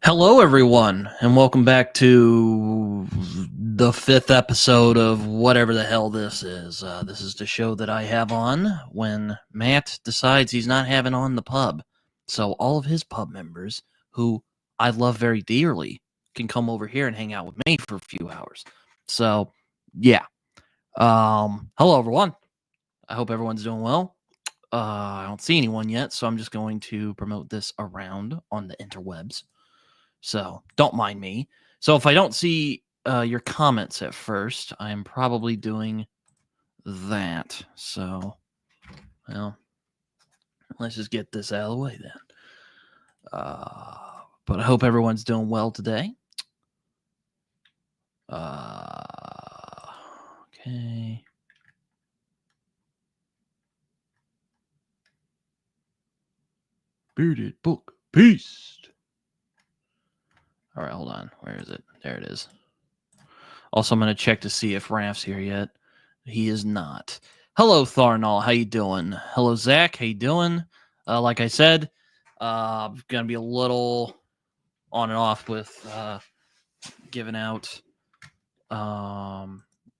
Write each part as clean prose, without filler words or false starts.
Hello, everyone, and welcome back to the fifth episode of whatever the hell this is. This is the show that I have on when Matt decides he's not having on the pub. So all of his pub members, who I love very dearly, can come over here and hang out with me for a few hours. So, yeah. Hello, everyone. I hope everyone's doing well. I don't see anyone yet, so I'm just going to promote this around on the interwebs. So don't mind me. So if I don't see your comments at first, I'm probably doing that. So, well, let's just get this out of the way then. But I hope everyone's doing well today. Okay. Bearded Book Beast. All right, hold on. Where is it? There it is. Also, I'm going to check to see if Raf's here yet. He is not. Hello, Tharnal. How you doing? Hello, Zach. How you doing? Like I said, I'm going to be a little on and off with giving out.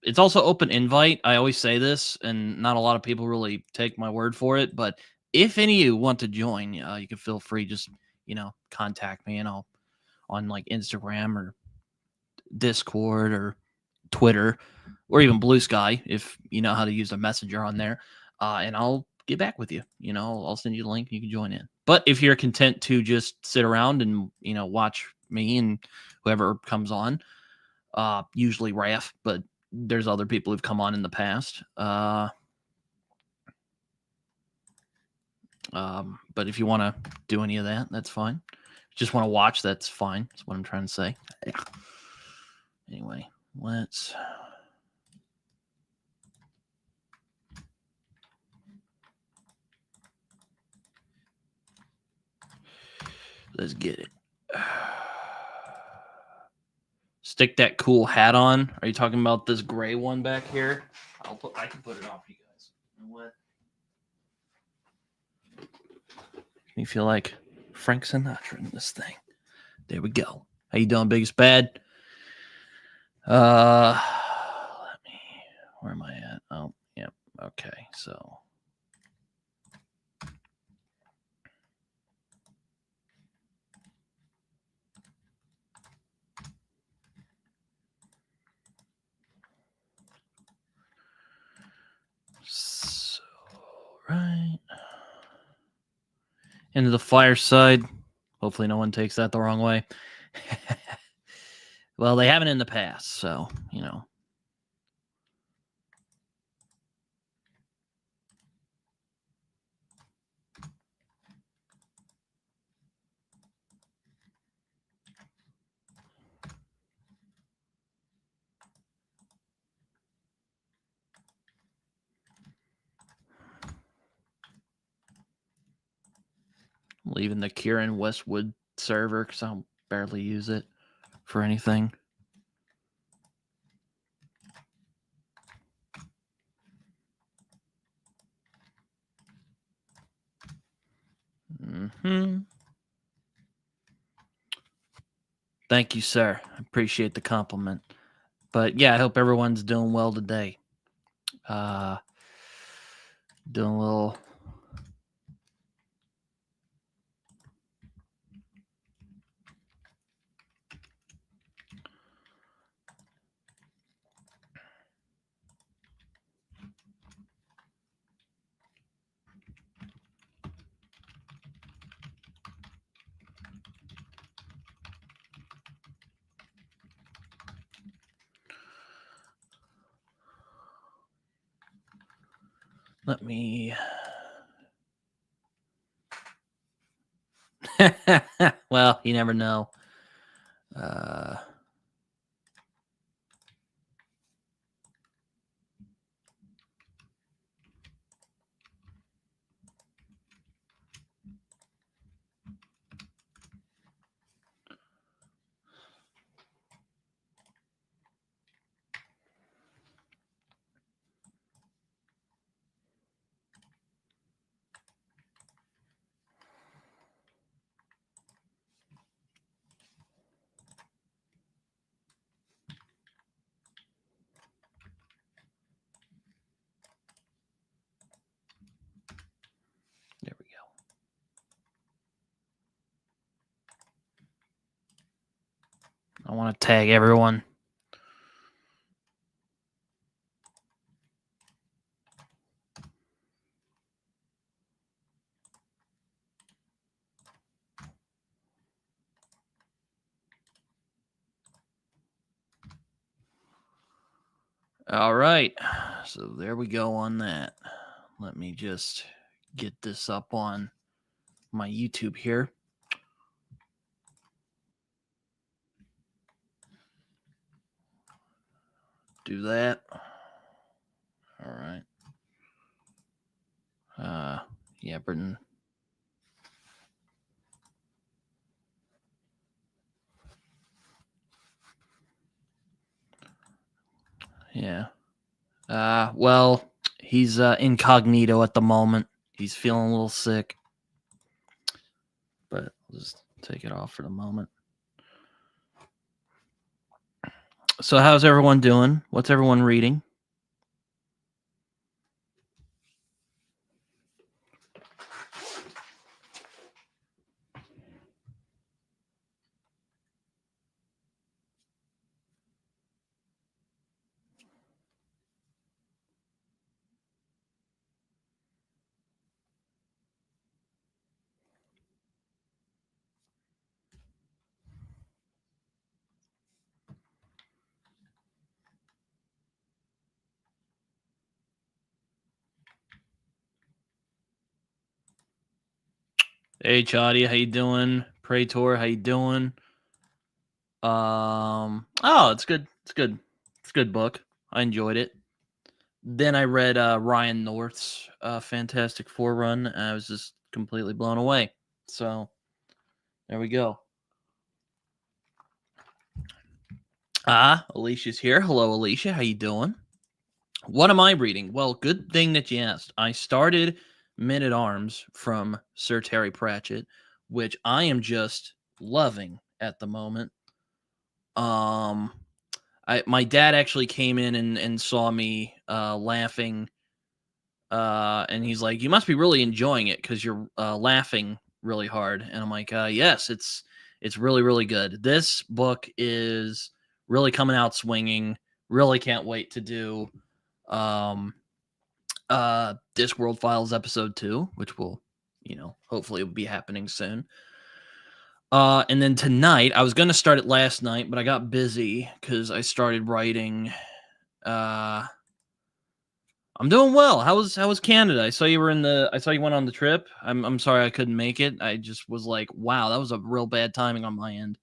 It's also open invite. I always say this, and not a lot of people really take my word for it. But if any of you want to join, you can feel free. Just contact me, and I'll on like Instagram or Discord or Twitter or even Blue Sky if you know how to use a messenger on there, and I'll get back with you. I'll send you the link. You can join in. But if you're content to just sit around and watch me and whoever comes on, usually Raf, but there's other people who've come on in the past. But if you want to do any of that, that's fine. Just want to watch, that's fine. That's what I'm trying to say. Yeah. Anyway, let's get it. Stick that cool hat on. Are you talking about this gray one back here? I can put it on for you guys. You know what? Make me feel like Frank Sinatra in this thing. There we go. How you doing, Biggest Bad? Where am I at? Oh, yep. Okay, so right into the fireside. Hopefully, no one takes that the wrong way. Well, they haven't in the past, so leaving the Kieran Westwood server because I'll barely use it for anything. Thank you, sir. I appreciate the compliment. But yeah, I hope everyone's doing well today. Doing a little. Let me. Well, you never know. I want to tag everyone. All right. So there we go on that. Let me just get this up on my YouTube here. Do that. All right. Yeah, Britton. Yeah. Well, he's incognito at the moment. He's feeling a little sick. But I'll just take it off for the moment. So how's everyone doing? What's everyone reading? Hey, Chadi, how you doing? Praetor, how you doing? Oh, it's good. It's good. It's a good book. I enjoyed it. Then I read Ryan North's Fantastic Four run, and I was just completely blown away. So there we go. Alicia's here. Hello, Alicia. How you doing? What am I reading? Well, good thing that you asked. I started Men at Arms from Sir Terry Pratchett, which I am just loving at the moment. My dad actually came in and saw me laughing, and he's like, "You must be really enjoying it because you're laughing really hard." And I'm like, "Yes, it's really really good. This book is really coming out swinging. Really can't wait to do Discworld Files episode 2, which will, hopefully will be happening soon. And then tonight, I was gonna start it last night, but I got busy because I started writing. I'm doing well. How was Canada? I saw you went on the trip. I'm sorry I couldn't make it. I just was like, wow, that was a real bad timing on my end.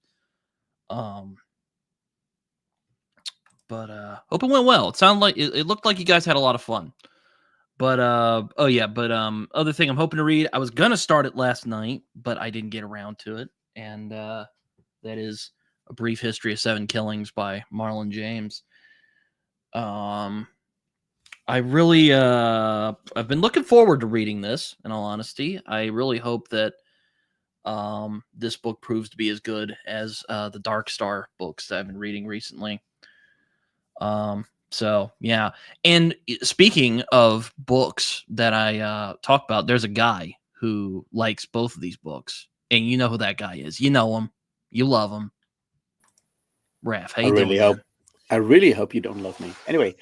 But hope it went well. It sounded like it looked like you guys had a lot of fun. But other thing I'm hoping to read. I was gonna start it last night, but I didn't get around to it. And that is A Brief History of Seven Killings by Marlon James. I really I've been looking forward to reading this, in all honesty. I really hope that this book proves to be as good as the Dark Star books that I've been reading recently. So yeah. And speaking of books that I talk about, there's a guy who likes both of these books, and you know who that guy is. You know him, you love him. Raph, how you doing? I really hope you don't love me. Anyway.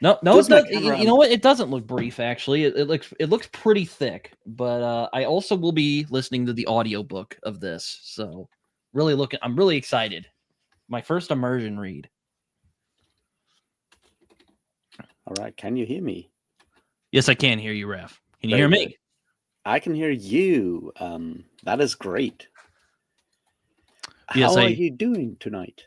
No, it does. You know what? It doesn't look brief, actually. It looks pretty thick. But I also will be listening to the audiobook of this. So I'm really excited. My first immersion read. All right. Can you hear me? Yes, I can hear you, Raph. Can you hear me? I can hear you. That is great. Yes, How are you doing tonight?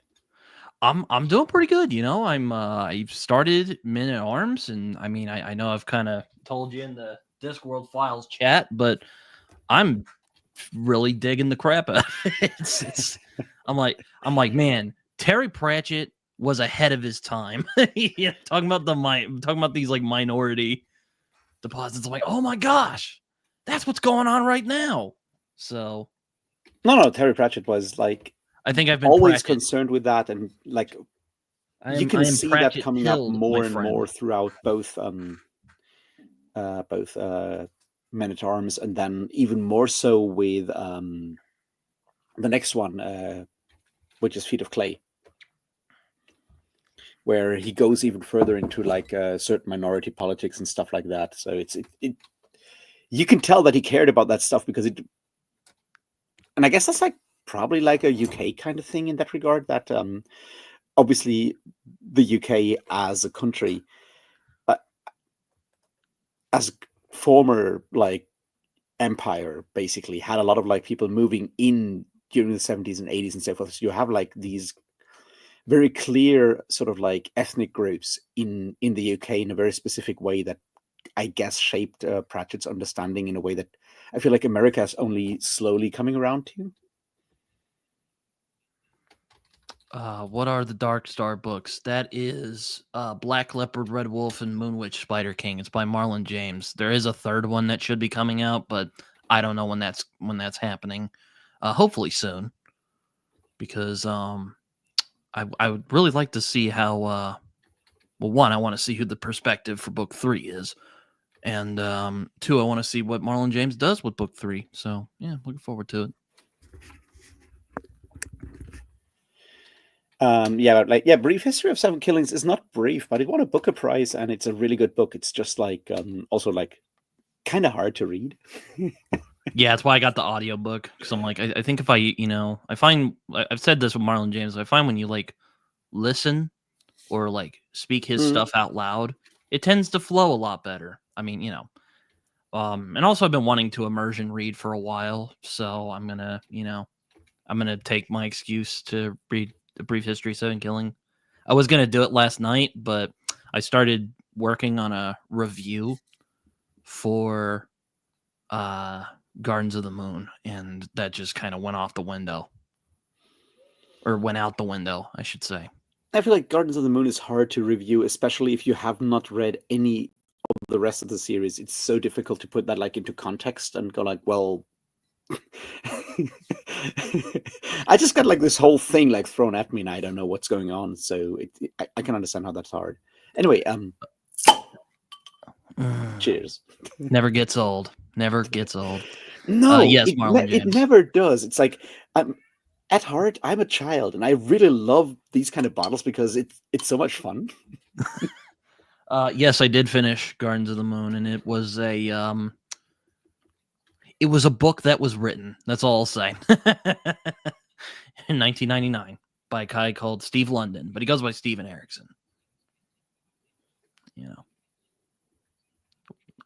I'm doing pretty good. I've started Men at Arms, and I mean, I know I've kind of told you in the Discworld Files chat, but I'm really digging the crap out of it. I'm like, man, Terry Pratchett was ahead of his time. Yeah, talking about these like minority deposits. I'm like, oh my gosh, that's what's going on right now. So, no, Terry Pratchett was like, I think I've been always concerned with that, and like you can see that coming up more and more throughout both Men at Arms, and then even more so with the next one, which is Feet of Clay, where he goes even further into like certain minority politics and stuff like that. So it you can tell that he cared about that stuff because it, and I guess that's like probably like a UK kind of thing in that regard. That obviously the UK as a country, as former like empire, basically had a lot of like people moving in during the 70s and 80s and so forth. So you have like these very clear sort of like ethnic groups in the UK in a very specific way that I guess shaped Pratchett's understanding in a way that I feel like America is only slowly coming around to. What are the Dark Star books? That is Black Leopard, Red Wolf, and Moon Witch, Spider King. It's by Marlon James. There is a third one that should be coming out, but I don't know when that's happening. Hopefully soon, because I would really like to see how. Well, one, I want to see who the perspective for book 3 is, and two, I want to see what Marlon James does with book 3. So yeah, looking forward to it. Brief History of Seven Killings is not brief, but it won a Booker Prize, and it's a really good book. It's just like also like kind of hard to read. Yeah, that's why I got the audiobook, because I'm like, I think if I find, I've said this with Marlon James, I find when you like listen or like speak his stuff out loud, it tends to flow a lot better. I mean, and also I've been wanting to immersion read for a while, so I'm gonna take my excuse to read A Brief History of Seven Killing. I was gonna do it last night, but I started working on a review for Gardens of the Moon, and that just kind of went out the window, I should say. I feel like Gardens of the Moon is hard to review, especially if you have not read any of the rest of the series. It's so difficult to put that like into context and go like, well, I just got like this whole thing like thrown at me, and I don't know what's going on. So I can understand how that's hard. Anyway, cheers. Never gets old. Never gets old. No, yes, Marlon James. It never does. It's like at heart, I'm a child, and I really love these kind of bottles because it's so much fun. Yes, I did finish Gardens of the Moon, and it was a book that was written. That's all I'll say. In 1999 by a guy called Steve London, but he goes by Steven Erikson.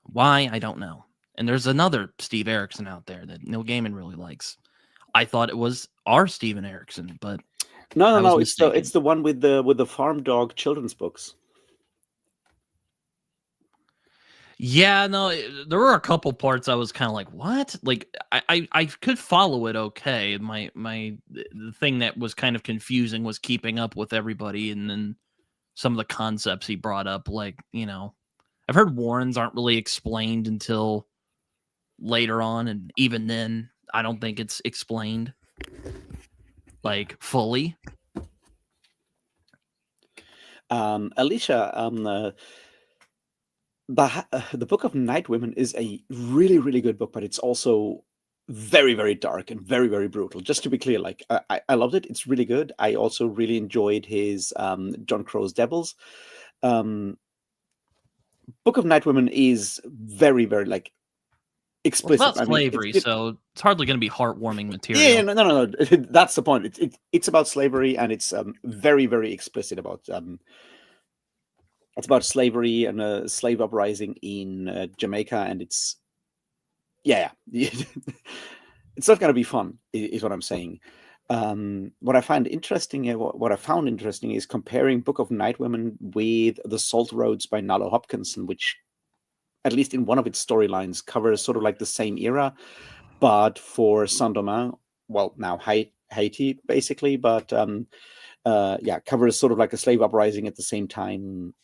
Why, I don't know. And there's another Steve Erikson out there that Neil Gaiman really likes. I thought it was our Steven Erikson, but no. It's the one with the farm dog children's books. Yeah, no, there were a couple parts I was kind of like, what? Like, I could follow it okay. The thing that was kind of confusing was keeping up with everybody, and then some of the concepts he brought up, like, I've heard Warrens aren't really explained until later on, and even then, I don't think it's explained, like, fully. Alicia, the Book of Night Women is a really, really good book, but it's also very, very dark and very, very brutal. Just to be clear, like I loved it. It's really good. I also really enjoyed his John Crow's Devils. Book of Night Women is very, very like explicit. Well, it's about slavery, so it's hardly going to be heartwarming material. Yeah, no. That's the point. It's about slavery, and it's very, very explicit about. It's about slavery and a slave uprising in Jamaica, and it's it's not going to be fun, is what I'm saying. What I found interesting is comparing Book of Night Women with The Salt Roads by Nalo Hopkinson, which, at least in one of its storylines, covers sort of like the same era, but for Saint-Domingue, well, now Haiti, basically, but covers sort of like a slave uprising at the same time.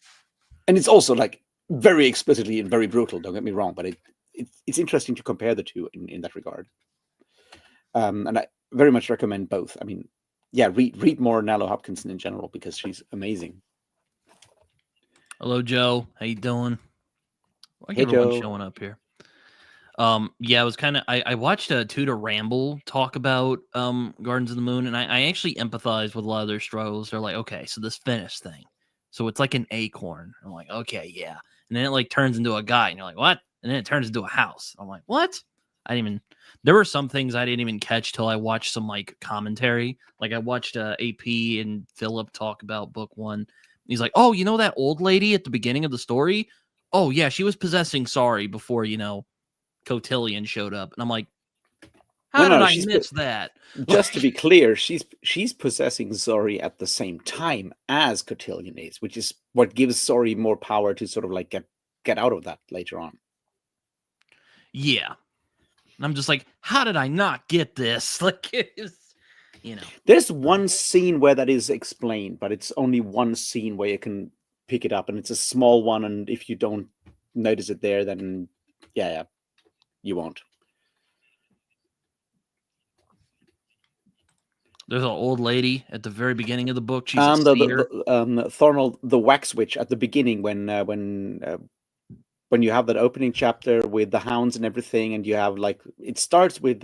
And it's also like very explicitly and very brutal, don't get me wrong, but it's interesting to compare the two in that regard. And I very much recommend both. I mean, read more Nalo Hopkinson in general, because she's amazing. Hello, Joe. How you doing? Hey, Joe. Showing up here. Yeah, it was kind of. I watched Tudor Ramble talk about Gardens of the Moon, and I actually empathize with a lot of their struggles. They're like, okay, so this Finnish thing, so it's like an acorn. I'm like, okay, yeah, and then it like turns into a guy, and you're like, what? And then it turns into a house. I'm like, what? I didn't even. There were some things I didn't even catch till I watched some like commentary. Like I watched AP and Philip talk about book one. He's like, oh, you know that old lady at the beginning of the story? Oh yeah, she was possessing Sorry before Cotillion showed up, and I'm like, No, how did no, I miss that? just to be clear, she's possessing Zori at the same time as Cotillion is, which is what gives Zori more power to sort of like get out of that later on. Yeah, and I'm just like, how did I not get this? Like, it's, There's one scene where that is explained, but it's only one scene where you can pick it up, and it's a small one. And if you don't notice it there, then yeah, you won't. There's an old lady at the very beginning of the book. She's a The seer. Thornald the Wax Witch at the beginning when you have that opening chapter with the hounds and everything, and you have like it starts with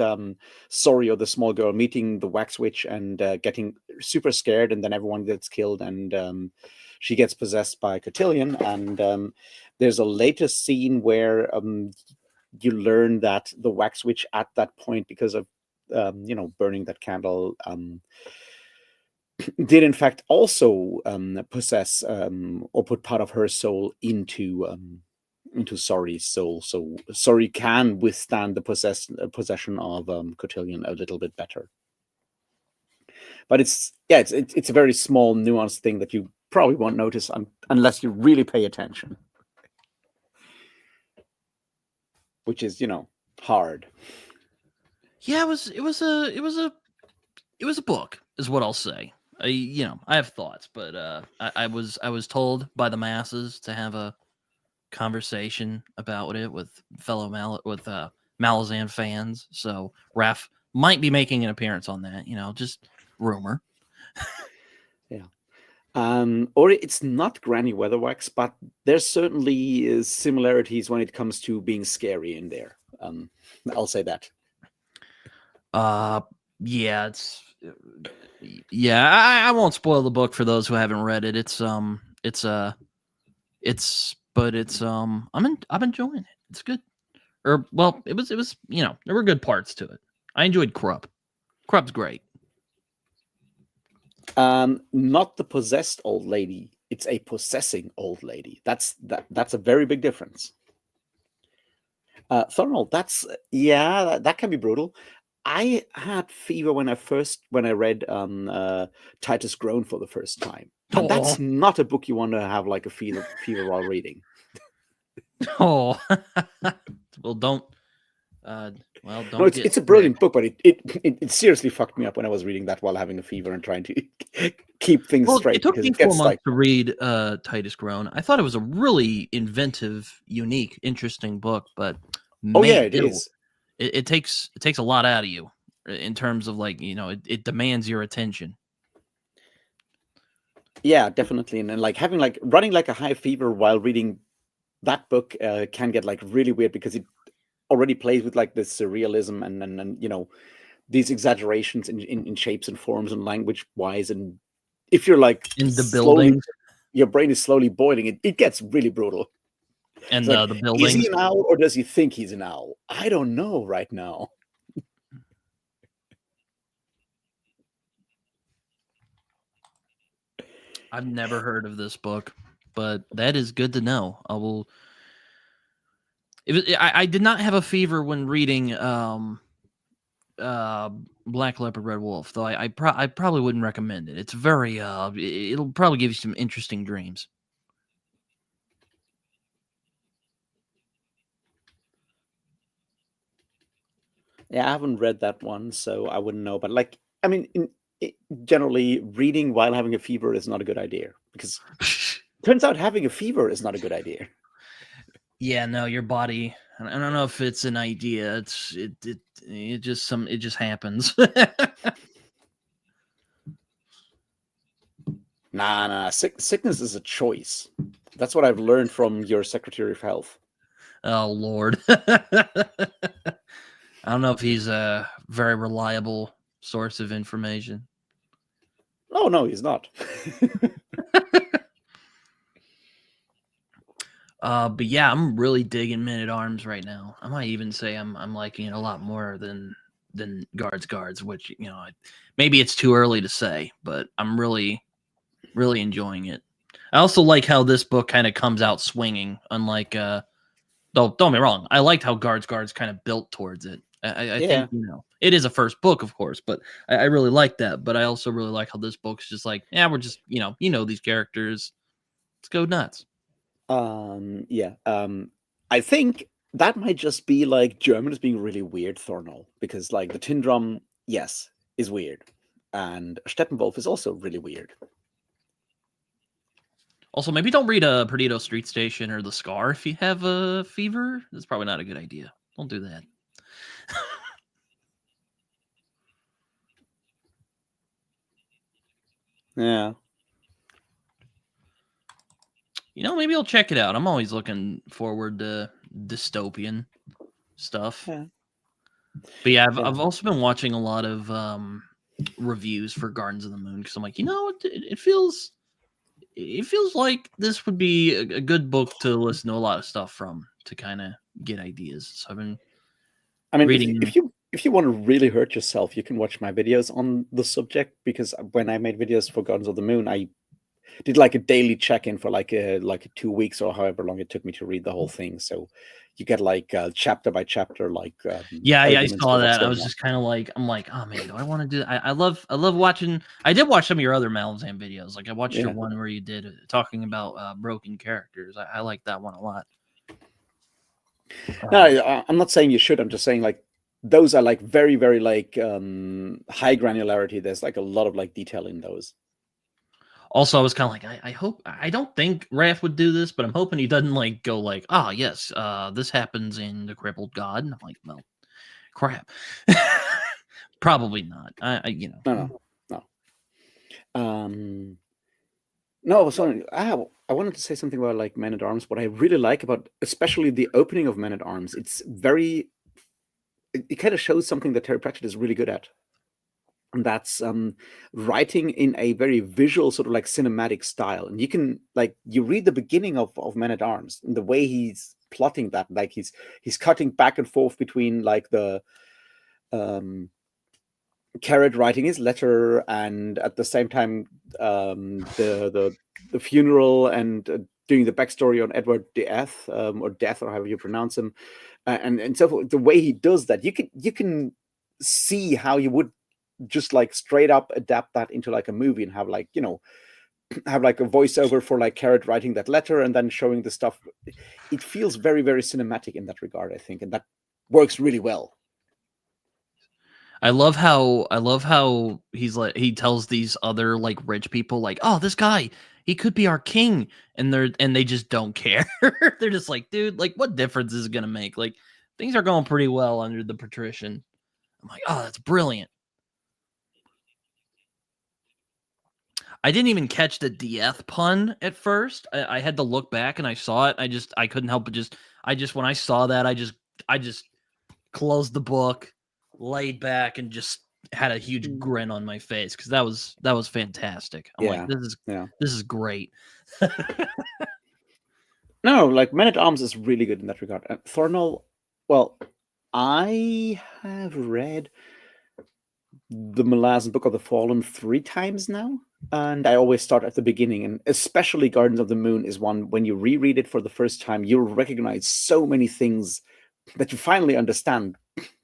Sorio, the small girl, meeting the Wax Witch and getting super scared, and then everyone gets killed, and she gets possessed by Cotillion. And there's a later scene where you learn that the Wax Witch at that point, because of burning that candle, did in fact also possess or put part of her soul into Sorry's soul, so Sorry can withstand the possession of Cotillion a little bit better. But it's a very small, nuanced thing that you probably won't notice unless you really pay attention, which is hard. Yeah, it was a book, is what I'll say. I have thoughts, but I was told by the masses to have a conversation about it with fellow Malazan fans. So Raph might be making an appearance on that. Just rumor. Yeah. Or it's not Granny Weatherwax, but there's certainly similarities when it comes to being scary in there. I'll say that. Yeah, I won't spoil the book for those who haven't read it. I'm enjoying it. It's good. Or well, it was there were good parts to it. I enjoyed Krupp. Krupp's great. Not the possessed old lady. It's a possessing old lady. That's a very big difference. Thornall, that can be brutal. I had fever when I read Titus Groan for the first time. And that's not a book you want to have like a fever while reading. Oh, well, don't. No, it's a brilliant book, but it seriously fucked me up when I was reading that while having a fever and trying to keep things straight. It took me 4 months to read Titus Groan. I thought it was a really inventive, unique, interesting book, but it is. It takes a lot out of you in terms of like it demands your attention. Yeah, definitely, and like having like running like a high fever while reading that book can get like really weird because it already plays with like the surrealism and these exaggerations in shapes and forms and language wise, and if you're like in the buildings, your brain is slowly boiling. It gets really brutal. And like, the buildings. Is he an owl or does he think he's an owl? I don't know right now. I've never heard of this book, but that is good to know. I did not have a fever when reading Black Leopard Red Wolf, though I probably wouldn't recommend it. It's very it'll probably give you some interesting dreams. Yeah, I haven't read that one, so I wouldn't know. But like, I mean, generally, reading while having a fever is not a good idea because turns out having a fever is not a good idea. Yeah, no, your body. I don't know if it's an idea. It just happens. Nah. Sickness is a choice. That's what I've learned from your Secretary of Health. Oh Lord. I don't know if he's a very reliable source of information. Oh no, he's not. But yeah, I'm really digging Men at Arms right now. I might even say I'm liking it a lot more than Guards, which maybe it's too early to say, but I'm really enjoying it. I also like how this book kind of comes out swinging, unlike don't get me wrong, I liked how Guards kind of built towards it. I think it is a first book, of course, but I really like that. But I also really like how this book's just like, yeah, we're just these characters, let's go nuts. Yeah. I think that might just be like Germans being really weird, Thornall, because like the tin drum, yes, is weird, and Steppenwolf is also really weird. Also, maybe don't read a Perdido Street Station or The Scar if you have a fever. That's probably not a good idea. Don't do that. Yeah. Maybe I'll check it out. I'm always looking forward to dystopian stuff. Yeah. But yeah, I've also been watching a lot of reviews for Gardens of the Moon because I'm like, it feels like this would be a good book to listen to a lot of stuff from to kind of get ideas. So I've been reading. If you want to really hurt yourself, you can watch my videos on the subject, because when I made videos for Gardens of the Moon, I did like a daily check-in for like 2 weeks or however long it took me to read the whole thing. So you get like chapter by chapter, like yeah, I saw that. I was just kind of like, I'm like, oh man, do I want to do that? I love watching. I did watch some of your other Malazan videos. Like I watched your one where you did talking about broken characters. I like that one a lot. No, I'm not saying you should. I'm just saying like those are like very, very like high granularity. There's like a lot of like detail in those. Also, I was kind of like, I hope, I don't think Raph would do this, but I'm hoping he doesn't like go like, oh yes, this happens in The Crippled God. And I'm like, well, crap. Probably not. No. No, I was wondering. I wanted to say something about like Men at Arms. What I really like about, especially the opening of Men at Arms, it's very. It kind of shows something that Terry Pratchett is really good at, and that's writing in a very visual, sort of like cinematic style. And you can like you read the beginning of Men at Arms and the way he's plotting that, like he's cutting back and forth between like the Carrot writing his letter, and at the same time the funeral, and doing the backstory on Edward Death, or Death, or however you pronounce him, and so forth. The way he does that, you can see how you would just like straight up adapt that into like a movie and have like have like a voiceover for like Carrot writing that letter and then showing the stuff. It feels very, very cinematic in that regard, I think, and that works really well. I love how he's like, he tells these other like rich people like, oh, this guy, he could be our king, and they just don't care. They're just like, dude, like what difference is it gonna make? Like things are going pretty well under the patrician. I'm like, oh, that's brilliant. I didn't even catch the Dieth pun at first. I had to look back and I saw it. I couldn't help but when I saw that, I just closed the book, laid back, and just had a huge grin on my face because that was fantastic. I'm like, this is great. No, like Men at Arms is really good in that regard. Thornall, well, I have read the Malazan Book of the Fallen 3 times now, and I always start at the beginning. And especially Gardens of the Moon is one, when you reread it for the first time, you'll recognize so many things that you finally understand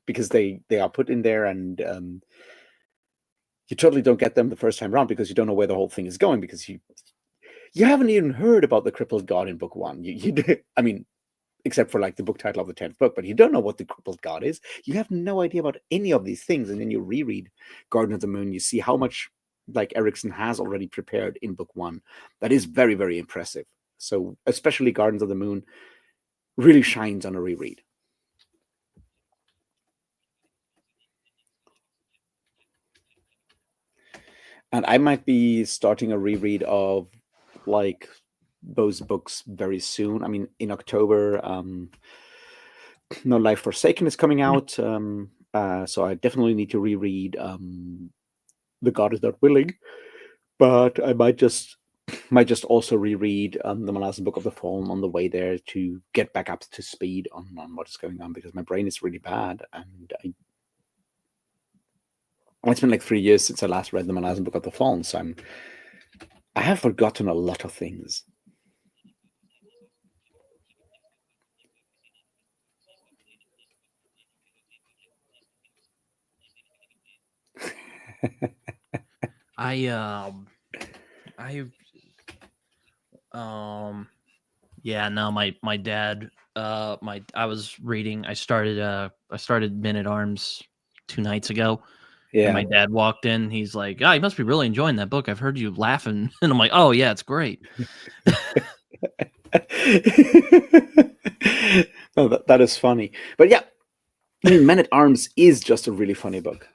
because they are put in there, and you totally don't get them the first time around because you don't know where the whole thing is going, because you haven't even heard about the crippled god in book 1. I mean, except for like the book title of the 10th book, but you don't know what the crippled god is. You have no idea about any of these things. And then you reread Garden of the Moon, you see how much like Erikson has already prepared in book 1. That is very, very impressive. So especially Gardens of the Moon really shines on a reread. And I might be starting a reread of like those books very soon. I mean, in October, No Life Forsaken is coming out, so I definitely need to reread The God Is Not Willing. But I might just also reread the Malazan Book of the Fallen on the way there to get back up to speed on what is going on, because my brain is really bad, and it's been like 3 years since I last read the Malazan Book of the Fallen, so I have forgotten a lot of things. Yeah, no, my dad, I was reading, I started Men at Arms 2 nights ago. And my dad walked in, he's like, "Oh, you must be really enjoying that book. I've heard you laughing." And I'm like, "Oh yeah, it's great." No, that is funny. But yeah, I mean, Men at Arms is just a really funny book.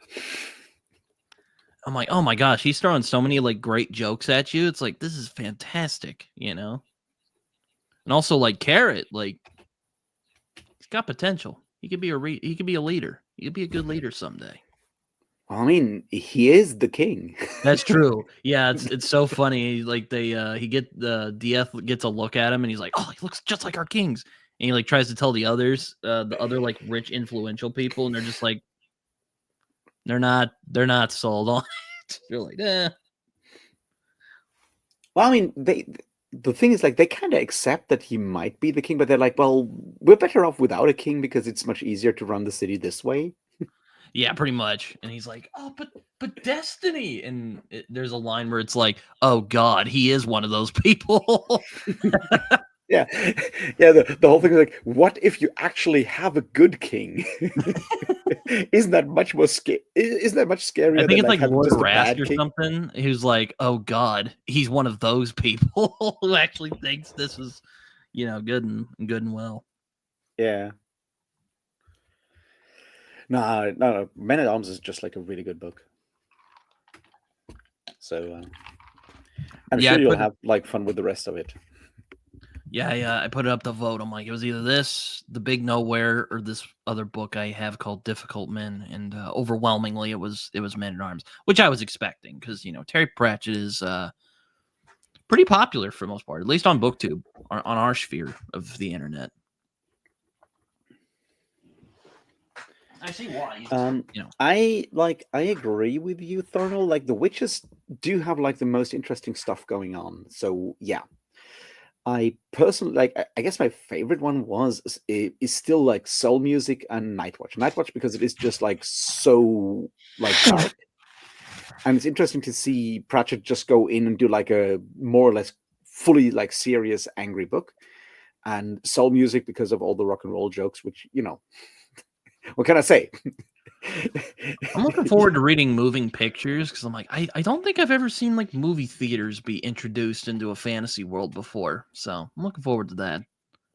I'm like, "Oh my gosh, he's throwing so many like great jokes at you. It's like, this is fantastic, you know?" And also like Carrot, like he's got potential. He could be a leader. He could be a good leader someday. I mean, he is the king. That's true. Yeah, it's so funny. Like the DF gets a look at him and he's like, "Oh, he looks just like our kings." And he like tries to tell the others, the other like rich influential people, and they're just like, they're not sold on it. They're like, eh. Well, I mean, the thing is, like, they kind of accept that he might be the king, but they're like, well, we're better off without a king because it's much easier to run the city this way. Yeah, pretty much. And he's like, "Oh, but Destiny." And there's a line where it's like, "Oh God, he is one of those people." Yeah, yeah. The whole thing is like, what if you actually have a good king? Isn't that much more Isn't that much scarier I think than it's like like having Lord just a Rask bad or king? something, who's like, "Oh God, he's one of those people who actually thinks this is, good and well." Yeah. No. Men at Arms is just like a really good book. So I'm Yeah, sure you'll have like fun with the rest of it. Yeah, I put it up to vote. I'm like, it was either this, The Big Nowhere, or this other book I have called Difficult Men, and overwhelmingly it was Men at Arms, which I was expecting because Terry Pratchett is pretty popular for the most part, at least on BookTube, on our sphere of the internet. I see why. I agree with you, Thornell. Like the witches do have like the most interesting stuff going on. So yeah. I personally like. I guess my favorite one is still like Soul Music and Nightwatch. Nightwatch because it is just like so like dark, and it's interesting to see Pratchett just go in and do like a more or less fully like serious angry book, and Soul Music because of all the rock and roll jokes, which what can I say? I'm looking forward to reading Moving Pictures because I'm like, I don't think I've ever seen like movie theaters be introduced into a fantasy world before. So I'm looking forward to that.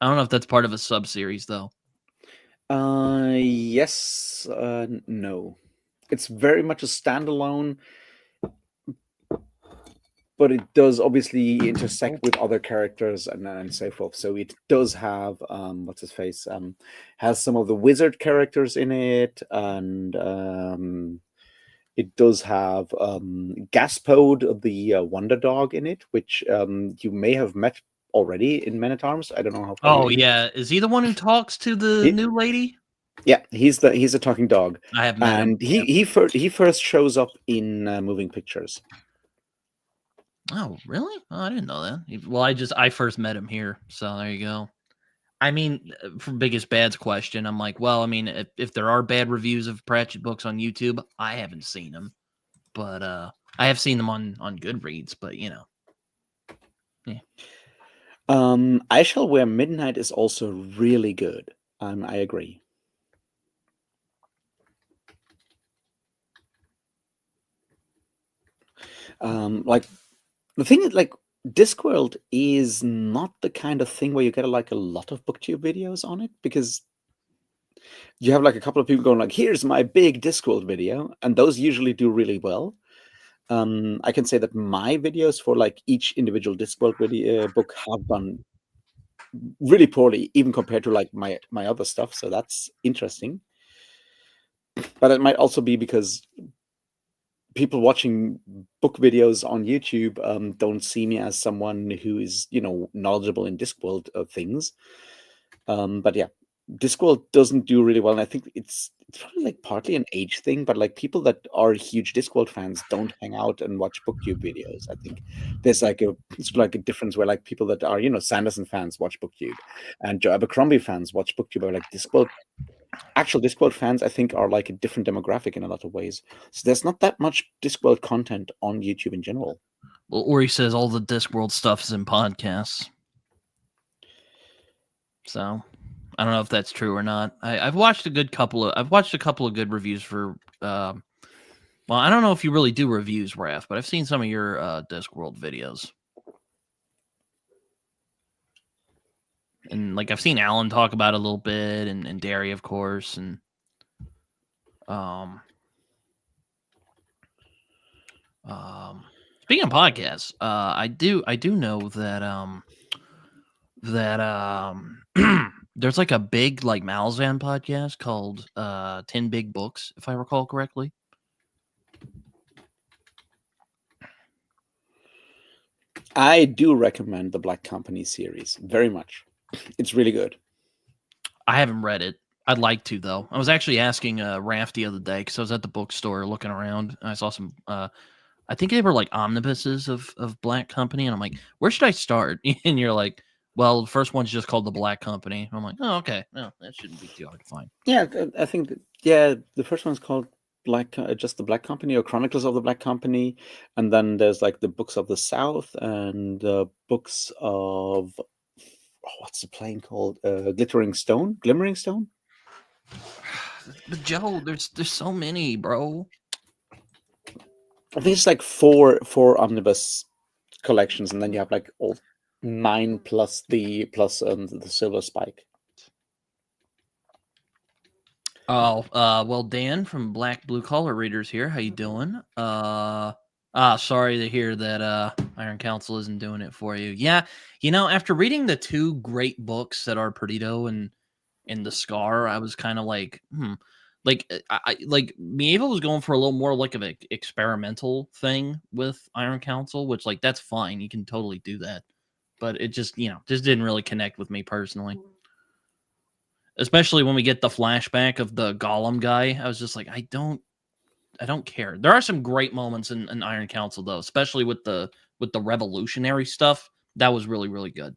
I don't know if that's part of a sub series though. Yes, no. It's very much a standalone, but it does obviously intersect with other characters and so forth. So it does have what's his face has some of the wizard characters in it, and it does have Gaspode, the Wonder Dog, in it, which you may have met already in Men at Arms. I don't know how. Oh yeah, is he the one who talks to the new lady? Yeah, he's a talking dog. I have met him. And he first shows up in Moving Pictures. Oh, really? Oh, I didn't know that. Well, I first met him here, so there you go. I mean, for biggest bads question, I'm like, well, I mean, if there are bad reviews of Pratchett books on YouTube, I haven't seen them, but I have seen them on Goodreads. But yeah. I Shall Wear Midnight is also really good. I agree. Like the thing is, like Discworld is not the kind of thing where you get like a lot of booktube videos on it, because you have like a couple of people going like, "Here's my big Discworld video," and those usually do really well. I can say that my videos for like each individual Discworld video book have done really poorly, even compared to like my other stuff. So that's interesting. But it might also be because people watching book videos on YouTube don't see me as someone who is, knowledgeable in Discworld things. But yeah, Discworld doesn't do really well, and I think it's probably like partly an age thing. But like people that are huge Discworld fans don't hang out and watch BookTube videos. I think there's like a difference where like people that are Sanderson fans watch BookTube, and Joe Abercrombie fans watch BookTube. Or like Discworld actual Discworld fans, I think, are like a different demographic in a lot of ways. So there's not that much Discworld content on YouTube in general. Well, Ori says all the Discworld stuff is in podcasts. So I don't know if that's true or not. I've watched a couple of good reviews for. Well, I don't know if you really do reviews, Raph, but I've seen some of your Discworld videos. And like I've seen Alan talk about it a little bit, and Derry, of course, and speaking of podcasts, I do know that there's like a big like Malzahn podcast called 10 Big Books, if I recall correctly. I do recommend the Black Company series very much. It's really good. I haven't read it. I'd like to, though. I was actually asking Raph the other day because I was at the bookstore looking around, and I saw some. I think they were like omnibuses of Black Company, and I'm like, where should I start? And you're like, well, the first one's just called the Black Company. I'm like, oh, okay, no, that shouldn't be too hard to find. Yeah, I think the first one's called just the Black Company or Chronicles of the Black Company, and then there's like the Books of the South and the Books of what's the plane called? Glimmering Stone. But Joe, there's so many, bro. I think it's like four omnibus collections, and then you have like all 9 plus the Silver Spike. Oh, well, Dan from Black Blue Collar Readers here. How you doing? Sorry to hear that Iron Council isn't doing it for you. Yeah, after reading the two great books that are Perdido and The Scar, I was kind of like, like I like Mieva was going for a little more like of an experimental thing with Iron Council, which like that's fine. You can totally do that, but it just just didn't really connect with me personally. Especially when we get the flashback of the Gollum guy, I was just like, I don't care. There are some great moments in Iron Council though, especially with the revolutionary stuff. That was really, really good.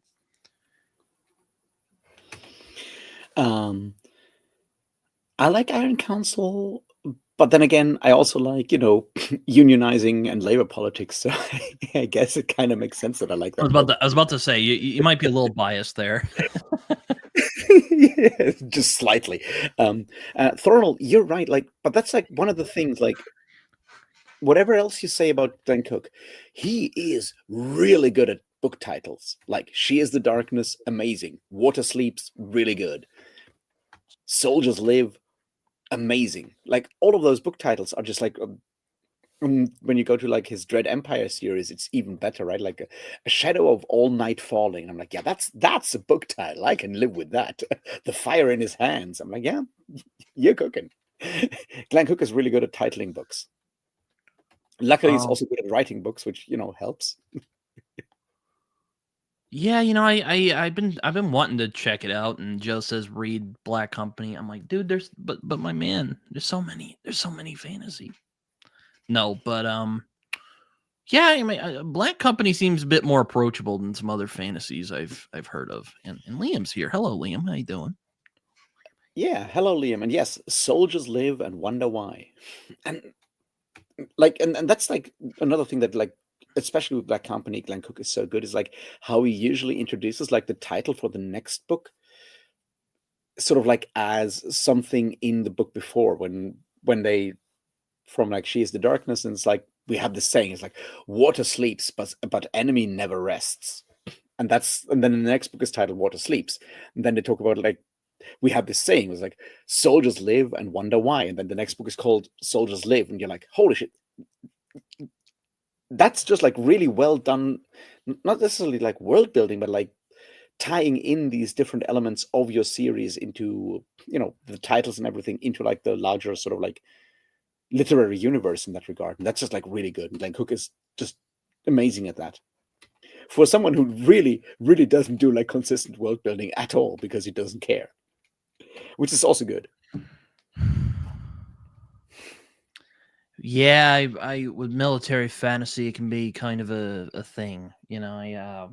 I like Iron Council, but then again, I also like unionizing and labor politics. So I guess it kind of makes sense that I like that. I was about to say you might be a little biased there. Yeah, just slightly. Thornell, you're right. Like, but that's like one of the things. Like, whatever else you say about Glenn Cook, he is really good at book titles. Like, She is the Darkness, amazing. Water Sleeps, really good. Soldiers Live, amazing. Like, all of those book titles are just like. When you go to like his Dread Empire series, it's even better, right? Like a Shadow of All Night Falling. I'm like, yeah, that's a book title. I can live with that. The Fire in His Hands. I'm like, yeah, you're cooking. Glenn Cook is really good at titling books. Luckily, he's also good at writing books, which helps. Yeah, I've been wanting to check it out, and Joe says read Black Company. I'm like, dude, but my man, there's so many fantasy. No, but yeah, I mean, Black Company seems a bit more approachable than some other fantasies I've heard of. And Liam's here. Hello, Liam. How you doing? Yeah, hello, Liam. And yes, Soldiers Live and Wonder Why. And like, and that's like another thing that like, especially with Black Company, Glenn Cook is so good, is like how he usually introduces like the title for the next book, sort of like as something in the book before when they from like She is the Darkness, and it's like we have this saying, it's like water sleeps, but enemy never rests. And then the next book is titled Water Sleeps. And then they talk about like we have this saying, it's like soldiers live and wonder why. And then the next book is called Soldiers Live, and you're like, holy shit. That's just like really well done, not necessarily like world building, but like tying in these different elements of your series into, the titles and everything into like the larger sort of like literary universe in that regard. And that's just like really good. And Glenn Cook is just amazing at that. For someone who really, really doesn't do like consistent world building at all because he doesn't care, which is also good. Yeah, I with military fantasy, it can be kind of a thing. I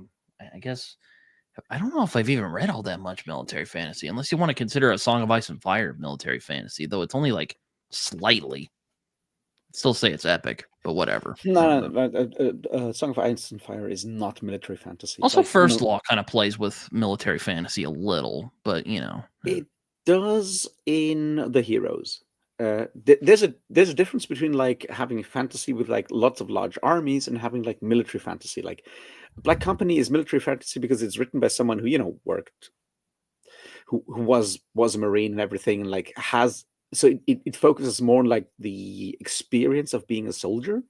guess I don't know if I've even read all that much military fantasy, unless you want to consider A Song of Ice and Fire military fantasy, though it's only like slightly. I'd still say it's epic, but whatever. No, Song of Ice and Fire is not military fantasy. Also, First Law kind of plays with military fantasy a little, but it does in The Heroes. There's a difference between like having fantasy with like lots of large armies and having like military fantasy. Like Black Company is military fantasy because it's written by someone who worked, who was a Marine and everything, and like has, so it focuses more on like the experience of being a soldier.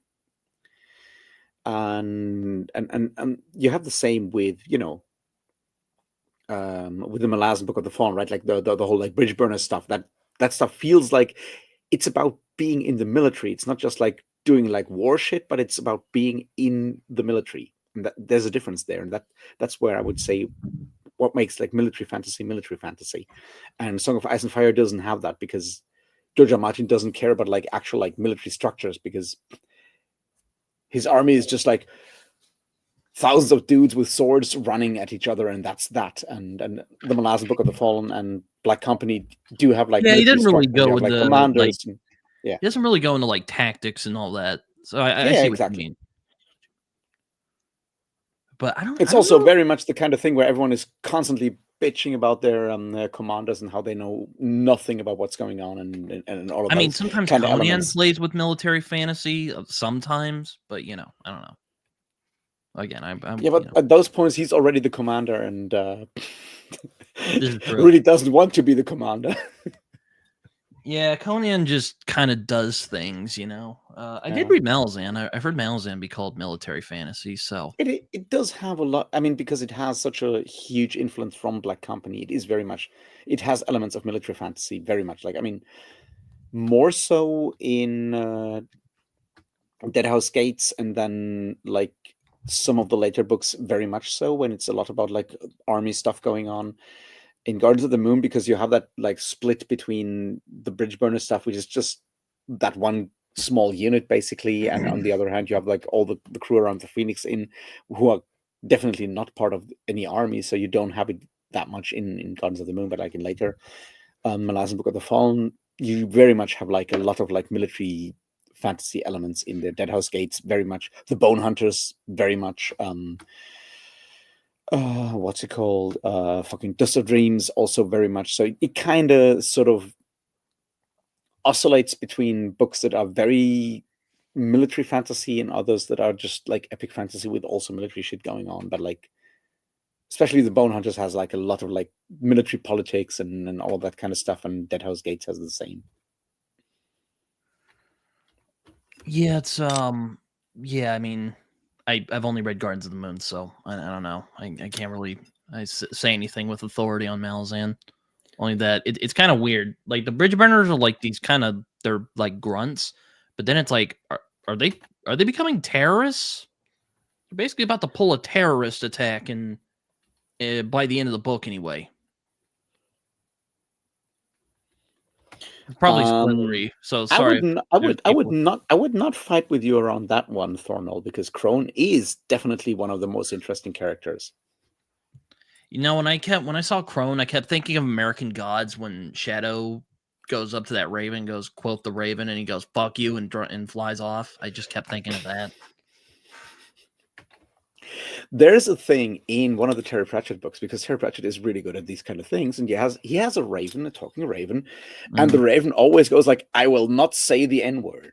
And you have the same with with the Malazan Book of the Fallen, right? Like the whole like bridge burner stuff. That stuff feels like it's about being in the military. It's not just like doing like war shit, but it's about being in the military. And there's a difference there, and that's where I would say what makes like military fantasy. And Song of Ice and Fire doesn't have that because George R. Martin doesn't care about like actual like military structures, because his army is just like thousands of dudes with swords running at each other, and that's that. And the Malazan Book of the Fallen and Black Company do have like he didn't really go into like commanders. He doesn't really go into like tactics and all that. So I see what you mean. But I don't. It's also very much the kind of thing where everyone is constantly bitching about their commanders and how they know nothing about what's going on and all of that. I mean, sometimes Conan plays with military fantasy, sometimes, but I don't know. Again, I'm but at those points he's already the commander and this is true. really doesn't want to be the commander. Yeah, Conan just kind of does things, I did read Malazan. I've heard Malazan be called military fantasy, so it does have a lot. I mean, because it has such a huge influence from Black Company, it is very much. It has elements of military fantasy, very much. Like, I mean, more so in Deadhouse Gates, and then like some of the later books, very much so when it's a lot about like army stuff going on. In Guardians of the Moon, because you have that like split between the bridge burner stuff, which is just that one small unit basically, and on the other hand you have like all the crew around the Phoenix Inn, who are definitely not part of any army, so you don't have it that much in Guardians of the Moon. But like in later Malazan Book of the Fallen, you very much have like a lot of like military fantasy elements in the Deadhouse Gates, very much. The Bone Hunters, very much. What's it called? Fucking Dust of Dreams, also very much. So it kind of sort of oscillates between books that are very military fantasy and others that are just like epic fantasy with also military shit going on. But like, especially the Bone Hunters has like a lot of like military politics and all of that kind of stuff, and Deadhouse Gates has the same. Yeah, it's yeah, I mean, I've only read Guardians of the Moon, so I don't know. I can't really say anything with authority on Malazan. Only that it's kind of weird. Like the bridge burners are like these kind of, they're like grunts, but then it's like, are they becoming terrorists? They're basically about to pull a terrorist attack, and by the end of the book, anyway. It's probably spoilery, so sorry. I would not fight with you around that one, Thornell, because Crone is definitely one of the most interesting characters. When I saw Crone, I kept thinking of American Gods when Shadow goes up to that raven, goes, quote the raven, and he goes, "Fuck you," and flies off. I just kept thinking of that. There's a thing in one of the Terry Pratchett books, because Terry Pratchett is really good at these kind of things, and he has a raven, a talking raven, and the raven always goes like, "I will not say the N-word."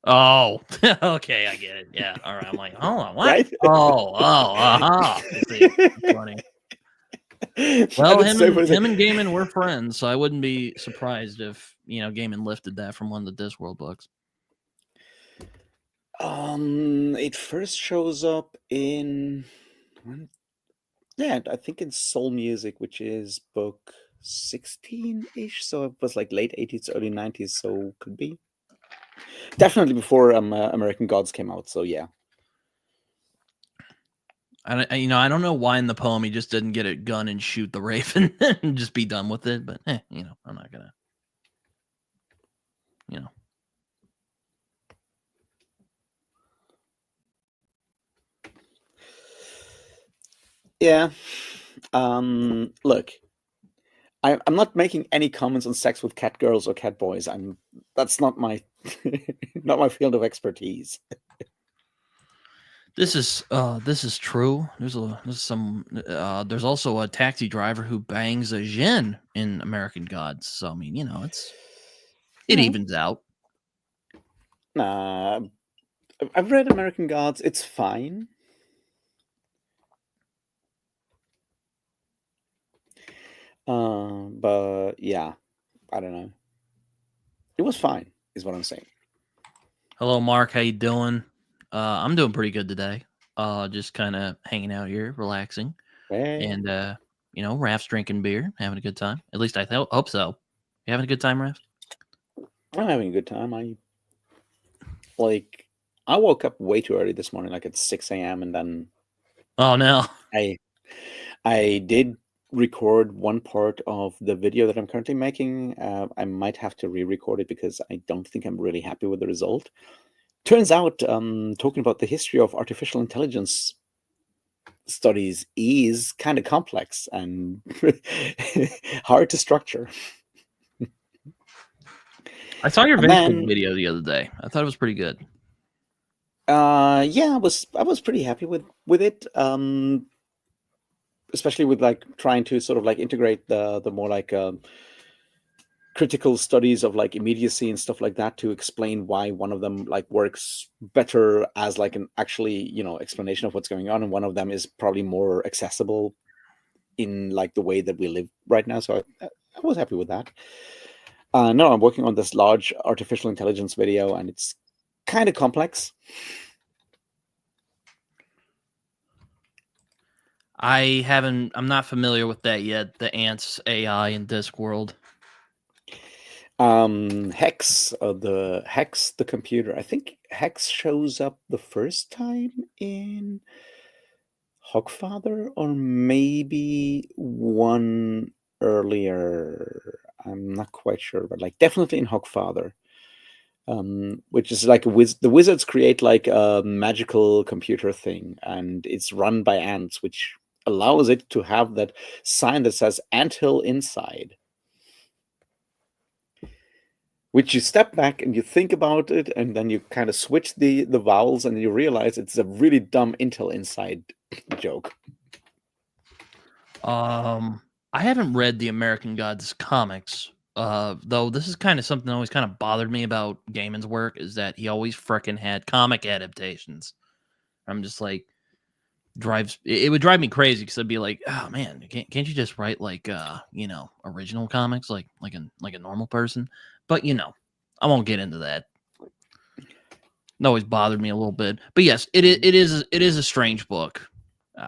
Oh, okay, I get it. Yeah, all right. I'm like, hold on, what? Right? Oh, funny. Well, him and Gaiman were friends, so I wouldn't be surprised if Gaiman lifted that from one of the Discworld books. It first shows up in, yeah, I think in Soul Music, which is book 16-ish. So it was like late 80s, early 90s. So could be definitely before American Gods came out. So yeah. I don't know why in the poem he just didn't get a gun and shoot the raven and just be done with it. But I'm not gonna, you know. Yeah. Look, I'm not making any comments on sex with cat girls or cat boys. That's not my not my field of expertise. This is true. There's also a taxi driver who bangs a Jin in American Gods. So I mean, it No, evens out. nah. I've read American Gods. It's fine. But yeah, I don't know. It was fine, is what I'm saying. Hello, Mark. How you doing? I'm doing pretty good today. Just kind of hanging out here, relaxing, Well, and Raph's drinking beer, having a good time. At least I hope so. You having a good time, Raph? I'm having a good time. I woke up way too early this morning, like at 6 a.m. and then Oh no. I I did record one part of the video that I'm currently making. I might have to re-record it because I don't think I'm really happy with the result. Turns out, talking about the history of artificial intelligence studies is kind of complex and hard to structure. I saw your And Facebook then, video the other day. I thought it was pretty good. yeah, I was pretty happy with it. Especially with like trying to sort of like integrate the more like critical studies of like immediacy and stuff like that to explain why one of them like works better as like an actually explanation of what's going on, and one of them is probably more accessible in like the way that we live right now. So I was happy with that. No, I'm working on this large artificial intelligence video, and it's kind of complex. I'm not familiar with that yet. The ants AI in Discworld. The computer. I think Hex shows up the first time in Hogfather, or maybe one earlier. I'm not quite sure, but like definitely in Hogfather. Which is like the wizards create like a magical computer thing, and it's run by ants, which allows it to have that sign that says anthill inside. Which you step back and you think about it, and then you kind of switch the vowels, and you realize it's a really dumb Intel inside joke. I haven't read the American Gods comics. Though this is kind of something that always kind of bothered me about Gaiman's work is that he always frickin' had comic adaptations. I'm just like it would drive me crazy because I'd be like, oh man, can't you just write like original comics like a normal person? But I won't get into that. It always bothered me a little bit. But yes, it is a strange book.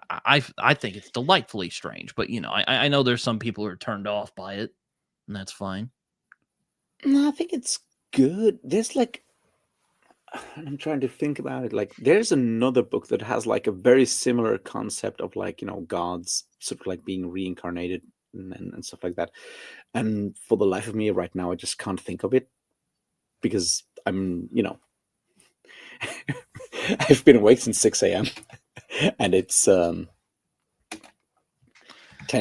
I think it's delightfully strange, but I know there's some people who are turned off by it, and that's fine. No, I think it's good. There's like, I'm trying to think about it. Like, there's another book that has like a very similar concept of like, gods sort of like being reincarnated and stuff like that. And for the life of me right now, I just can't think of it because I've been awake since 6 a.m. and it's 10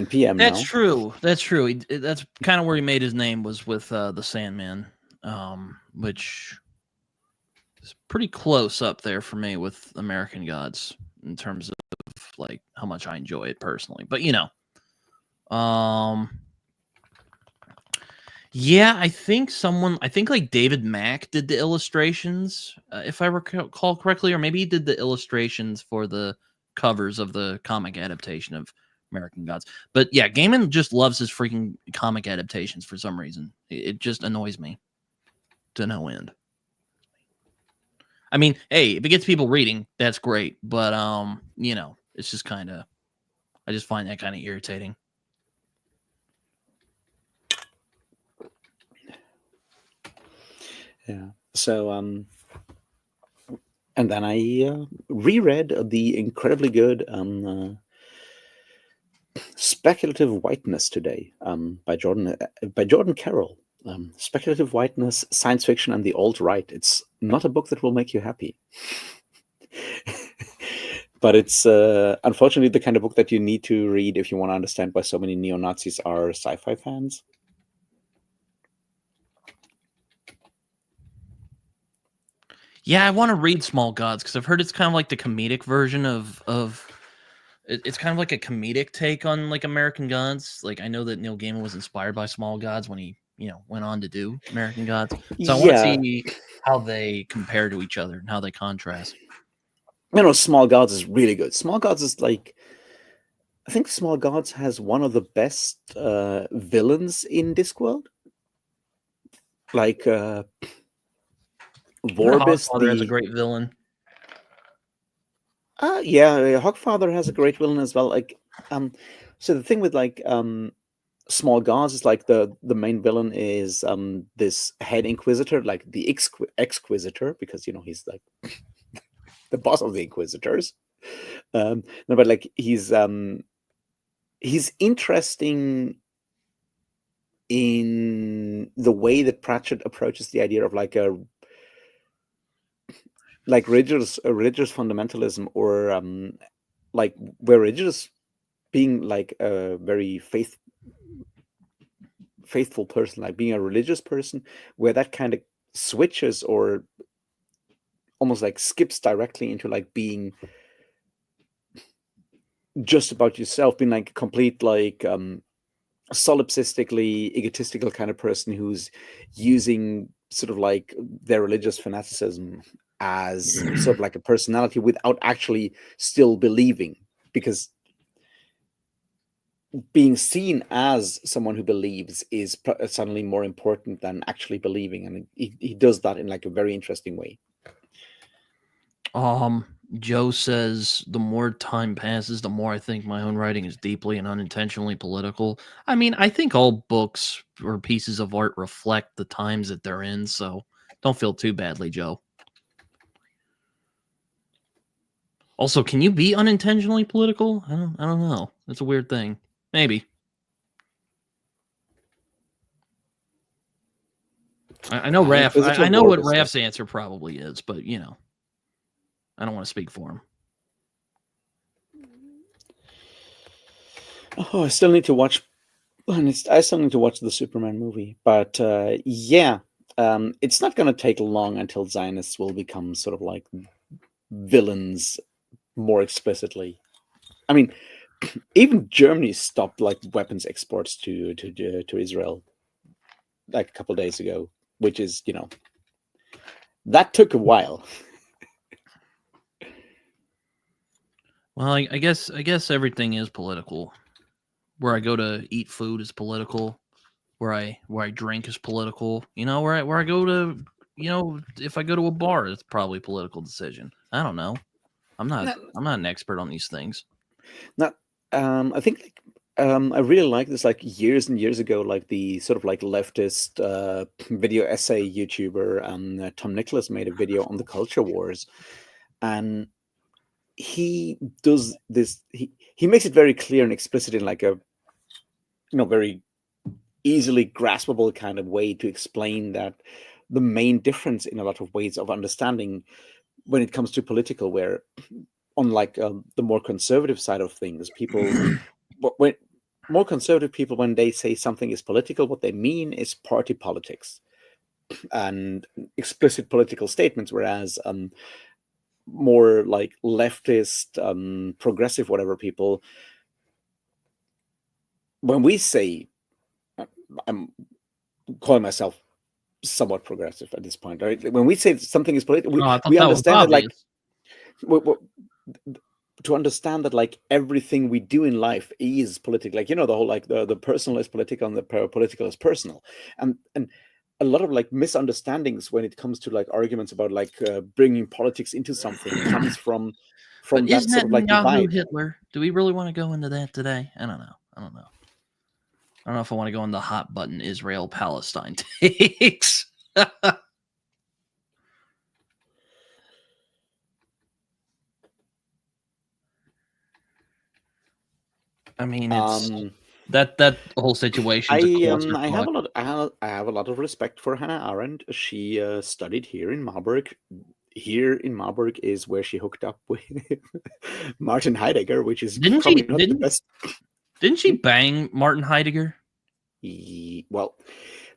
p.m. That's now. true. That's true. That's kind of where he made his name, was with the Sandman, which is pretty close up there for me with American Gods in terms of like how much I enjoy it personally. But yeah, I think like David Mack did the illustrations, if I recall correctly, or maybe he did the illustrations for the covers of the comic adaptation of American Gods. But yeah, Gaiman just loves his freaking comic adaptations for some reason. It just annoys me to no end. I mean, hey, if it gets people reading, that's great. But it's just kind of, I just find that kind of irritating. Yeah. So and then I reread the incredibly good Speculative Whiteness today, by Jordan Carroll. Speculative Whiteness, Science Fiction, and the Alt-Right. It's not a book that will make you happy. But it's unfortunately the kind of book that you need to read if you want to understand why so many neo-Nazis are sci-fi fans. Yeah, I want to read Small Gods because I've heard it's kind of like the comedic version of it's kind of like a comedic take on like American Gods. Like I know that Neil Gaiman was inspired by Small Gods when he went on to do American Gods. So I want to Yeah, see how they compare to each other and how they contrast. Small Gods is really good. Small Gods is like, I think Small Gods has one of the best villains in Discworld. Like Vorbis, Hogfather has a great villain. yeah, Hogfather has a great villain as well. Like, so the thing with like Small Gods is like the main villain is this head inquisitor, like the exquisitor, because he's like the boss of the inquisitors. No, but like he's interesting in the way that Pratchett approaches the idea of like a religious fundamentalism, or like where religious being like a very faithful person, like being a religious person, where that kind of switches or almost like skips directly into like being just about yourself, being like complete like solipsistically egotistical kind of person who's using sort of like their religious fanaticism as sort of like a personality without actually still believing, because being seen as someone who believes is suddenly more important than actually believing, and he does that in like a very interesting way. Joe says the more time passes, the more I think my own writing is deeply and unintentionally political. I mean, I think all books or pieces of art reflect the times that they're in, so don't feel too badly, Joe. Also, can you be unintentionally political? I don't know. That's a weird thing. Maybe. I know Raph. I know what Raph's answer probably is, but I don't want to speak for him. Oh, I still need to watch. I still need to watch the Superman movie, but yeah, it's not going to take long until Zionists will become sort of like villains more explicitly. I mean, even Germany stopped like weapons exports to Israel like a couple of days ago, which is that took a while. Well, I guess everything is political. Where I go to eat food is political. Where I drink is political. Where I go to, if I go to a bar, it's probably a political decision. I don't know. I'm not an expert on these things. Not, I think like, I really like this. Like years and years ago, like the sort of like leftist video essay YouTuber Tom Nicholas made a video on the culture wars, and he does this. He makes it very clear and explicit in like a very easily graspable kind of way to explain that the main difference in a lot of ways of understanding when it comes to political, where unlike the more conservative side of things, people when more conservative people, when they say something is political, what they mean is party politics and explicit political statements, whereas more like leftist progressive whatever people, when we say, I'm calling myself somewhat progressive at this point, right? When we say something is political, we understand that like to understand that like everything we do in life is political, like the whole like the personal is political and the political is personal, and a lot of like misunderstandings when it comes to like arguments about like bringing politics into something comes But from that isn't sort that of like Yahoo divide. Hitler? Do we really want to go into that today? I don't know. I don't know if I want to go on the hot button Israel Palestine takes. I mean, it's that whole situation's a I have clusterfuck. I have a lot of respect for Hannah Arendt. She studied here in Marburg. Here in Marburg is where she hooked up with Martin Heidegger, which is Didn't probably she? not the best. Didn't she bang Martin Heidegger? Well,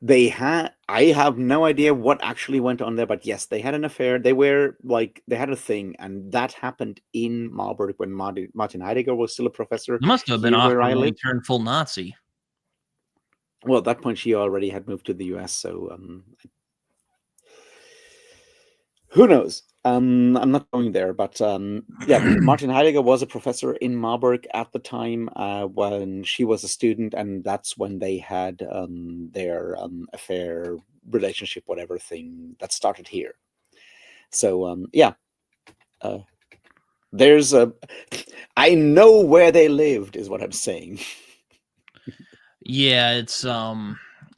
they had. I have no idea what actually went on there, but yes, they had an affair. They were like they had a thing, and that happened in Marburg when Martin Heidegger was still a professor It must have been here where awkward I when he live. turned full Nazi. Well, at that point, she already had moved to the US, so who knows? I'm not going there, but yeah, Martin Heidegger was a professor in Marburg at the time when she was a student, and that's when they had their affair, relationship, whatever thing that started here. So yeah, there's a. I know where they lived, is what I'm saying. Yeah, it's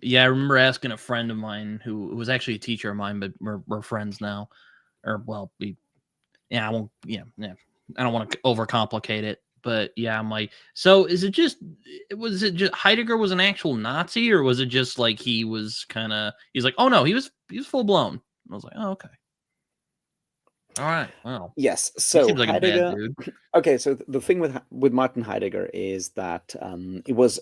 yeah, I remember asking a friend of mine who was actually a teacher of mine, but we're friends now. Or well, I won't I don't want to overcomplicate it, but yeah, I'm like, so was it just Heidegger was an actual Nazi, or was it just like he's like, oh no, he was full blown. I was like, oh okay. All right. Well, Yes. he So seems like a bad Heidegger. dude. Okay. So the thing with Martin Heidegger is that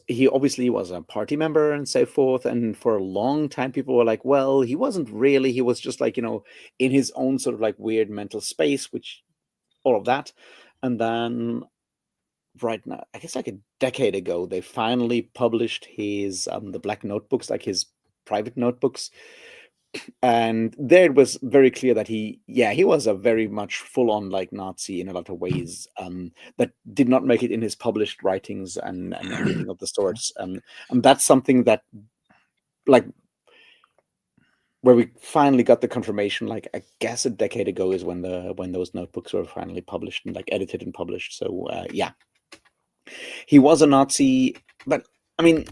he obviously was a party member and so forth, and for a long time people were like, well, he wasn't really. He was just like in his own sort of like weird mental space, which all of that, and then right now, I guess like a decade ago, they finally published his the Black Notebooks, like his private notebooks, and there it was very clear that he was a very much full-on like Nazi in a lot of ways, that did not make it in his published writings and anything of the sorts, and that's something that like where we finally got the confirmation, like I guess a decade ago is when those notebooks were finally published and like edited and published. So yeah, he was a Nazi, but I mean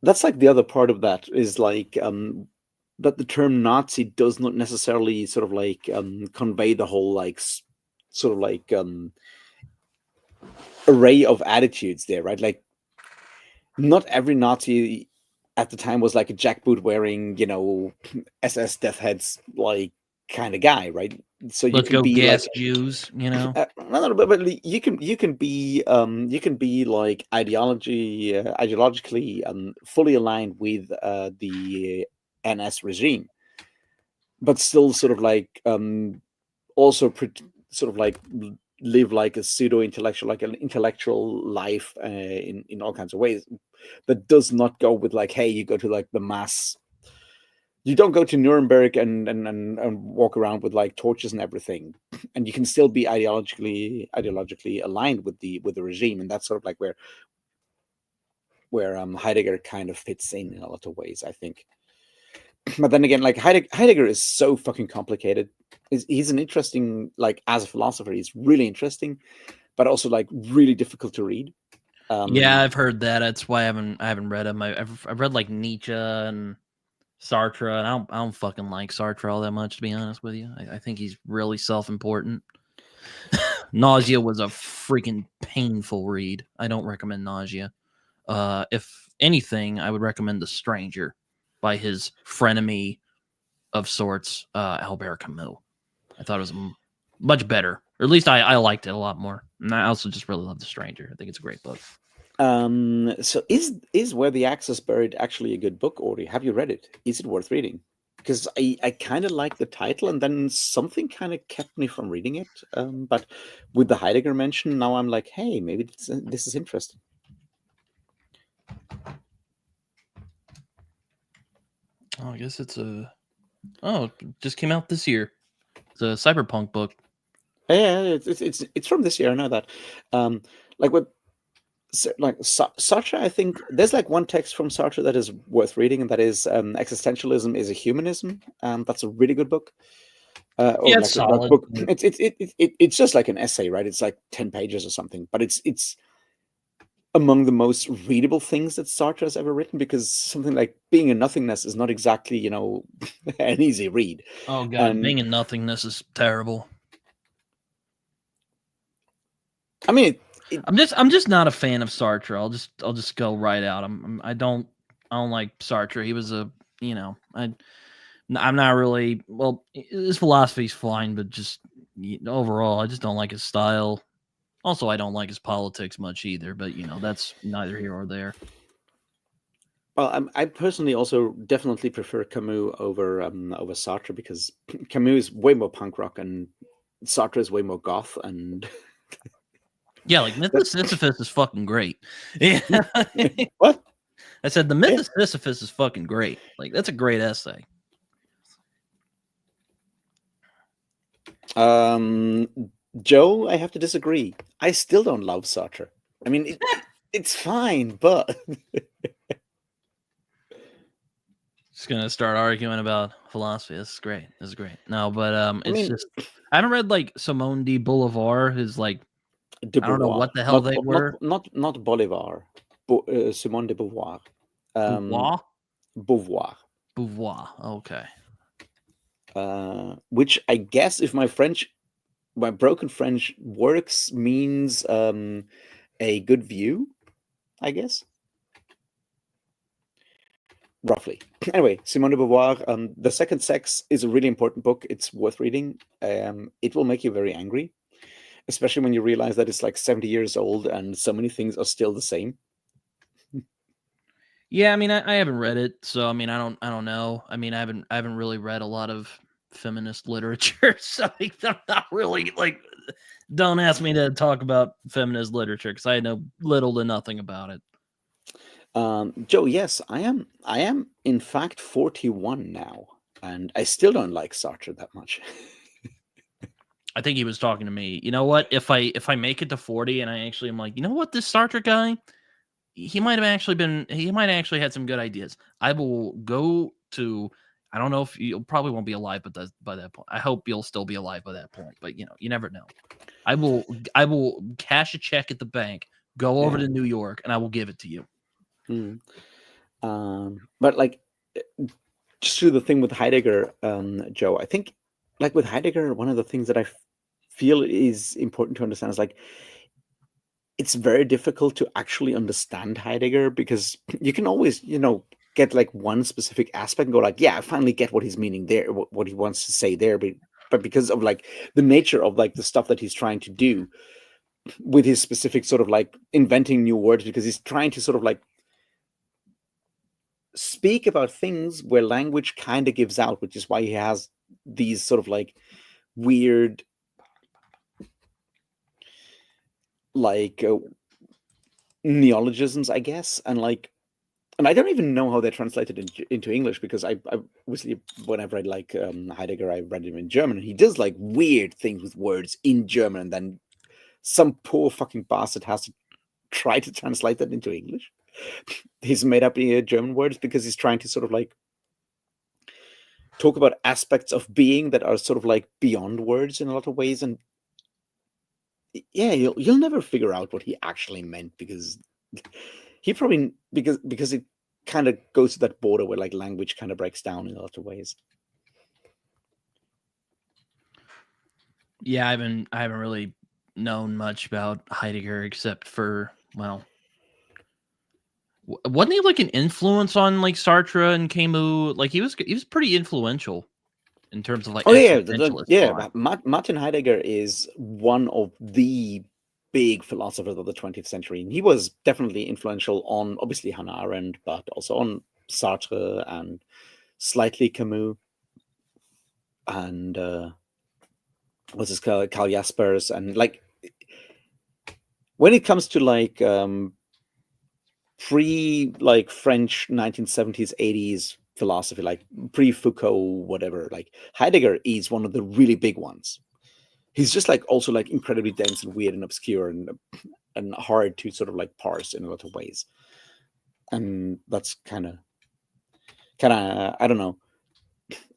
that's like the other part of that is like that the term Nazi does not necessarily sort of like convey the whole like sort of like array of attitudes there, right? Like not every Nazi at the time was like a jackboot wearing, SS death heads like kind of guy, right? So you Let's can go be gas like Jews, no, but you can be like ideologically fully aligned with the NS regime, but still sort of like also sort of like live like a pseudo intellectual, like an intellectual life in all kinds of ways. That does not go with like, hey, you go to like the mass. You don't go to Nuremberg and walk around with like torches and everything, and you can still be ideologically aligned with the regime, and that's sort of like where Heidegger kind of fits in a lot of ways, I think. But then again, like Heidegger is so fucking complicated. He's an interesting, like as a philosopher, he's really interesting, but also like really difficult to read. Yeah, I've heard that. That's why I haven't read him. I've read like Nietzsche and Sartre, and I don't fucking like Sartre all that much, to be honest with you. I think he's really self-important. Nausea was a freaking painful read. I don't recommend Nausea. If anything, I would recommend The Stranger by his frenemy of sorts, Albert Camus. I thought it was much better, or at least I liked it a lot more. And I also just really love The Stranger. I think it's a great book. So is Where the Axe is Buried actually a good book, Ori? Have you read it? Is it worth reading? Because I kind of like the title, and then something kind of kept me from reading it. But with the Heidegger mention, now I'm like, hey, maybe this is interesting. Oh, I guess it's it just came out this year. It's a cyberpunk book. Yeah, it's from this year. I know that. Like what So, like Sartre, I think there's like one text from Sartre that is worth reading, and that is "Existentialism is a Humanism." That's a really good book, or Yeah, it's like a solid. book. It's just like an essay, right? It's like 10 pages or something, but it's among the most readable things that Sartre has ever written, because something like being in nothingness is not exactly, an easy read. Oh god, And being in nothingness is terrible. I mean, I'm just not a fan of Sartre. I'll just go right out. I don't like Sartre. He was I'm not really, well, his philosophy's fine, but just overall, I just don't like his style. Also, I don't like his politics much either. But that's neither here or there. well, I personally also definitely prefer Camus over Sartre, because Camus is way more punk rock and Sartre is way more goth, and Yeah, like Myth of Sisyphus is fucking great. Yeah, what? I said the Myth Yeah. of Sisyphus is fucking great. Like that's a great essay. Joe, I have to disagree. I still don't love Sartre. I mean, it's fine, but Just gonna start arguing about philosophy. This is great. This is great. No, but I it's mean, just I haven't read like Simone de Bolivar. His like de I don't know Beauvoir, what the hell they were. not Bolivar, Simone de Beauvoir, Beauvoir. Beauvoir, Beauvoir. Okay. which I guess, if my broken French works, means a good view, I guess. Roughly. Anyway, Simone de Beauvoir, The Second Sex is a really important book. It's worth reading. It will make you very angry, especially when you realize that it's like 70 years old and so many things are still the same. Yeah, I mean, I haven't read it, so I mean, I don't know. I mean, I haven't really read a lot of feminist literature, so like, I'm not really like. Don't ask me to talk about feminist literature because I know little to nothing about it. Joe, yes, I am. I am in fact 41 now, and I still don't like Sartre that much. I think he was talking to me. You know what? If I make it to 40 and I actually am like, you know what, this Sartre guy, he might have actually had some good ideas. I will go to. I don't know if you probably won't be alive, but by that point, I hope you'll still be alive by that point. But you never know. I will cash a check at the bank, go over Yeah. to New York, and I will give it to you. But like, just through the thing with Heidegger, Joe, I think, like with Heidegger, one of the things that I feel is important to understand is like, it's very difficult to actually understand Heidegger, because you can always, get like one specific aspect and go like, yeah, I finally get what he's meaning there, what he wants to say there. But because of like the nature of like the stuff that he's trying to do with his specific sort of like inventing new words, because he's trying to sort of like speak about things where language kind of gives out, which is why he has these sort of like weird, like neologisms, I guess, and I don't even know how they're translated into English, because I obviously, when I've read like Heidegger, I read him in German, and he does like weird things with words in German, and then some poor fucking bastard has to try to translate that into English. He's made up German words because he's trying to sort of like talk about aspects of being that are sort of like beyond words in a lot of ways, and yeah, you'll never figure out what he actually meant, because he probably, because it kind of goes to that border where like language kind of breaks down in a lot of ways. Yeah, I haven't really known much about Heidegger except for, well, wasn't he like an influence on like Sartre and Camus? Like he was pretty influential in terms of like existentialist thought. Martin Heidegger is one of the big philosophers of the 20th century, and he was definitely influential on obviously Hannah Arendt, but also on Sartre and slightly Camus, and what's his called, Karl Jaspers, and like when it comes to like pre like French 1970s 80s philosophy, like pre-Foucault, whatever, like Heidegger is one of the really big ones. He's just like also like incredibly dense and weird and obscure, and and hard to sort of like parse in a lot of ways. And that's kind of I don't know.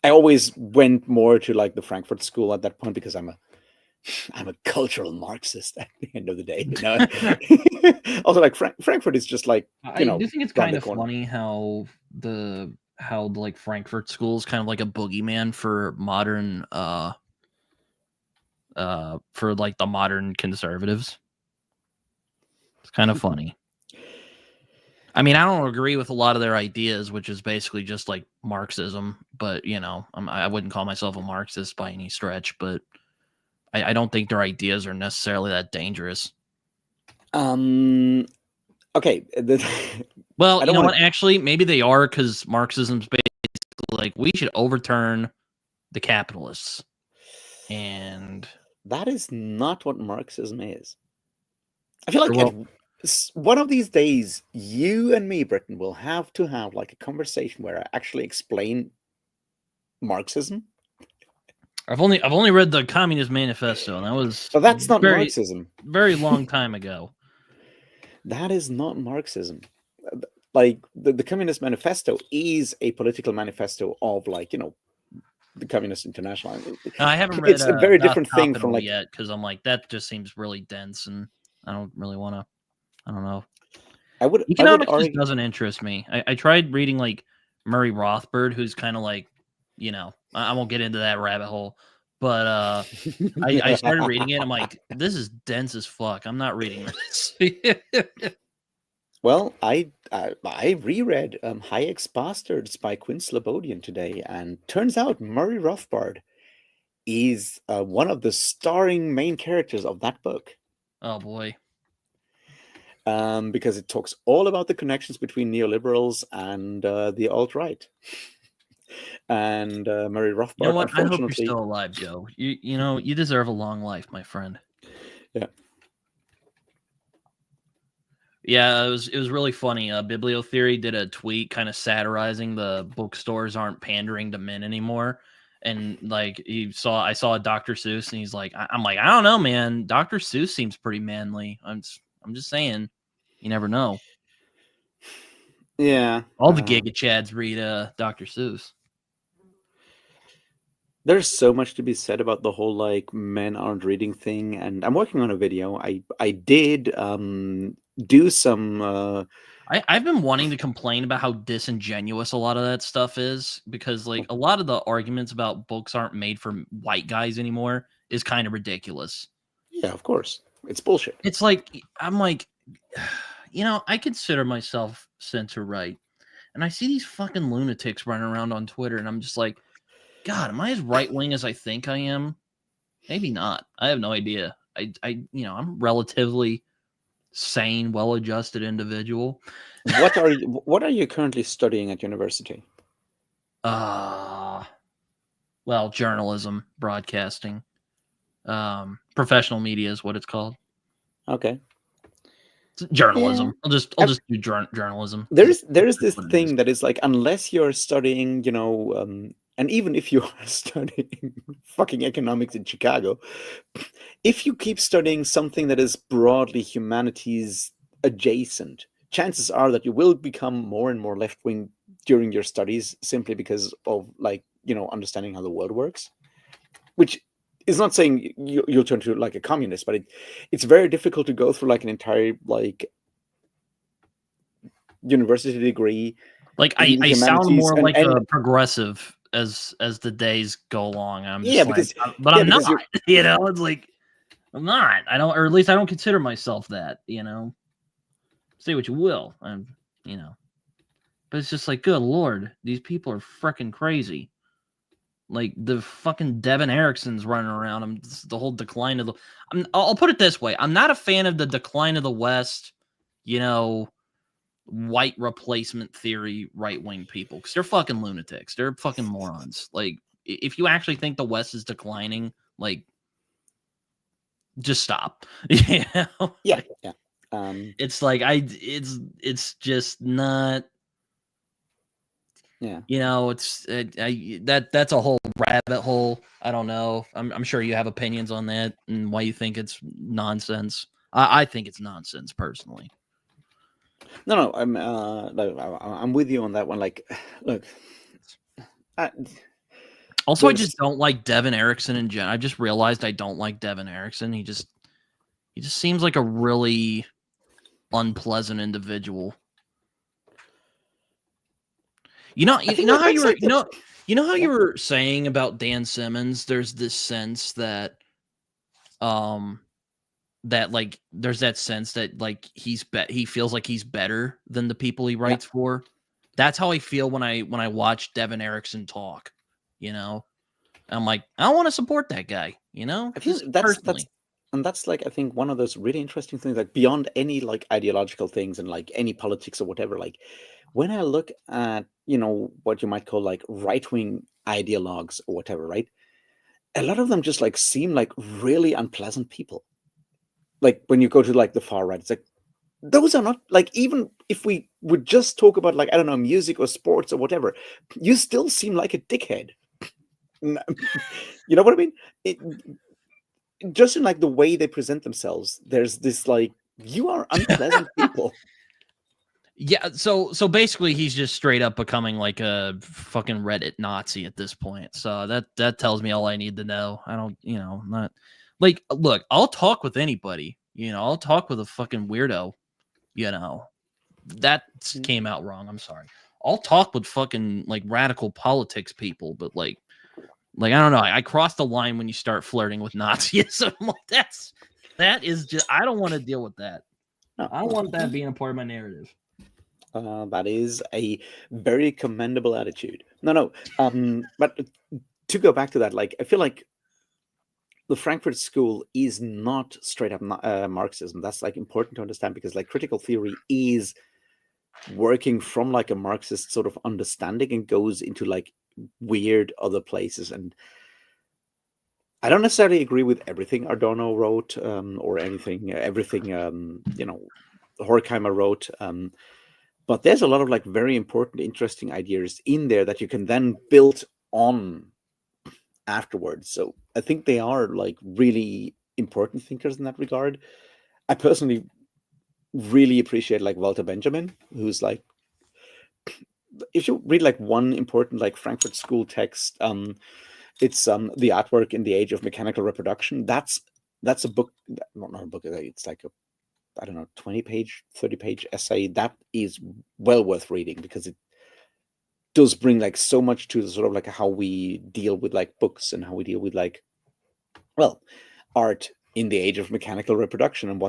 I always went more to like the Frankfurt School at that point because I'm a cultural Marxist at the end of the day. You know? Also, like Frankfurt is just like, I do think it's around kind the of corner. funny how like Frankfurt School is kind of like a boogeyman for modern for like the modern conservatives. It's kind of funny. I mean, I don't agree with a lot of their ideas, which is basically just like Marxism. But you know, I wouldn't call myself a Marxist by any stretch. But I don't think their ideas are necessarily that dangerous. Okay. Well, I you don't know want what? Actually, maybe they are, because Marxism's basically like we should overturn the capitalists. And that is not what Marxism is. I feel like well, one of these days, you and me, Britton, will have to have like a conversation where I actually explain Marxism. I've only read the Communist Manifesto, and that was But that's not very Marxism. very long time ago. That is not Marxism. Like the Communist Manifesto is a political manifesto of, like, the Communist International. I haven't read It's a very Das different thing from Kapital like, yet, because I'm like, that just seems really dense, and I don't really want to. I don't know. I would Economics just argue. doesn't interest me. I tried reading like Murray Rothbard, who's kind of like, I won't get into that rabbit hole, but I started reading it. I'm like, this is dense as fuck. I'm not reading this. Well, I reread Hayek's Bastards by Quinn Slobodian today, and turns out Murray Rothbard is one of the starring main characters of that book. Oh boy. Because it talks all about the connections between neoliberals and the alt-right. And Murray Rothbard, You know what? I hope you're unfortunately, still alive, Joe. You deserve a long life, my friend. yeah. Yeah, it was really funny. Bibliotheory did a tweet kind of satirizing the bookstores aren't pandering to men anymore. And like I saw Dr. Seuss, and he's like, I'm like, I don't know, man. Dr. Seuss seems pretty manly. I'm just saying, you never know. Yeah. All the Giga Chads read Dr. Seuss. There's so much to be said about the whole like men aren't reading thing, and I'm working on a video. I did do some I've been wanting to complain about how disingenuous a lot of that stuff is, because like a lot of the arguments about books aren't made for white guys anymore is kind of ridiculous. Yeah, of course. It's bullshit. It's like, I'm like, I consider myself center right, and I see these fucking lunatics running around on Twitter, and I'm just like, God, am I as right wing as I think I am? Maybe not. I have no idea. I'm relatively sane, well-adjusted individual. What are you currently studying at university? Well, journalism, broadcasting, professional media is what it's called. Okay. It's journalism. Yeah. I'll just do journalism. There's this thing that is like, unless you're studying, and even if you are studying fucking economics in Chicago, if you keep studying something that is broadly humanities adjacent, chances are that you will become more and more left-wing during your studies, simply because of, like, understanding how the world works, which is not saying you'll turn to like a communist, but it's very difficult to go through like an entire like university degree. Like I sound more like a progressive as the days go along. I'm just but I'm not. It's like, I'm not. I don't, or at least I don't consider myself that. Say what you will. But it's just like, good Lord, these people are freaking crazy. Like the fucking Devin Erickson's running around. The whole decline of I'll put it this way: I'm not a fan of the decline of the West. White replacement theory right wing people, because they're fucking lunatics. They're fucking morons. Like, if you actually think the West is declining, like, just stop. Yeah. It's like it's just not. Yeah. That's a whole rabbit hole. I don't know. I'm sure you have opinions on that and why you think it's nonsense. I think it's nonsense personally. No, I'm with you on that one. Like, look, I, Also, I just there's don't like Devin Erickson in general. I just realized I don't like Devin Erickson. He just seems like a really unpleasant individual. You know, I you think know how you that's were, like the you know how yeah. you were saying about Dan Simmons. There's this sense that, that like there's that sense that like he feels like he's better than the people he Yeah. writes for. That's how I feel when I watch Devin Erickson talk. You know, I'm like, I want to support that guy. You know, I just think that's personally. and that's like I think one of those really interesting things, like beyond any like ideological things and like any politics or whatever. Like when I look at what you might call like right wing ideologues or whatever, right? A lot of them just like seem like really unpleasant people. Like when you go to like the far right, it's like those are not like, even if we would just talk about like I don't know, music or sports or whatever, you still seem like a dickhead. You know what I mean? It, just in like the way they present themselves, there's this like you are unpleasant people. Yeah, so basically he's just straight up becoming like a fucking Reddit Nazi at this point. So that tells me all I need to know. I don't, not like, look, I'll talk with anybody. I'll talk with a fucking weirdo, you know. That came out wrong. I'm sorry. I'll talk with fucking like radical politics people, but like I don't know. I crossed the line when you start flirting with Nazism. Like that is just, I don't want to deal with that. No, I don't want that being a part of my narrative. that is a very commendable attitude. No. But to go back to that, like I feel like the Frankfurt School is not straight up Marxism. That's like important to understand, because like critical theory is working from like a Marxist sort of understanding and goes into like weird other places. And I don't necessarily agree with everything Adorno wrote, or everything Horkheimer wrote. But there's a lot of like very important, interesting ideas in there that you can then build on afterwards. So I think they are like really important thinkers in that regard. I personally really appreciate like Walter Benjamin, who's like, if you read like one important like Frankfurt School text, it's the artwork in the age of mechanical reproduction. That's a book, not a book. It's like a, I don't know, 20-page, 30-page essay that is well worth reading, because it does bring like so much to the sort of like how we deal with like books and how we deal with like, well, art in the age of mechanical reproduction, and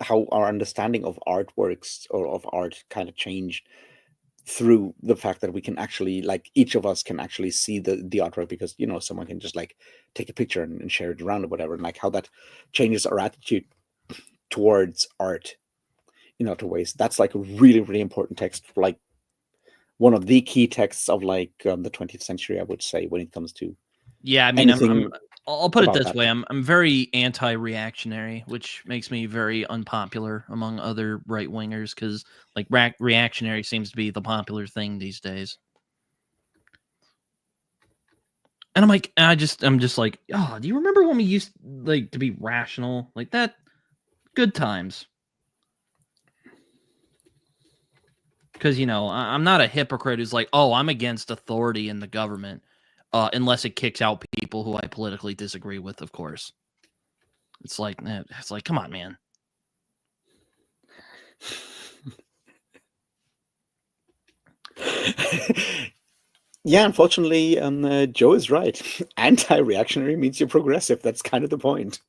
how our understanding of art works, or of art kind of changed through the fact that we can actually, like, each of us can actually see the artwork, because someone can just like take a picture and share it around or whatever, and like how that changes our attitude towards art in other ways. That's like a really, really important text, like one of the key texts of like the 20th century, I would say, when it comes to Yeah, I mean, anything I'll put it about this that. way. I'm very anti-reactionary, which makes me very unpopular among other right wingers, because like reactionary seems to be the popular thing these days. And I'm just like, oh, do you remember when we used like to be rational like that? Good times. Because I'm not a hypocrite who's like, oh, I'm against authority in the government, unless it kicks out people who I politically disagree with, of course. It's like, come on, man. Yeah, unfortunately, Joe is right. Anti-reactionary means you're progressive. That's kind of the point.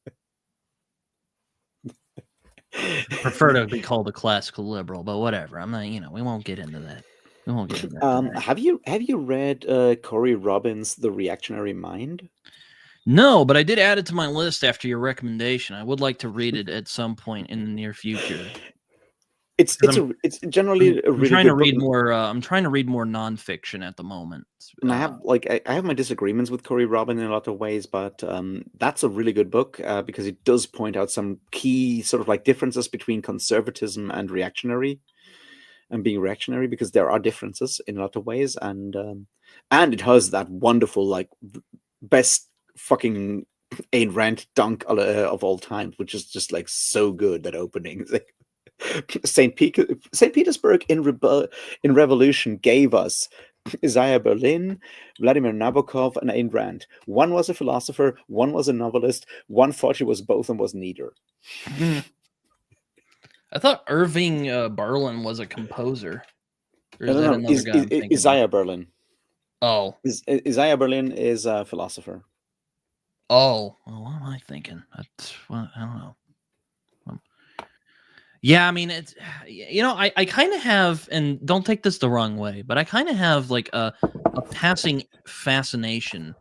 I prefer to be called a classical liberal, but whatever. I'm not, we won't get into that. We won't get into that today. Have you read Corey Robbins' The Reactionary Mind? No, but I did add it to my list after your recommendation. I would like to read it at some point in the near future. It's generally a I'm really trying to good book. read more. I'm trying to read more nonfiction at the moment. And I have my disagreements with Corey Robin in a lot of ways, but that's a really good book, because it does point out some key sort of like differences between conservatism and reactionary, and being reactionary, because there are differences in a lot of ways, and it has that wonderful like best fucking Ayn Rand dunk of all time, which is just like so good, that opening. Like, St. Petersburg in revolution gave us Isaiah Berlin, Vladimir Nabokov, and Ayn Rand. One was a philosopher, one was a novelist, one thought he was both and was neither. I thought Irving Berlin was a composer. Or No, is no, that no. another guy I'm thinking of? Isaiah Berlin. Oh. Isaiah Berlin is a philosopher. Oh. Well, what am I thinking? Well, I don't know. Yeah, I mean, it's, I kind of have, and don't take this the wrong way, but I kind of have like a passing fascination,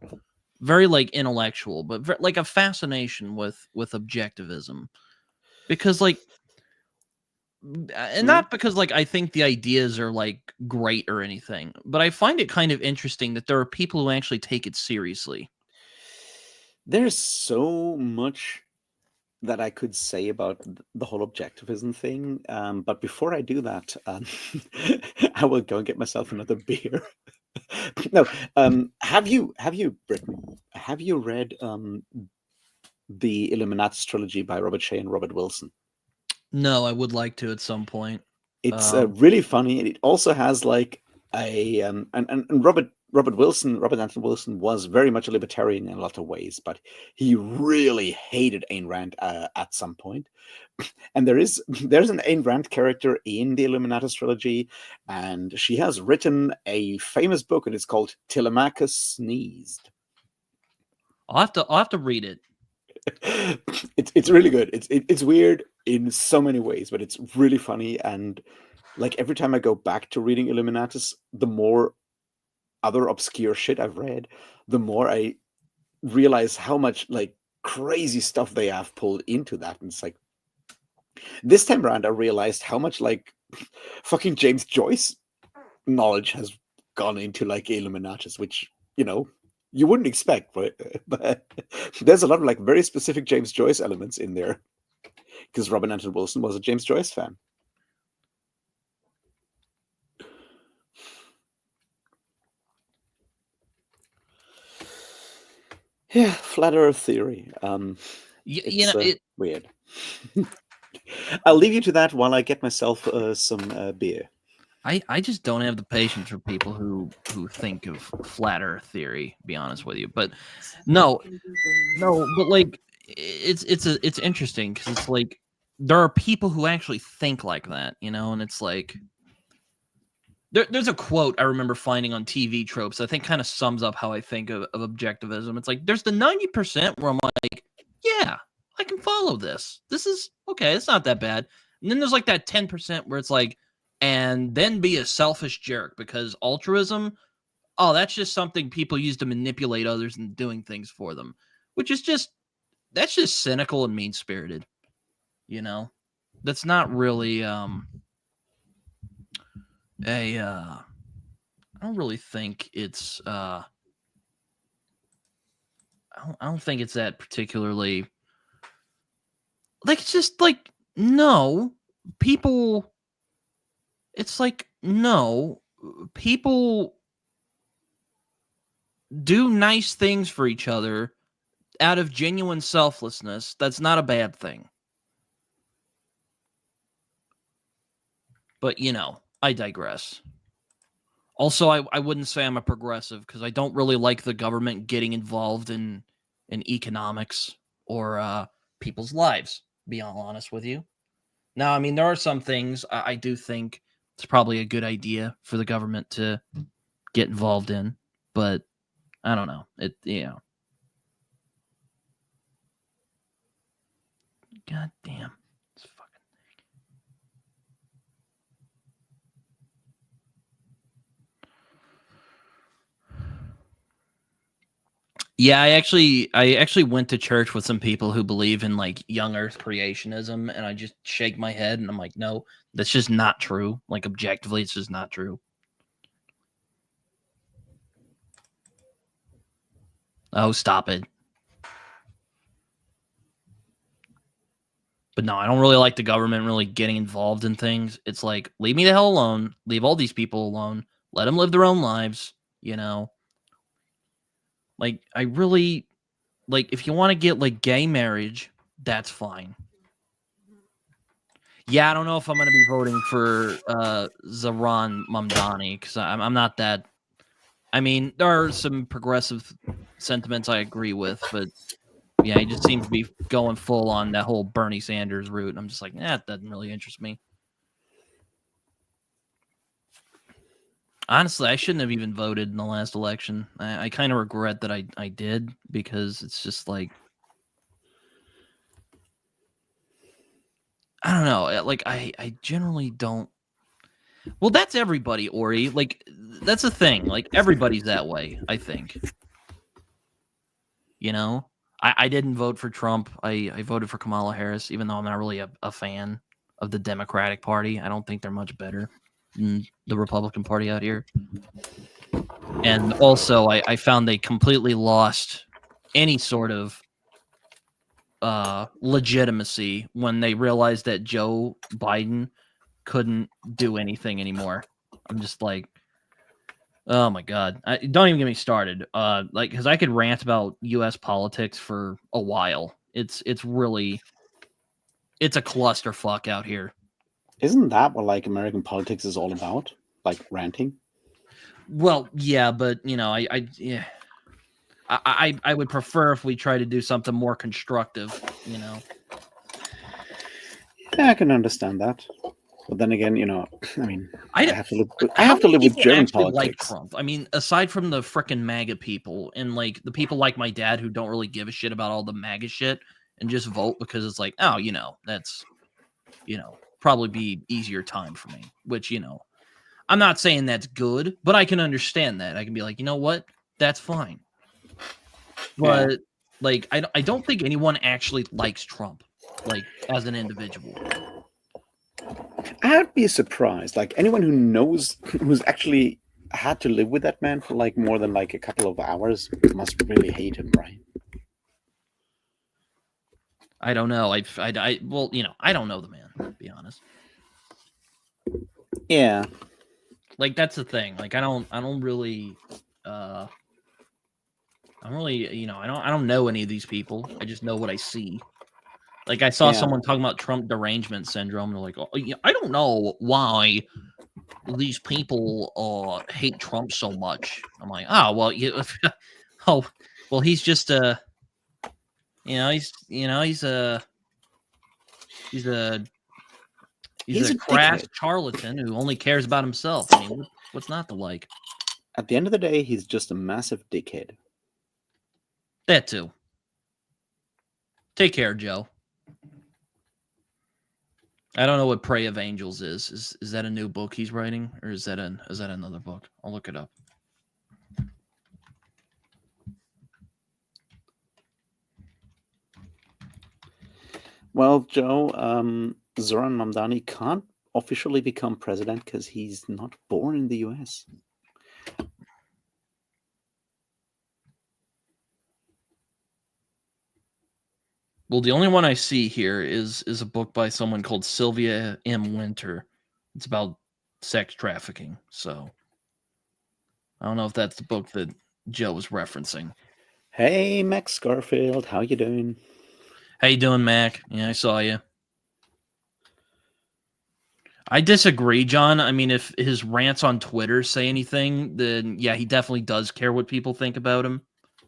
very like intellectual, but like a fascination with objectivism, because like, and not because like I think the ideas are like great or anything, but I find it kind of interesting that there are people who actually take it seriously. There's so much that I could say about the whole objectivism thing, but before I do that, I will go and get myself another beer. No, have you, Britton? Have you read the Illuminatus trilogy by Robert Shea and Robert Wilson? No, I would like to at some point. It's really funny, and it also has like a and Robert Anton Wilson was very much a libertarian in a lot of ways, but he really hated Ayn Rand at some point. And there's an Ayn Rand character in the Illuminatus trilogy, and she has written a famous book, and it's called Telemachus Sneezed. I'll have to read it. It's really good. It's weird in so many ways, but it's really funny. And like every time I go back to reading Illuminatus, the more other obscure shit I've read, the more I realize how much like crazy stuff they have pulled into that. And it's like, this time around, I realized how much like fucking James Joyce knowledge has gone into like Illuminatus, which, you wouldn't expect, but there's a lot of like very specific James Joyce elements in there, because Robert Anton Wilson was a James Joyce fan. Yeah, flat Earth theory. It's weird. I'll leave you to that while I get myself some beer. I just don't have the patience for people who think of flat Earth theory. Be honest with you, but no, but like it's interesting because it's like there are people who actually think like that, and it's like there's a quote I remember finding on TV Tropes I think kind of sums up how I think of objectivism. It's like there's the 90% where I'm like, yeah, I can follow this. This is okay. It's not that bad. And then there's like that 10% where it's like, and then be a selfish jerk because altruism, oh, that's just something people use to manipulate others and doing things for them, which is that's just cynical and mean-spirited. That's not really I don't really think it's I don't think it's that particularly like, it's just like, no, people, it's like, no, people do nice things for each other out of genuine selflessness. That's not a bad thing. But, I digress. Also, I wouldn't say I'm a progressive because I don't really like the government getting involved in economics or people's lives, to be all honest with you. Now, I mean, there are some things I do think it's probably a good idea for the government to get involved in, but I don't know. God damn. This fucking thing. Yeah, I actually went to church with some people who believe in like young earth creationism, and I just shake my head and I'm like, no, that's just not true. Like, objectively, it's just not true. Oh, stop it. But no, I don't really like the government really getting involved in things. It's like, leave me the hell alone. Leave all these people alone. Let them live their own lives, Like, I really, like if you want to get like gay marriage, that's fine. Yeah, I don't know if I'm going to be voting for Zohran Mamdani because I'm not that. I mean, there are some progressive sentiments I agree with, but yeah, he just seems to be going full on that whole Bernie Sanders route. And I'm just like, it doesn't really interest me. Honestly, I shouldn't have even voted in the last election. I kind of regret that I did because it's just like, I don't know. Like, I generally don't. Well, that's everybody, Ori. Like, that's the thing. Like, everybody's that way, I think. You know? I didn't vote for Trump. I voted for Kamala Harris, even though I'm not really a fan of the Democratic Party. I don't think they're much better than the Republican Party out here. And also, I found they completely lost any sort of legitimacy when they realized that Joe Biden couldn't do anything anymore. I'm just like, oh my god! Don't even get me started. Like, because I could rant about U.S. politics for a while. It's really, it's a clusterfuck out here. Isn't that what like American politics is all about? Like ranting? Well, yeah, but you know, I would prefer if we try to do something more constructive. You know. Yeah, I can understand that. But then again, you know, I mean, I have to live. I How have to many live with people German actually like politics. Trump? I mean, aside from the frickin' MAGA people and like the people like my dad who don't really give a shit about all the MAGA shit and just vote because it's like, oh, you know, that's, you know, probably be easier time for me. Which, you know, I'm not saying that's good, but I can understand that. I can be like, you know what, that's fine. But Yeah. like, I don't think anyone actually likes Trump, like as an individual. I'd be surprised. Like anyone who knows, who's actually had to live with that man for like more than like a couple of hours, must really hate him, right? I don't know. Well, you know, I don't know the man, to be honest. Yeah. Like that's the thing. Like I don't really you know, I don't know any of these people. I just know what I see. Like I saw someone talking about Trump derangement syndrome. They're like, oh, yeah, I don't know why these people hate Trump so much. I'm like, oh well, oh well, he's just you know, he's a crass dickhead. charlatan who only cares about himself. I mean, what's not to like? At the end of the day, he's just a massive dickhead. That too. Take care, Joe. I don't know what Prey of Angels is. Is that a new book he's writing, or is that another book? I'll look it up. Well, Joe, Zoran Mamdani can't officially become president because he's not born in the U.S. Well, the only one I see here is a book by someone called Sylvia M. Winter. It's about sex trafficking. So I don't know if that's the book that Joe was referencing. Hey, Max Garfield, how you doing? How you doing, Mac? Yeah, I saw you. I disagree, John. I mean, if his rants on Twitter say anything, then yeah, he definitely does care what people think about him.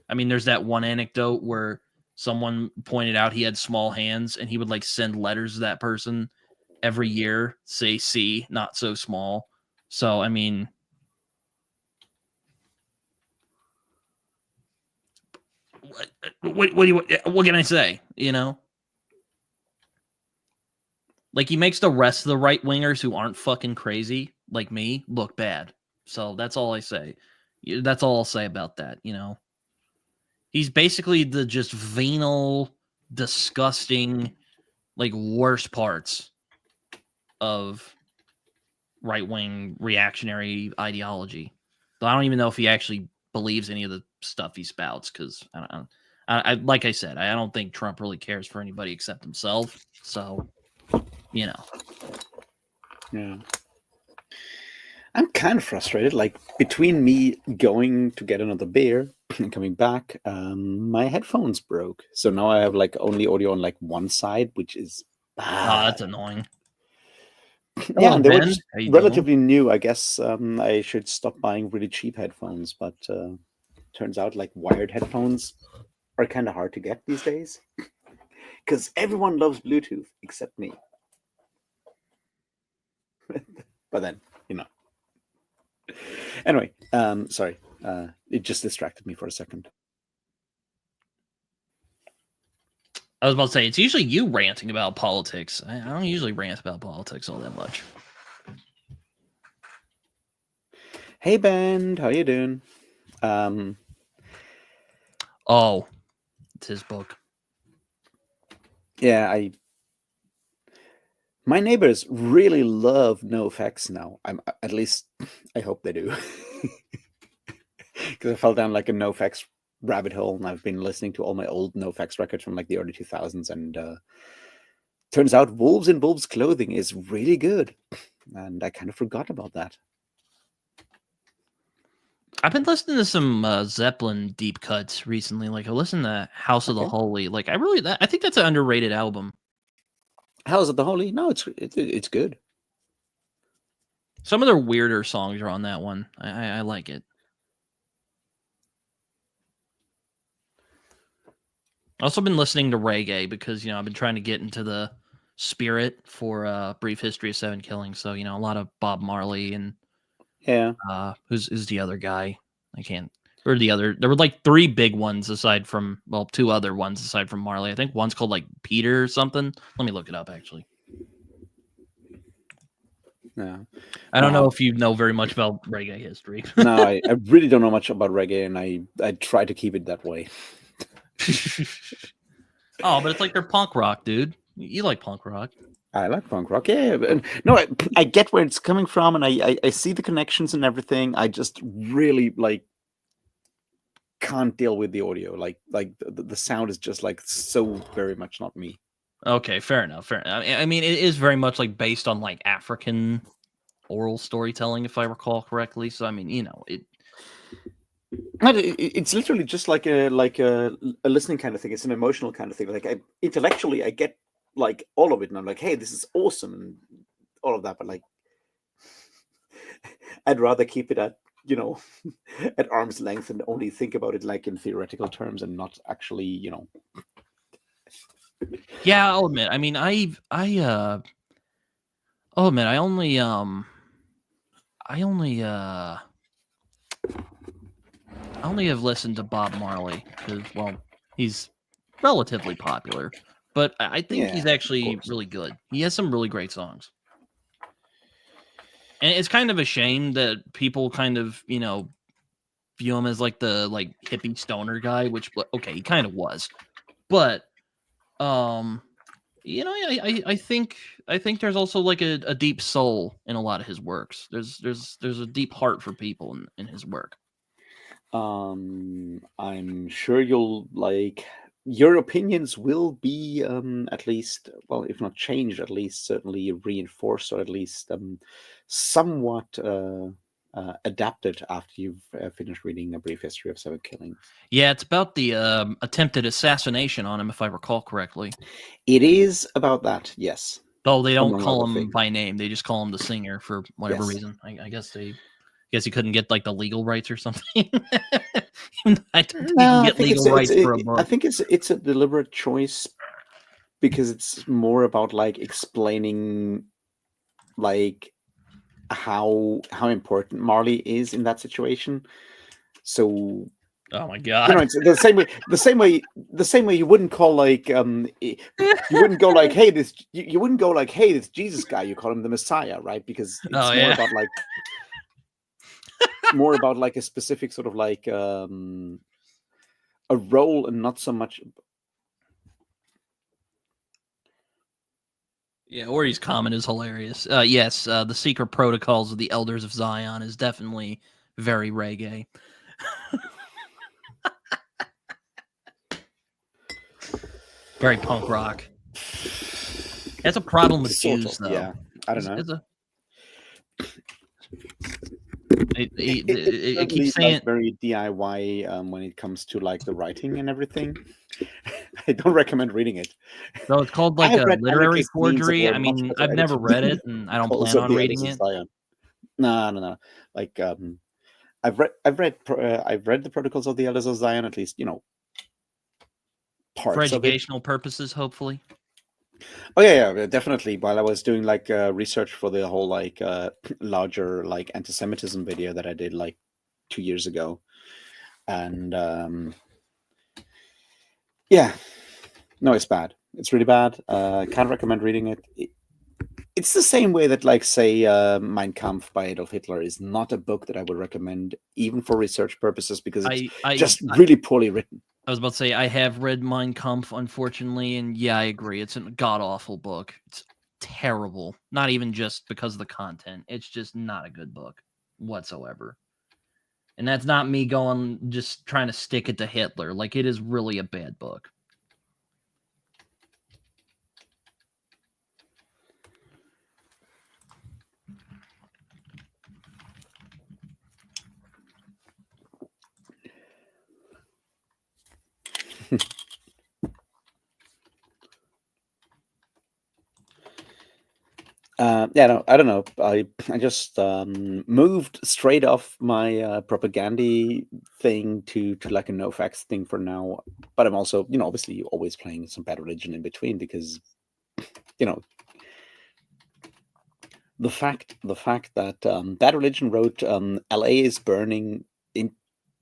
I mean, there's that one anecdote where someone pointed out he had small hands and he would like send letters to that person every year, say C, not so small. So, I mean, what can I say? You know, like he makes the rest of the right wingers who aren't fucking crazy like me look bad. So that's all I say. That's all I'll say about that. You know, he's basically the just venal, disgusting, like worst parts of right wing reactionary ideology. But I don't even know if he actually believes any of the stuff he spouts because I like I said, I don't think Trump really cares for anybody except himself. So, you know. Yeah. I'm kind of frustrated. Like, between me going to get another beer and coming back, my headphones broke. So now I have like only audio on like one side, which is Oh, bad. that's annoying. Yeah, Hello, and they were Ben. just How you relatively new. I guess I should stop buying really cheap headphones, but turns out like wired headphones are kind of hard to get these days because everyone loves Bluetooth except me. But then, you know. Anyway, sorry. It just distracted me for a second. I was about to say, it's usually you ranting about politics. I don't usually rant about politics all that much. Hey, Ben, how you doing? Oh, it's his book. Yeah, my neighbors really love NoFX now. At least I hope they do, because I fell down like a NoFX rabbit hole, and I've been listening to all my old NoFX records from like the early 2000s, and turns out Wolves in Wolves Clothing is really good, and I kind of forgot about that. I've been listening to some Zeppelin deep cuts recently. Like I listened to House of the Holy. Like I think that's an underrated album. House of the Holy? No, it's good. Some of their weirder songs are on that one. I like it. I've also been listening to reggae because I've been trying to get into the spirit for Brief History of Seven Killings. So a lot of Bob Marley and who's the other guy? I can't. Or the other. There were like three big ones aside from two other ones aside from Marley. I think one's called like Peter or something. Let me look it up actually. No. I don't know if you know very much about reggae history. No, I really don't know much about reggae, and I try to keep it that way. Oh, but it's like they're punk rock, dude. You like punk rock. I like punk rock, yeah. No, I get where it's coming from, and I see the connections and everything. I just really can't deal with the audio. Like the sound is just like so very much not me. Okay, fair enough. I mean, it is very much like based on like African oral storytelling, if I recall correctly. So I mean, it's literally just like a listening kind of thing. It's an emotional kind of thing. Like intellectually, I get like all of it, and I'm like, hey, this is awesome, and all of that. But like, I'd rather keep it at at arm's length and only think about it like in theoretical terms and not actually. Yeah, I'll admit. I mean, I'll admit, I only have listened to Bob Marley because, he's relatively popular, but I think he's actually really good. He has some really great songs. And it's kind of a shame that people kind of, view him as like the hippie stoner guy, which okay, he kind of was. But I think there's also like a deep soul in a lot of his works. There's a deep heart for people in his work. I'm sure you'll your opinions will be at least, well, if not changed, at least certainly reinforced, or at least somewhat adapted after you've finished reading A Brief History of Seven Killings. Yeah, it's about the attempted assassination on him, if I recall correctly. It is about that, yes. Though they don't call him by name; they just call him the singer for whatever reason. I guess he couldn't get like the legal rights or something. I don't think you can get legal rights for a book. I think it's a deliberate choice because it's more about like explaining like how important Marley is in that situation. So, oh my god, it's the same way you wouldn't call like you wouldn't go like, hey, you wouldn't go like, hey, this Jesus guy, you call him the Messiah, right? Because it's more about like a specific sort of like a role and not so much. Yeah, Ori's comment is hilarious. Yes, the secret protocols of the Elders of Zion is definitely very reggae. Very punk rock. That's a problem with Jews, though. Yeah, I don't know. it Certainly keeps saying like very DIY when it comes to like the writing and everything. I don't recommend reading it. no, it's called I like have a read literary anarchist memes that forgery. were I much mean, better I've never edited read than it, and I don't Calls plan of on the reading Elders of it. Zion. No. Like I've read the Protocols of the Elders of Zion, at least For parts of it. educational purposes, hopefully. Oh yeah, definitely. While I was doing like research for the whole like larger like anti-Semitism video that I did like 2 years ago, and yeah, no, it's bad. It's really bad. Can't recommend reading it. It's the same way that, like, say, Mein Kampf by Adolf Hitler is not a book that I would recommend even for research purposes because it's just really poorly written. I was about to say, I have read Mein Kampf, unfortunately, and yeah, I agree. It's a god-awful book. It's terrible. Not even just because of the content. It's just not a good book whatsoever. And that's not me just trying to stick it to Hitler. Like, it is really a bad book. No, I don't know. I just moved straight off my propaganda thing to like a no facts thing for now. But I'm also, obviously always playing some Bad Religion in between because, the fact that Bad Religion wrote "L.A. is burning" in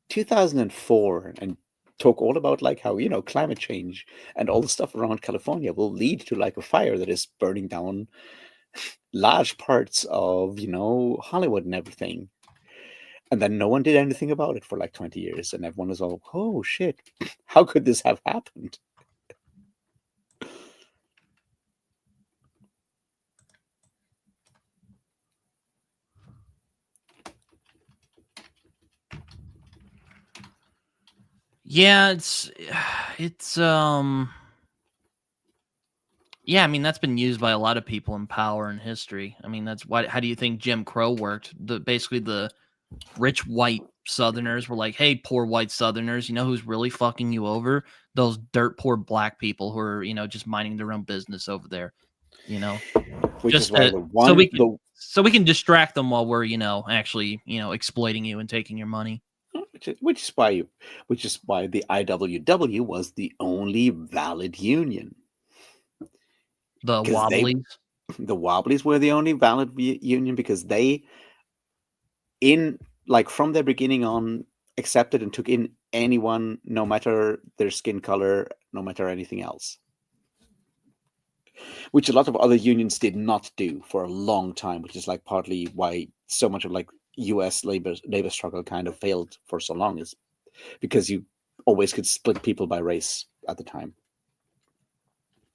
2004 and talk all about like how climate change and all the stuff around California will lead to like a fire that is burning down large parts of Hollywood and everything, and then no one did anything about it for like 20 years, and everyone was all, oh shit, how could this have happened? Yeah, yeah, I mean, that's been used by a lot of people in power and history. I mean, that's why. How do you think Jim Crow worked? Basically the rich white Southerners were like, "Hey, poor white Southerners, you know who's really fucking you over? Those dirt poor black people who are, just minding their own business over there." Which Just is why so we can distract them while we're, actually, exploiting you and taking your money. which is why the IWW was the only valid union. The Wobblies. The Wobblies were the only valid union because they, from their beginning on, accepted and took in anyone, no matter their skin color, no matter anything else, which a lot of other unions did not do for a long time, which is like partly why so much of like U.S. labor struggle kind of failed for so long, is because you always could split people by race at the time.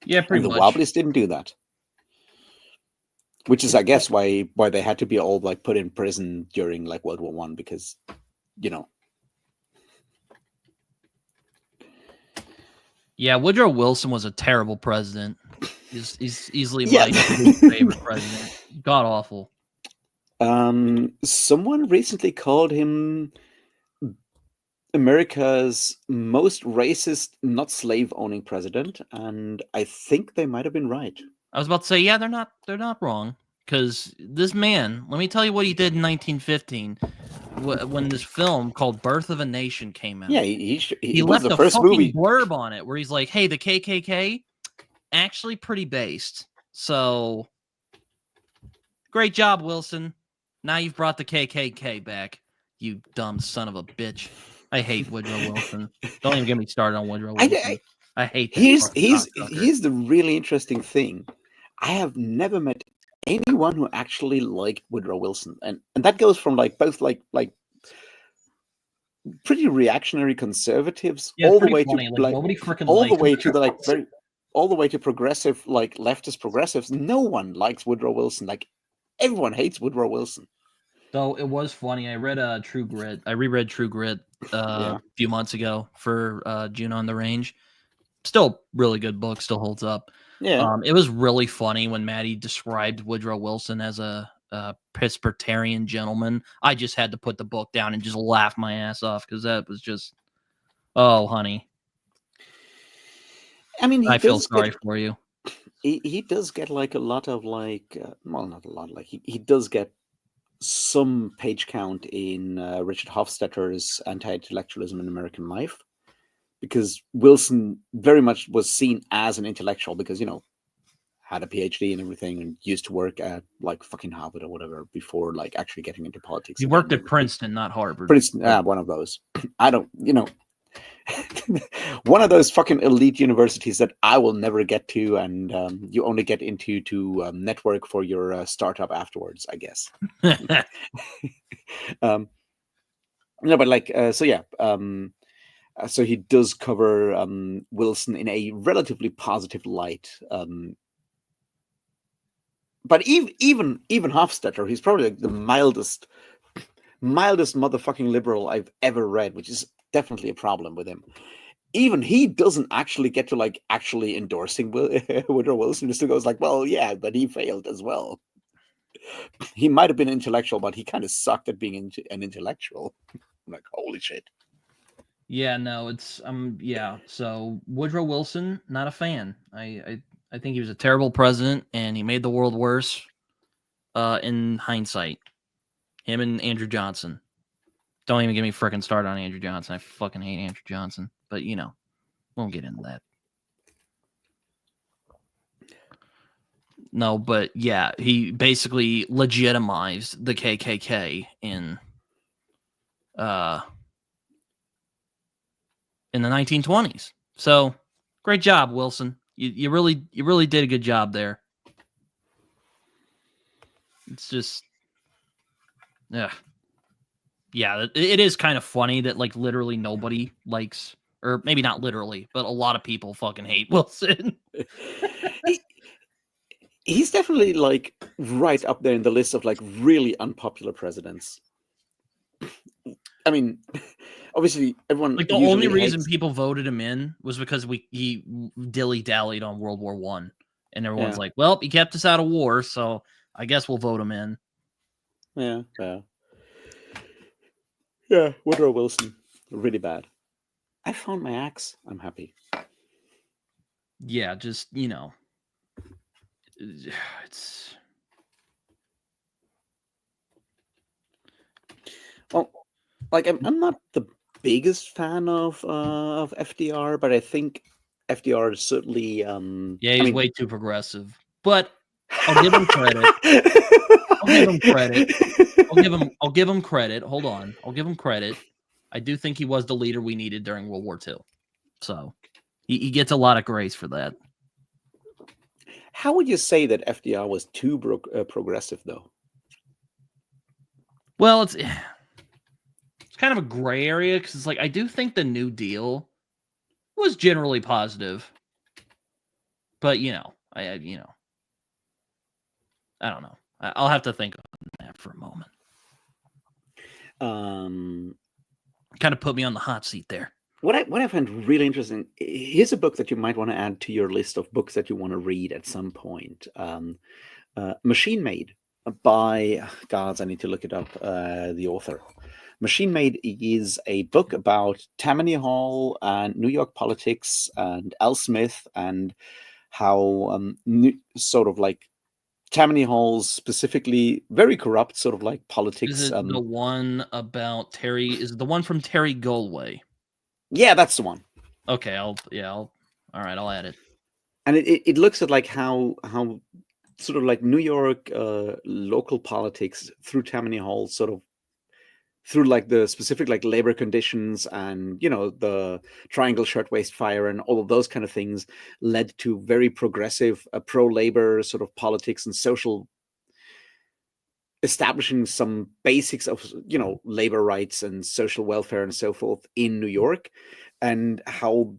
Yeah, pretty and the much. Wobblies didn't do that. Which is, I guess, why they had to be all like put in prison during like World War I, because, Yeah, Woodrow Wilson was a terrible president. He's easily my favorite president. God awful. Someone recently called him America's most racist, not slave-owning president, and I think they might have been right. I was about to say, yeah, they're not wrong, because this man, let me tell you what he did in 1915 when this film called Birth of a Nation came out. Yeah, he left the a first fucking movie blurb on it where he's like, "Hey, the KKK, actually pretty based. So, great job, Wilson. Now you've brought the KKK back, you dumb son of a bitch." I hate Woodrow Wilson. Don't even get me started on Woodrow Wilson. I hate that. Here's the really interesting thing. I have never met anyone who actually liked Woodrow Wilson, and that goes from like both like pretty reactionary conservatives all the way to like nobody freaking all the way to the like very all the way to progressive, like leftist progressives. No one likes Woodrow Wilson. Like, everyone hates Woodrow Wilson. Though it was funny. I read True Grit. I reread True Grit a few months ago for June on the Range. Still really good book. Still holds up. Yeah. It was really funny when Maddie described Woodrow Wilson as a Presbyterian gentleman. I just had to put the book down and just laugh my ass off because that was just, oh, honey. I mean, I feel sorry for you. He does get like a lot of like, well, not a lot. Like he does get some page count in Richard Hofstadter's Anti-Intellectualism in American Life, because Wilson very much was seen as an intellectual because, had a PhD and everything and used to work at like fucking Harvard or whatever before like actually getting into politics. He worked at Princeton, not Harvard. Princeton, one of those. I don't, one of those fucking elite universities that I will never get to, and you only get into to network for your startup afterwards, I guess. No, but like, so yeah. So he does cover Wilson in a relatively positive light. But even Hofstadter, he's probably like the mildest motherfucking liberal I've ever read, which is definitely a problem with him. Even he doesn't actually get to like actually endorsing Woodrow Wilson. He still goes like, well, yeah, but he failed as well. He might have been intellectual, but he kind of sucked at being an intellectual. I'm like, holy shit. Yeah, no, it's yeah. So Woodrow Wilson, not a fan. I think he was a terrible president, and he made the world worse. In hindsight, him and Andrew Johnson. Don't even get me frickin' started on Andrew Johnson. I fucking hate Andrew Johnson, but won't get into that. No, but yeah, he basically legitimized the KKK in the 1920s. So great job, Wilson. You really did a good job there. It's just, yeah, it is kind of funny that like literally nobody likes, or maybe not literally, but a lot of people fucking hate Wilson. He's definitely like right up there in the list of like really unpopular presidents. I mean, obviously everyone like the only reason people voted him in was because he dilly-dallied on World War I, and everyone's like, well, he kept us out of war, so I guess we'll vote him in. Yeah, Woodrow Wilson, really bad. I found my axe. I'm happy. Yeah, just it's well, like I'm not the biggest fan of FDR, but I think FDR is certainly yeah, he's way too progressive. But I'll give him credit. I'll give him credit. Hold on. I'll give him credit. I do think he was the leader we needed during World War II. So he gets a lot of grace for that. How would you say that FDR was too progressive, though? Well, it's kind of a gray area because it's like I do think the New Deal was generally positive, but I don't know. I'll have to think on that for a moment. Kind of put me on the hot seat there. What I find really interesting, here's a book that you might want to add to your list of books that you want to read at some point. Machine Made by, gods, I need to look it up, the author. Machine Made is a book about Tammany Hall and New York politics and Al Smith and how sort of like Tammany Hall's specifically very corrupt sort of like politics. Is it the one about Terry? Is it the one from Terry Galway? Yeah, that's the one. Okay, all right, I'll add it. And it looks at like how sort of like New York local politics through Tammany Hall, sort of through like the specific like labor conditions and the Triangle Shirtwaist Fire and all of those kind of things led to very progressive pro-labor sort of politics and social, establishing some basics of labor rights and social welfare and so forth in New York, and how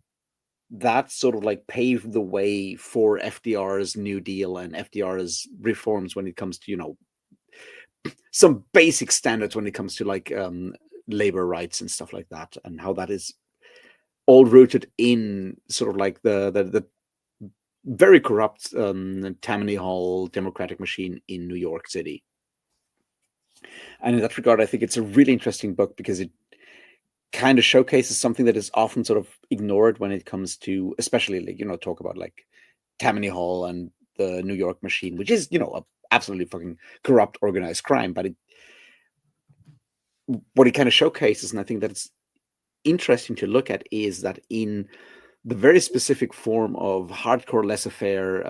that sort of like paved the way for FDR's New Deal and FDR's reforms when it comes to some basic standards when it comes to like labor rights and stuff like that, and how that is all rooted in sort of like the very corrupt Tammany Hall democratic machine in New York City. And in that regard, I think it's a really interesting book because it kind of showcases something that is often sort of ignored when it comes to, especially like, talk about like Tammany Hall and the New York Machine, which is, a absolutely fucking corrupt organized crime. But what it kind of showcases, and I think that it's interesting to look at, is that in the very specific form of hardcore laissez-faire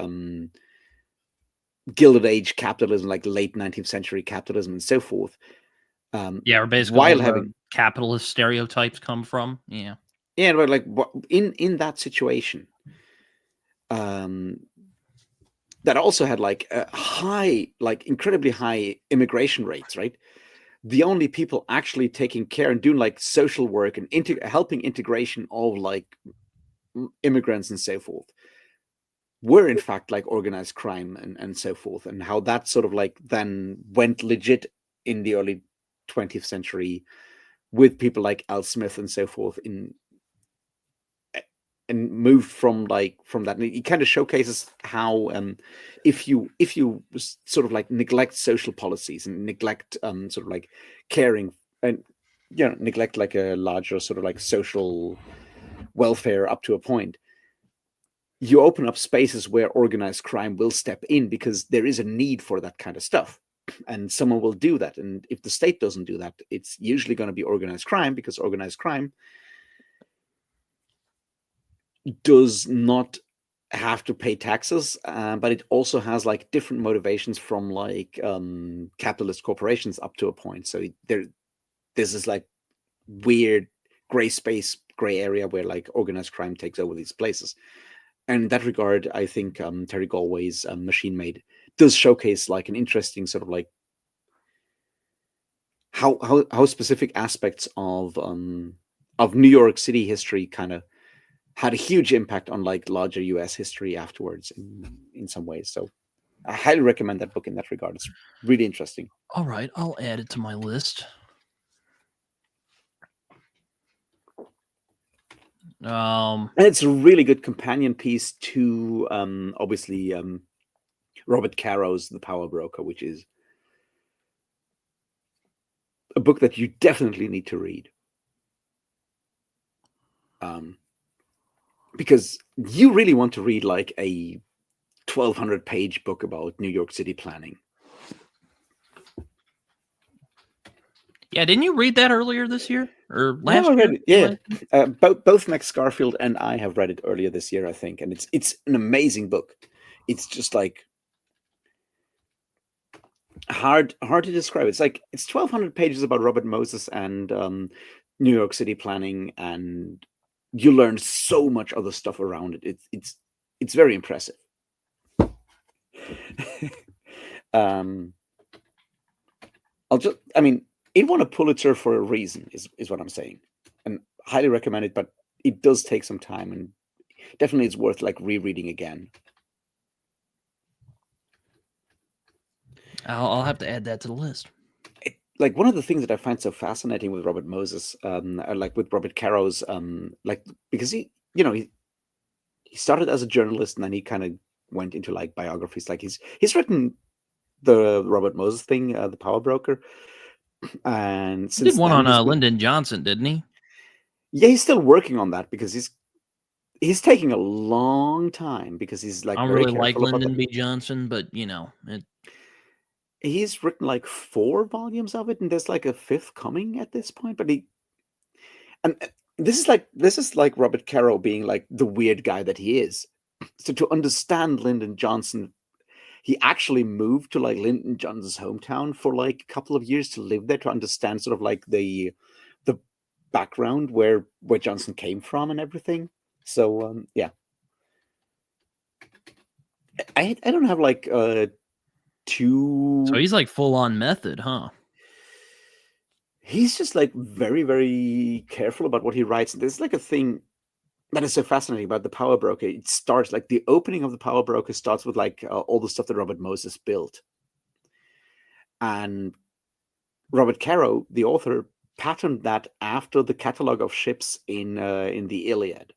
Gilded Age capitalism, like late 19th century capitalism and so forth. Or basically while all the having capitalist stereotypes come from. Yeah. Yeah, but like in that situation, that also had like a high, like incredibly high immigration rates, right? The only people actually taking care and doing like social work and helping integration of like immigrants and so forth were in fact like organized crime and so forth, and how that sort of like then went legit in the early 20th century with people like Al Smith and so forth and moved from that. And it kind of showcases how if you sort of like neglect social policies and neglect sort of like caring and neglect like a larger sort of like social welfare up to a point, you open up spaces where organized crime will step in because there is a need for that kind of stuff, and someone will do that. And if the state doesn't do that, it's usually going to be organized crime, because organized crime does not have to pay taxes, but it also has like different motivations from like capitalist corporations up to a point. So this is like weird gray area where like organized crime takes over these places. And in that regard, I think Terry Galway's Machine Made does showcase like an interesting sort of like how specific aspects of New York City history kind of had a huge impact on like larger US history afterwards in some ways. So I highly recommend that book in that regard. It's really interesting. All right, I'll add it to my list. And it's a really good companion piece to obviously Robert Caro's The Power Broker, which is a book that you definitely need to read. Because you really want to read like a 1,200 page book about New York City planning. Yeah, didn't you read that earlier this year or last year? Read it. Yeah, both Max Garfield and I have read it earlier this year, I think, and it's an amazing book. It's just like hard to describe. It's 1,200 pages about Robert Moses and New York City planning, and you learn so much other stuff around it. It's very impressive. It won a Pulitzer for a reason, is what I'm saying, and highly recommend it. But it does take some time, and definitely it's worth like rereading again. I'll have to add that to the list. Like one of the things that I find so fascinating with Robert Moses, like with Robert Caro's, like because he started as a journalist and then he kind of went into like biographies. Like he's written the Robert Moses thing, The Power Broker, and he did one on Lyndon Johnson, didn't he? Yeah, he's still working on that because he's taking a long time because he's like I don't very really like careful about Lyndon that. B. Johnson, but He's written like 4 volumes of it, and there's like a 5th coming at this point. But this is like Robert Caro being like the weird guy that he is. So to understand Lyndon Johnson, he actually moved to like Lyndon Johnson's hometown for like a couple of years to live there to understand sort of like the background where Johnson came from and everything. So yeah, I don't have like too. So he's like full on method, huh? He's just like very, very careful about what he writes. There's like a thing that is so fascinating about The Power Broker. It starts like the opening of The Power Broker starts with like all the stuff that Robert Moses built, and Robert Caro, the author, patterned that after the catalog of ships in the Iliad.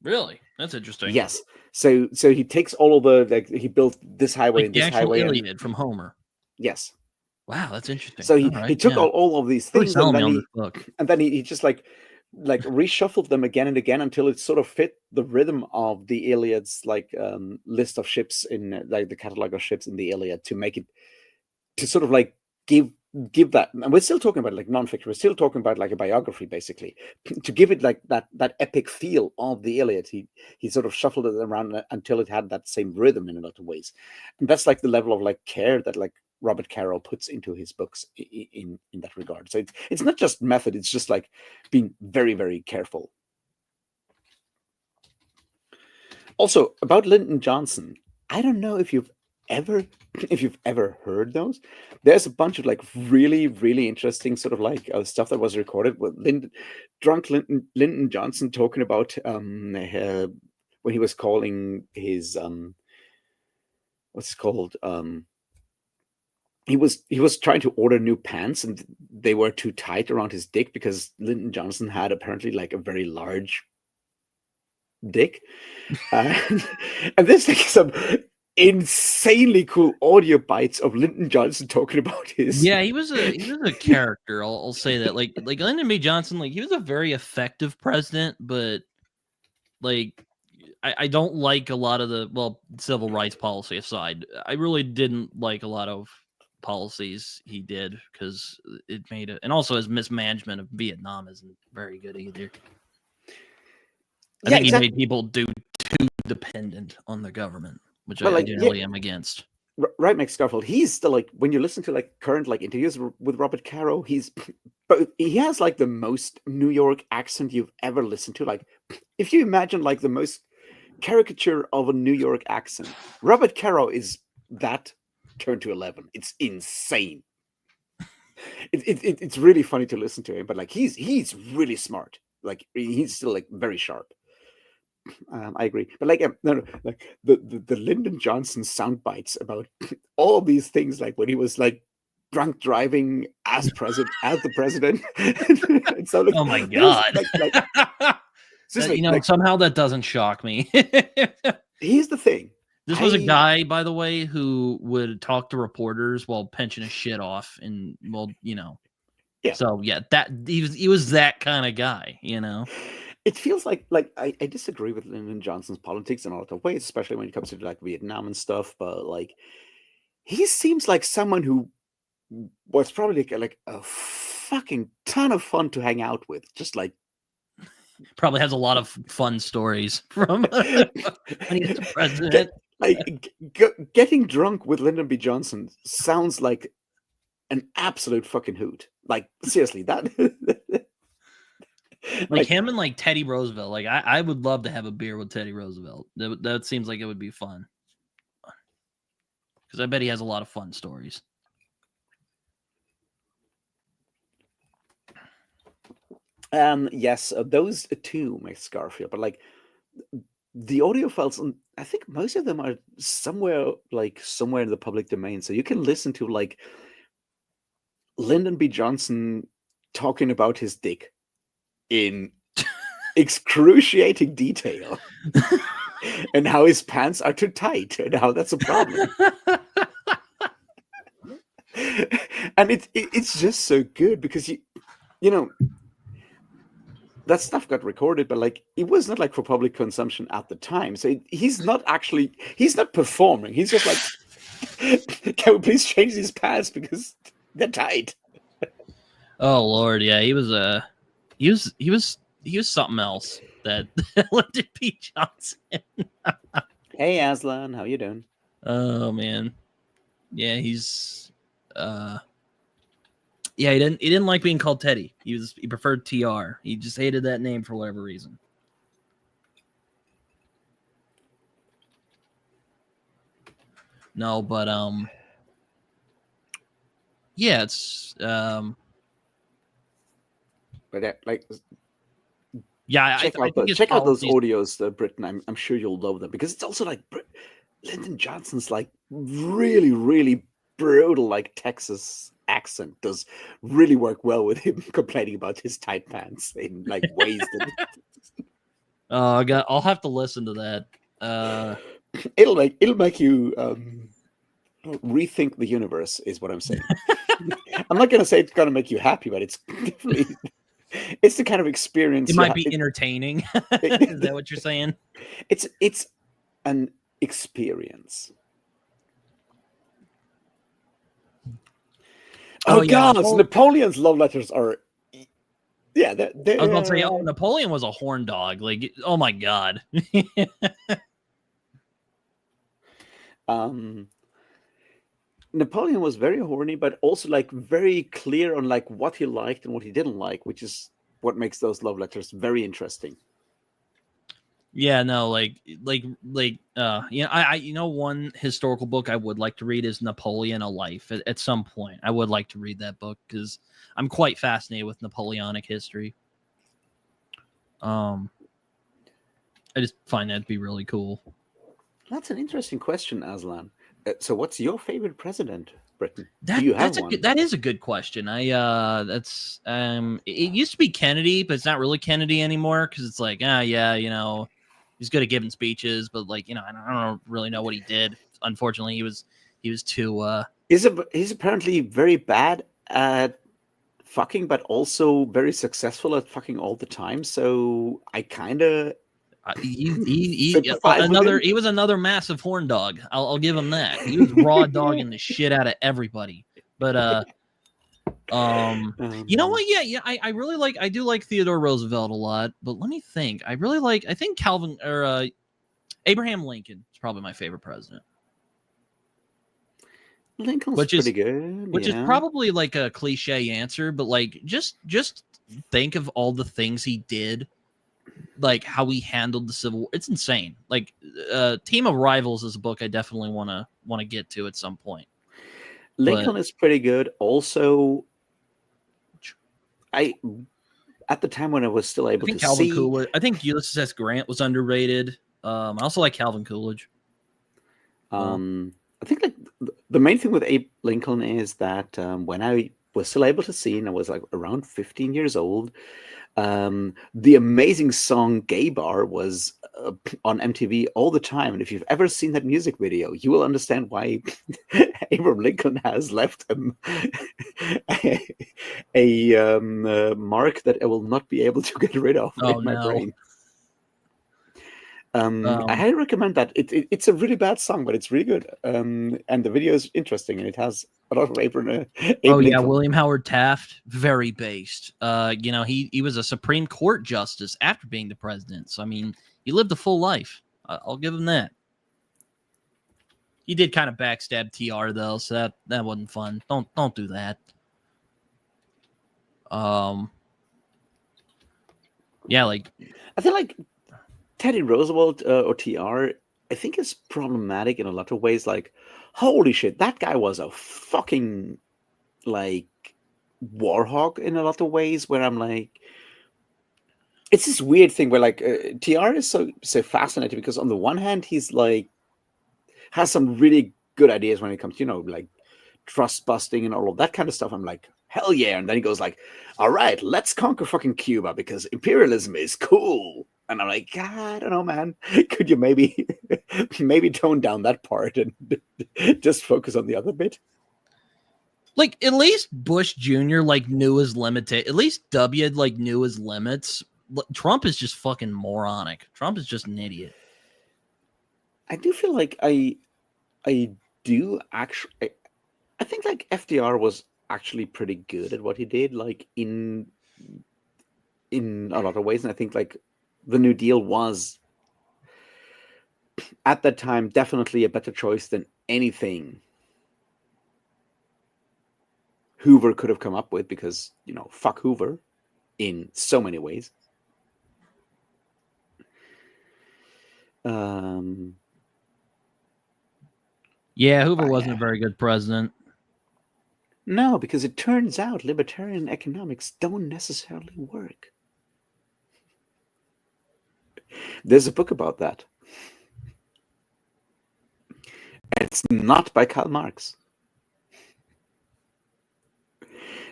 Really? That's interesting. Yes. So he takes all of the he built this highway like and the this actual highway Iliad from Homer. Yes. Wow, that's interesting. So All he right, took yeah. all of these Really things, selling me on this book. and then he just like reshuffled them again and again until it sort of fit the rhythm of the Iliad's like list of ships in like the catalog of ships in the Iliad, to make it, to sort of like give that. And we're still talking about like nonfiction, we're still talking about like a biography basically, to give it like that epic feel of the Iliad. He sort of shuffled it around until it had that same rhythm in a lot of ways. And that's like the level of like care that like Robert Caro puts into his books in that regard. So it's not just method, it's just like being very, very careful. Also, about Lyndon Johnson, I don't know if you've ever heard those. There's a bunch of like really, really interesting sort of like stuff that was recorded with Lyndon Johnson talking about when he was calling his what's it called, he was trying to order new pants and they were too tight around his dick, because Lyndon Johnson had apparently like a very large dick. And, and there's like some insanely cool audio bites of Lyndon Johnson talking about his. Yeah, he was a character. I'll say that. Like Lyndon B. Johnson, like he was a very effective president, but like I don't like a lot of the civil rights policy aside. I really didn't like a lot of policies he did, because it made it, and also his mismanagement of Vietnam isn't very good either. I think he made people too dependent on the government, which I generally am against. Right, Mike Scarfield, he's still like, when you listen to like current like interviews with Robert Caro, but he has like the most New York accent you've ever listened to. Like, if you imagine like the most caricature of a New York accent, Robert Caro is that turned to 11. It's insane. It's really funny to listen to him, but like he's really smart. Like he's still like very sharp. I agree, but like no, like the Lyndon Johnson sound bites about all these things, like when he was like drunk driving as the president. And so like, oh my god, like, somehow that doesn't shock me. Here's the thing. This was a guy, by the way, who would talk to reporters while pinching his shit off, and yeah. So yeah, that he was that kind of guy, It feels like I disagree with Lyndon Johnson's politics in a lot of ways, especially when it comes to like Vietnam and stuff. But like, he seems like someone who was probably like a fucking ton of fun to hang out with. Just like, probably has a lot of fun stories from when he was the president. Getting drunk with Lyndon B. Johnson sounds like an absolute fucking hoot. Like, seriously, that. Like him and like Teddy Roosevelt. Like I would love to have a beer with Teddy Roosevelt. That seems like it would be fun, because I bet he has a lot of fun stories. Yes, those two, Mike Scarfield, but like the audio files, I think most of them are somewhere in the public domain, so you can listen to like Lyndon B. Johnson talking about his dick in excruciating detail, and how his pants are too tight, and how that's a problem. And it's just so good, because you know that stuff got recorded, but like it was not like for public consumption at the time. So he's not performing. He's just like, can we please change these pants because they're tight? Oh Lord, yeah, he was something else. That Lyndon B. Johnson. Hey Aslan, how you doing? Oh man, yeah, he's yeah, he didn't like being called Teddy. He preferred TR. He just hated that name for whatever reason. No, but yeah, it's but like, yeah, check out those audios, Britton. I'm sure you'll love them, because it's also like Lyndon Johnson's like really, really brutal like Texas accent does really work well with him complaining about his tight pants in like ways that I'll have to listen to that. it'll make you rethink the universe is what I'm saying. I'm not going to say it's going to make you happy, but it's definitely it's the kind of experience It might be entertaining. Is that what you're saying? It's an experience. Oh yeah, God, Napoleon's love letters are. Yeah, I was about to say, Napoleon was a horn dog. Like, oh my God. Napoleon was very horny, but also like very clear on like what he liked and what he didn't like, which is what makes those love letters very interesting. Yeah, no, one historical book I would like to read is Napoleon: A Life. At some point, I would like to read that book because I'm quite fascinated with Napoleonic history. I just find that to be really cool. That's an interesting question, Aslan. So, what's your favorite president, Britton? Do you have one? That is a good question. It used to be Kennedy, but it's not really Kennedy anymore because it's like, he's good at giving speeches, but like, I don't really know what he did. Unfortunately, he was too. He's apparently very bad at fucking, but also very successful at fucking all the time. So I kind of. He was another massive horn dog. I'll give him that. He was raw dogging the shit out of everybody. But you know what? Yeah. I really I do like Theodore Roosevelt a lot. But let me think. I think Abraham Lincoln is probably my favorite president. Lincoln's pretty good. Which is probably like a cliche answer, but like just think of all the things he did. Like how he handled the Civil War. It's insane. Like Team of Rivals is a book I definitely want to get to at some point. Lincoln is pretty good. Also, at the time when I was still able to see Coolidge. I think Ulysses S. Grant was underrated. I also like Calvin Coolidge. I think like the main thing with Abe Lincoln is that when I was still able to see, and I was like around 15 years old, the amazing song Gay Bar was on MTV all the time. And if you've ever seen that music video, you will understand why Abraham Lincoln has left him a mark that I will not be able to get rid of in my brain. I highly recommend that. It's a really bad song, but it's really good. And the video is interesting, and it has a lot of Abraham Lincoln. William Howard Taft, very based. He was a Supreme Court justice after being the president. So I mean, he lived a full life. I'll give him that. He did kind of backstab TR though, so that wasn't fun. Don't do that. I feel like Teddy Roosevelt or TR, I think is problematic in a lot of ways. Like, holy shit, that guy was a fucking like war hog in a lot of ways. Where I'm like, it's this weird thing where like TR is so fascinating because on the one hand he's like has some really good ideas when it comes to like trust busting and all of that kind of stuff. I'm like, hell yeah! And then he goes like, all right, let's conquer fucking Cuba because imperialism is cool. And I'm like, God, I don't know, man. Could you maybe tone down that part and just focus on the other bit? Like, at least Bush Jr. knew his limit. At least W knew his limits. Trump is just fucking moronic. Trump is just an idiot. I do feel like I do actually. I think like FDR was actually pretty good at what he did, like in a lot of ways, and I think like the New Deal was at that time definitely a better choice than anything Hoover could have come up with because, fuck Hoover in so many ways. Hoover wasn't a very good president. No, because it turns out libertarian economics don't necessarily work. There's a book about that. It's not by Karl Marx.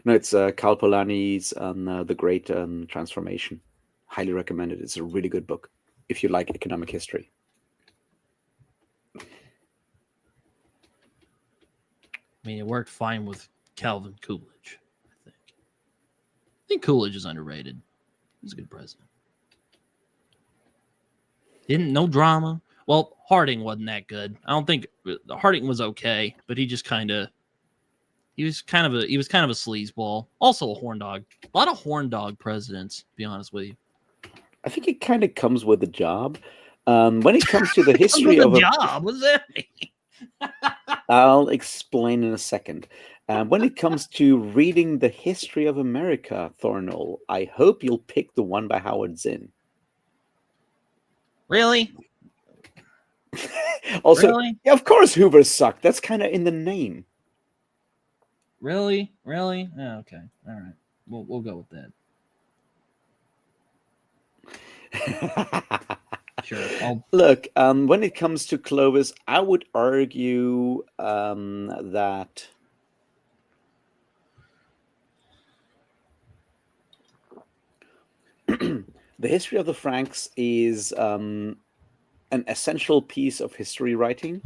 No, it's Karl Polanyi's The Great Transformation. Highly recommend it. It's a really good book if you like economic history. I mean, it worked fine with Calvin Coolidge, I think. I think Coolidge is underrated. He's a good president. No drama. Well, Harding wasn't that good. I don't think Harding was okay, but he just he was kind of a sleazeball. Also a horn dog. A lot of horn dog presidents, to be honest with you. I think it kind of comes with the job. When it comes to the Comes history with of a job, what's that mean? I'll explain in a second. When it comes to reading the history of America, Thornell, I hope you'll pick the one by Howard Zinn. Really? Also, really? Yeah, of course Hoover sucked. That's kind of in the name. Really? Yeah, okay. All right. We'll go with that. Sure. Look, when it comes to Clovis, I would argue that the history of the Franks is an essential piece of history writing.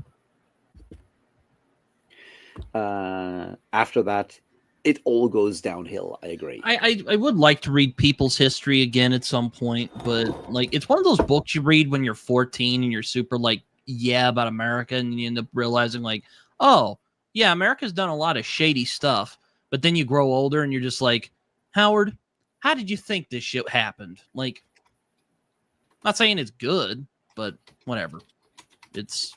After that, it all goes downhill. I agree. I would like to read People's History again at some point, but like it's one of those books you read when you're 14 and you're super like about America, and you end up realizing like, oh yeah, America's done a lot of shady stuff, but then you grow older and you're just like, Howard, how did you think this shit happened? Like, not saying it's good, but whatever. It's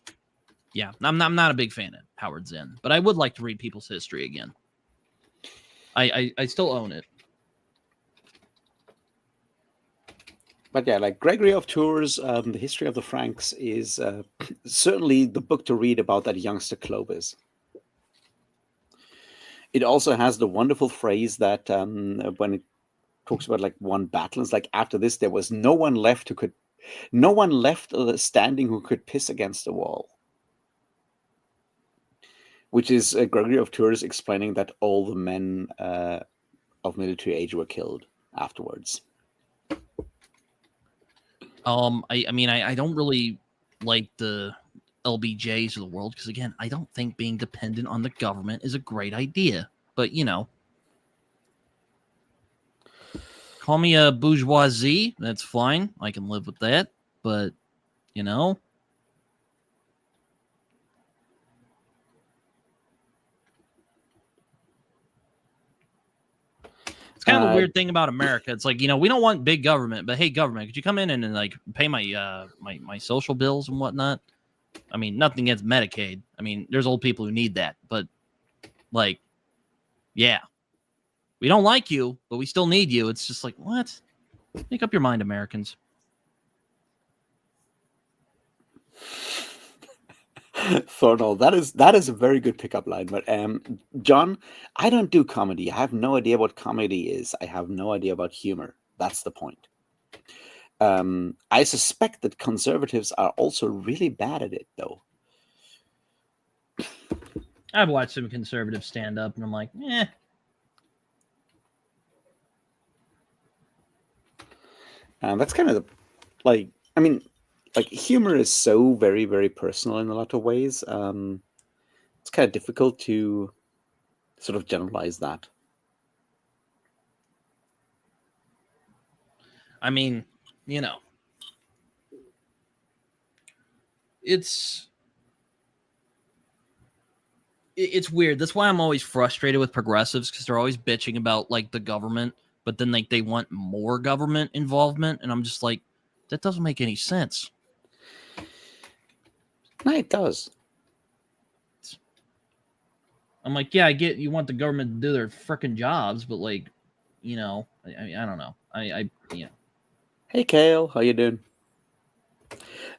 I'm not a big fan of Howard Zinn, but I would like to read People's History again. I still own it. But yeah, like Gregory of Tours, the history of the Franks is certainly the book to read about that youngster Clovis. It also has the wonderful phrase that when it talks about like one battle, it's like after this there was no one left standing who could piss against the wall. Which is Gregory of Tours explaining that all the men of military age were killed afterwards. I don't really like the LBJs of the world because, again, I don't think being dependent on the government is a great idea. But, call me a bourgeoisie. That's fine. I can live with that. But, It's kind of the weird thing about America. It's like, we don't want big government, but hey, government, could you come in and like pay my my social bills and whatnot? I mean, nothing against Medicaid. I mean, there's old people who need that, but like, yeah, we don't like you, but we still need you. It's just like, what? Make up your mind, Americans. Thornell, that is a very good pickup line. But John, I don't do comedy. I have no idea what comedy is. I have no idea about humor. That's the point. I suspect that conservatives are also really bad at it, though. I've watched some conservative stand up, and I'm like, eh. That's kind of like, I mean, like humor is so very, very personal in a lot of ways. It's kind of difficult to sort of generalize that. I mean, it's weird. That's why I'm always frustrated with progressives, because they're always bitching about like the government, but then like they want more government involvement, and I'm just like, that doesn't make any sense. No, it does. I'm like, yeah, I get you want the government to do their freaking jobs, but like, I don't know. Hey, Kale, how you doing?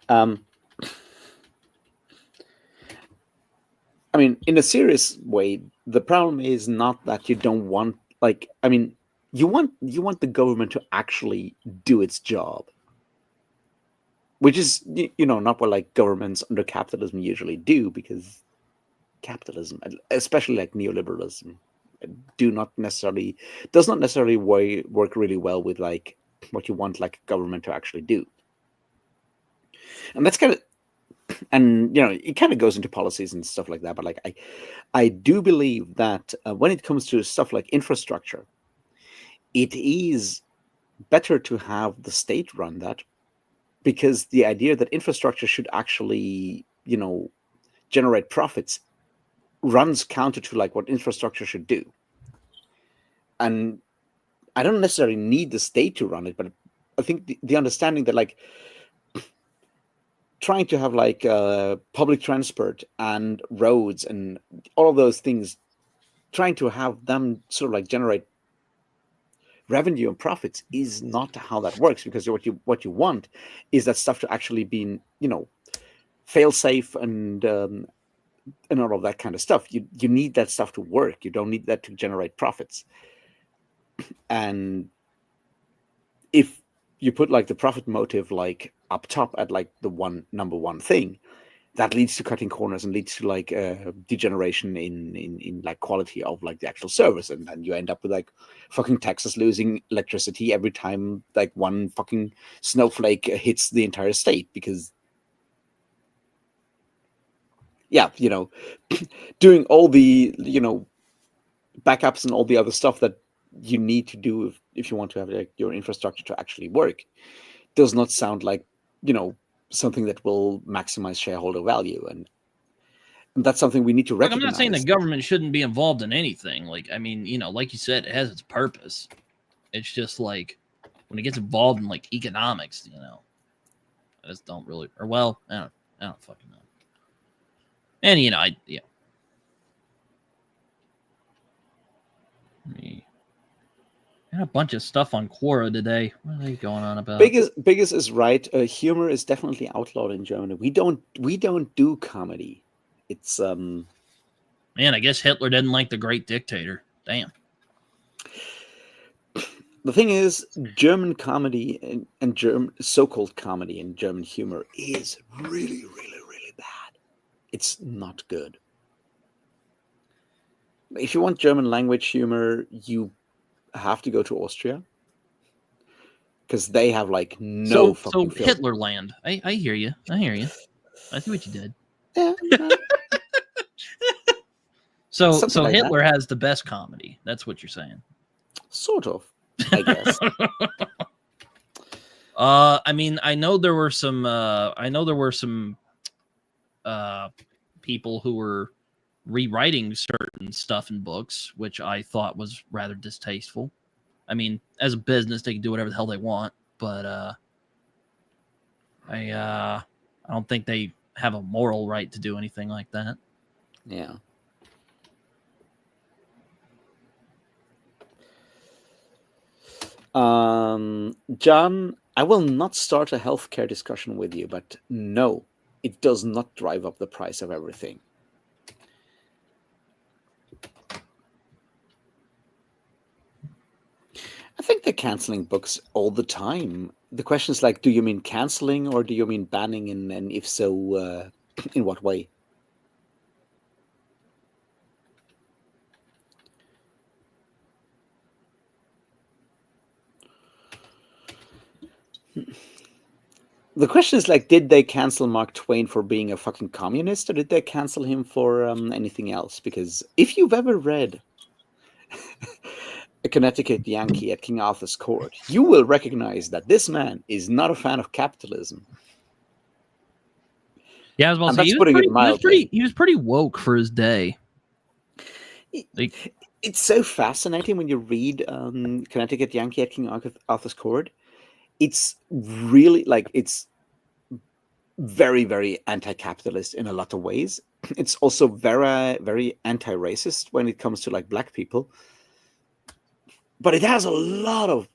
I mean, in a serious way, the problem is not that you don't want, like, I mean, you want the government to actually do its job, which is, not what like governments under capitalism usually do, because capitalism, especially like neoliberalism, does not necessarily work really well with like what you want like government to actually do. And that's kind of and it kind of goes into policies and stuff like that. But like I do believe that when it comes to stuff like infrastructure, it is better to have the state run that, because the idea that infrastructure should actually generate profits runs counter to like what infrastructure should do. And I don't necessarily need the state to run it, but I think the understanding that like trying to have like public transport and roads and all of those things, trying to have them sort of like generate revenue and profits is not how that works, because what you want is that stuff to actually be fail safe and all of that kind of stuff. You need that stuff to work. You don't need that to generate profits. And if you put like the profit motive like up top at like the number one thing, that leads to cutting corners and leads to like degeneration in like quality of like the actual service, and then you end up with like fucking Texas losing electricity every time like one fucking snowflake hits the entire state, because doing all the backups and all the other stuff that you need to do if you want to have like your infrastructure to actually work does not sound like something that will maximize shareholder value, and that's something we need to recognize. I'm not saying the government shouldn't be involved in anything. Like, I mean, like you said, it has its purpose. It's just like when it gets involved in like economics, I just don't really, or well, I don't fucking know. And I had a bunch of stuff on Quora today. What are they going on about? Biggest is right. Humor is definitely outlawed in Germany. We don't do comedy. It's man, I guess Hitler didn't like the Great Dictator. Damn. The thing is, German comedy and German so-called comedy and German humor is really, really, really bad. It's not good. If you want German language humor, you have to go to Austria, because they have like no fucking film. Hitler land. I hear you. I see what you did. Yeah. So like Hitler has the best comedy. That's what you're saying. Sort of, I guess. I mean, I know there were some people who were rewriting certain stuff in books, which I thought was rather distasteful. I mean, as a business, they can do whatever the hell they want, but I don't think they have a moral right to do anything like that. Yeah. John, I will not start a healthcare discussion with you, but no, it does not drive up the price of everything. I think they're canceling books all the time. The question is like, do you mean canceling or do you mean banning? And if so, in what way? The question is like, did they cancel Mark Twain for being a fucking communist, or did they cancel him for anything else? Because if you've ever read A Connecticut Yankee at King Arthur's Court, you will recognize that this man is not a fan of capitalism. Yeah, I was about to say, he was pretty woke for his day. It's so fascinating when you read Connecticut Yankee at King Arthur's Court. It's really like, it's very, very anti-capitalist in a lot of ways. It's also very, very anti-racist when it comes to like black people. But it has a lot of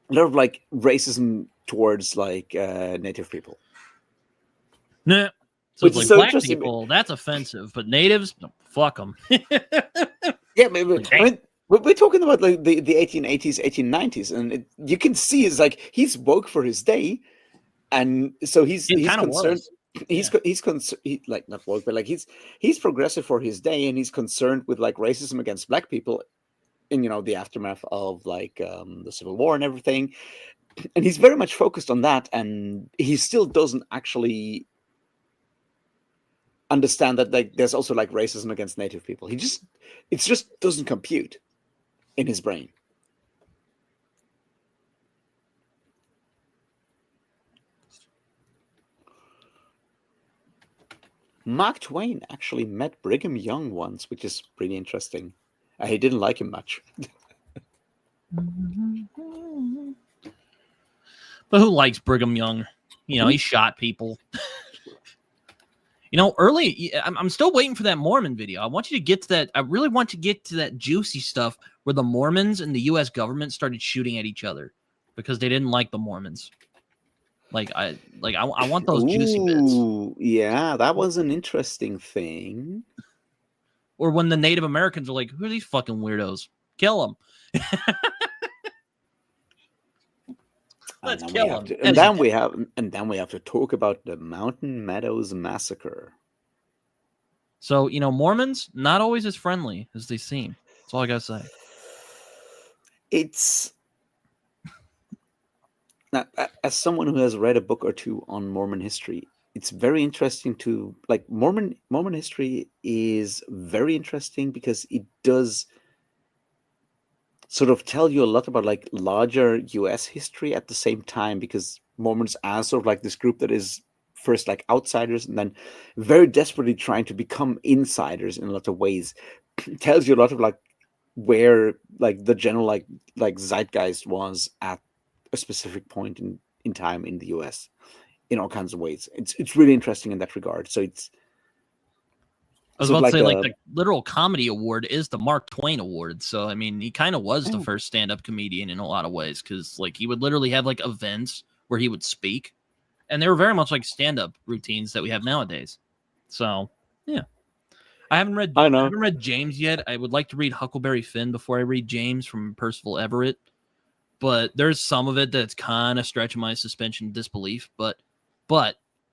like racism towards like native people. Nah. So it's like black people, that's offensive, but natives, no, fuck them. Yeah, maybe. I mean, we're talking about like the 1880s, 1890s, and you can see it's like he's woke for his day, and so he's concerned. He's concerned, like not woke, but like he's progressive for his day, and he's concerned with like racism against black people in the aftermath of like the Civil War and everything, and he's very much focused on that, and he still doesn't actually understand that like there's also like racism against Native people. It just doesn't compute in his brain. Mark Twain actually met Brigham Young once, which is pretty interesting. He didn't like him much. But who likes Brigham Young? You know, he shot people. You know, I'm still waiting for that Mormon video. I want you to get to that. I really want to get to that juicy stuff where the Mormons and the U.S. government started shooting at each other because they didn't like the Mormons. I want those juicy bits. Yeah, that was an interesting thing. Or when the Native Americans are like, "Who are these fucking weirdos? Kill them." Let's kill them. And then we have to talk about the Mountain Meadows Massacre. So, you know, Mormons not always as friendly as they seem. That's all I gotta say. It's now, as someone who has read a book or two on Mormon history, it's very interesting to like Mormon history is very interesting because it does sort of tell you a lot about like larger US history at the same time, because Mormons are sort of like this group that is first like outsiders and then very desperately trying to become insiders in a lot of ways. It tells you a lot of like where like the general like zeitgeist was at a specific point in time in the US in all kinds of ways. It's really interesting in that regard. So it's I was about to say, like, the literal comedy award is the Mark Twain Award. So, I mean, he kind of was the first stand-up comedian in a lot of ways because, like, he would literally have, like, events where he would speak. And they were very much like stand-up routines that we have nowadays. So, yeah. I haven't read James yet. I would like to read Huckleberry Finn before I read James from Percival Everett. But there's some of it that's kind of stretching my suspension of disbelief. But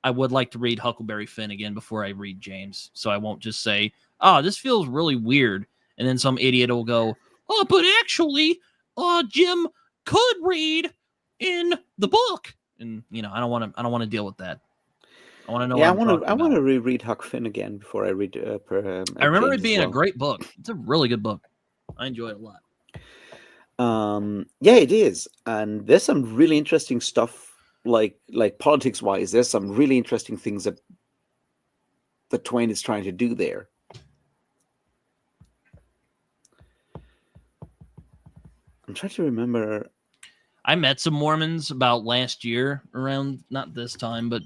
I would like to read Huckleberry Finn again before I read James, so I won't just say, "Oh, this feels really weird," and then some idiot will go, "Oh, but actually, Jim could read in the book," and you know, I don't want to deal with that. I want to know. Yeah, I want to reread Huck Finn again before I read. I remember it being a great book. It's a really good book. I enjoy it a lot. Yeah, it is, and there's some really interesting stuff. Like politics wise, there's some really interesting things that Twain is trying to do there. I'm trying to remember. I met some Mormons about last year, around not this time, but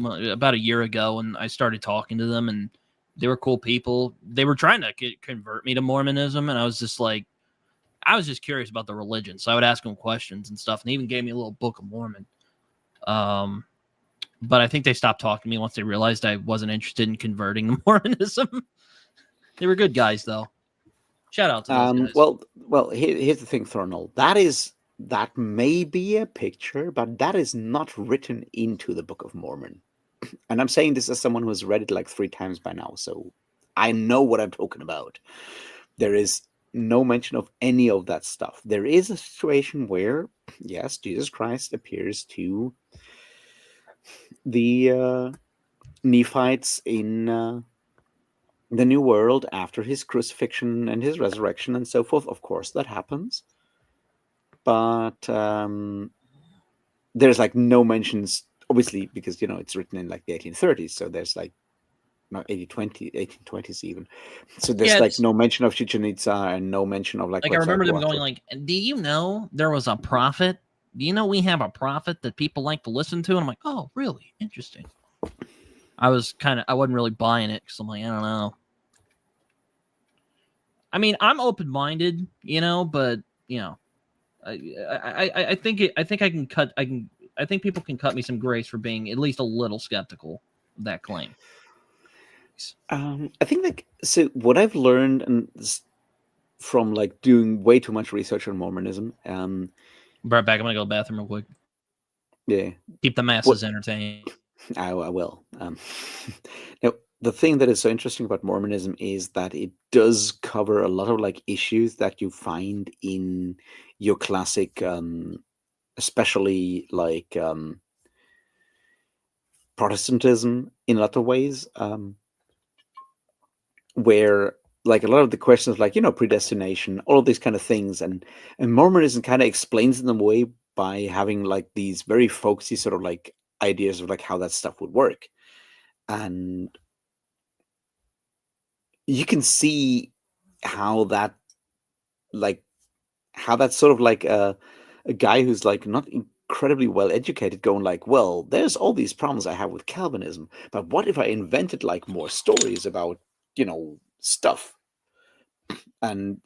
about a year ago, and I started talking to them, and they were cool people. They were trying to convert me to Mormonism, and I was just curious about the religion, so I would ask them questions and stuff, and they even gave me a little Book of Mormon. But I think they stopped talking to me once they realized I wasn't interested in converting to Mormonism. They were good guys, though. Shout out to those guys. Well, here's the thing, Thornell. That may be a picture, but that is not written into the Book of Mormon. And I'm saying this as someone who has read it like 3 times by now, so I know what I'm talking about. There is no mention of any of that stuff. There is a situation where, yes, Jesus Christ appears to the Nephites in the New World after his crucifixion and his resurrection and so forth. Of course, that happens. But there's like no mentions, obviously, because, you know, it's written in like the 1830s. So there's like, not 1820s even. So there's like no mention of Chichen Itza and no mention of like I remember them going like, "Do you know there was a prophet? Do you know we have a prophet that people like to listen to?" And I'm like, "Oh, really? Interesting." I wasn't really buying it because I'm like, I don't know. I mean, I'm open-minded, you know, but you know, I think people can cut me some grace for being at least a little skeptical of that claim. I think like, so what I've learned and from like doing way too much research on Mormonism. Right back. I'm gonna go to the bathroom real quick. Yeah. Keep the masses entertained. I will. Now, the thing that is so interesting about Mormonism is that it does cover a lot of like issues that you find in your classic, especially like Protestantism in a lot of ways. where like a lot of the questions like, predestination, all of these kind of things, and Mormonism kind of explains them away by having like these very folksy sort of like ideas of like how that stuff would work. And you can see how that that's sort of like a guy who's like not incredibly well educated going like, well, there's all these problems I have with Calvinism, but what if I invented like more stories about, stuff, and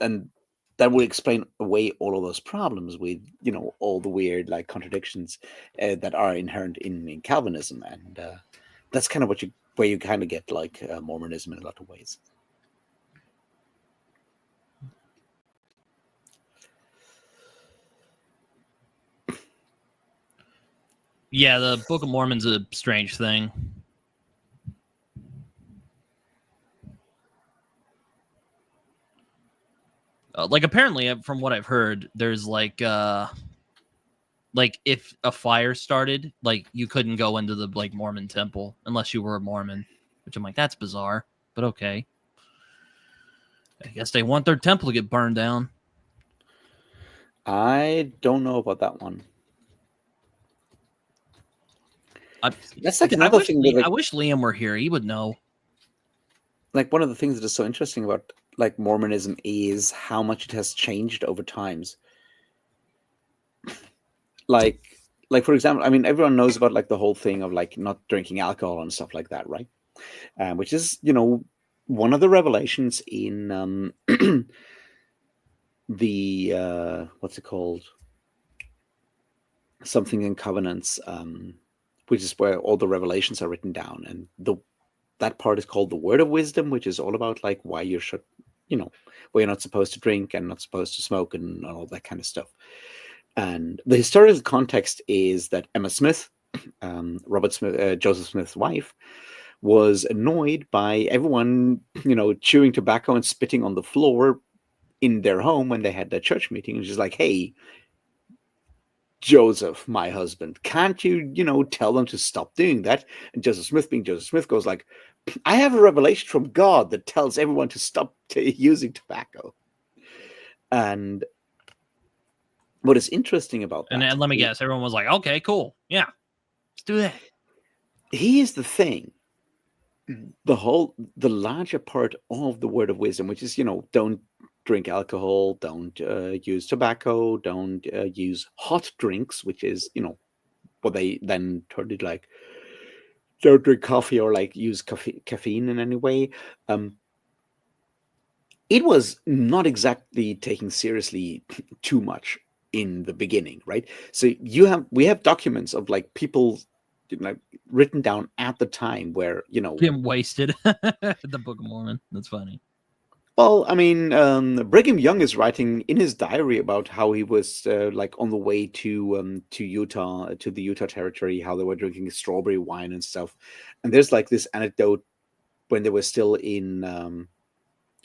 that would explain away all of those problems with, all the weird like contradictions that are inherent in Calvinism. And that's kind of where you kind of get like Mormonism in a lot of ways. Yeah, the Book of Mormon's a strange thing. Like apparently, from what I've heard, there's like if a fire started, like you couldn't go into the like Mormon temple unless you were a Mormon, which I'm like, that's bizarre, but okay. I guess they want their temple to get burned down. I don't know about that one. That's like another thing. I wish Liam were here; he would know. Like one of the things that is so interesting about like Mormonism is how much it has changed over times. Like for example, I mean, everyone knows about like the whole thing of like not drinking alcohol and stuff like that, right? Which is, one of the revelations in the what's it called? Something in Covenants, which is where all the revelations are written down, and that part is called the Word of Wisdom, which is all about like why you should, why you're not supposed to drink and not supposed to smoke and all that kind of stuff. And the historical context is that Emma Smith, Joseph Smith's wife, was annoyed by everyone, chewing tobacco and spitting on the floor in their home when they had their church meeting. And she's like, hey, Joseph, my husband, can't you, tell them to stop doing that? And Joseph Smith, being Joseph Smith, goes like, I have a revelation from God that tells everyone to stop using tobacco. And what is interesting about that... And let me guess, everyone was like, okay, cool. Yeah, let's do that. Here's the thing. The larger part of the Word of Wisdom, which is, don't drink alcohol, don't use tobacco, don't use hot drinks, which is, what they then turned it like, don't drink coffee or like use caffeine in any way. It was not exactly taken seriously too much in the beginning, right? So we have documents of like people written down at the time where, Him wasted the Book of Mormon. That's funny. Well, I mean, Brigham Young is writing in his diary about how he was like on the way to Utah, to the Utah territory, how they were drinking strawberry wine and stuff. And there's like this anecdote when they were still in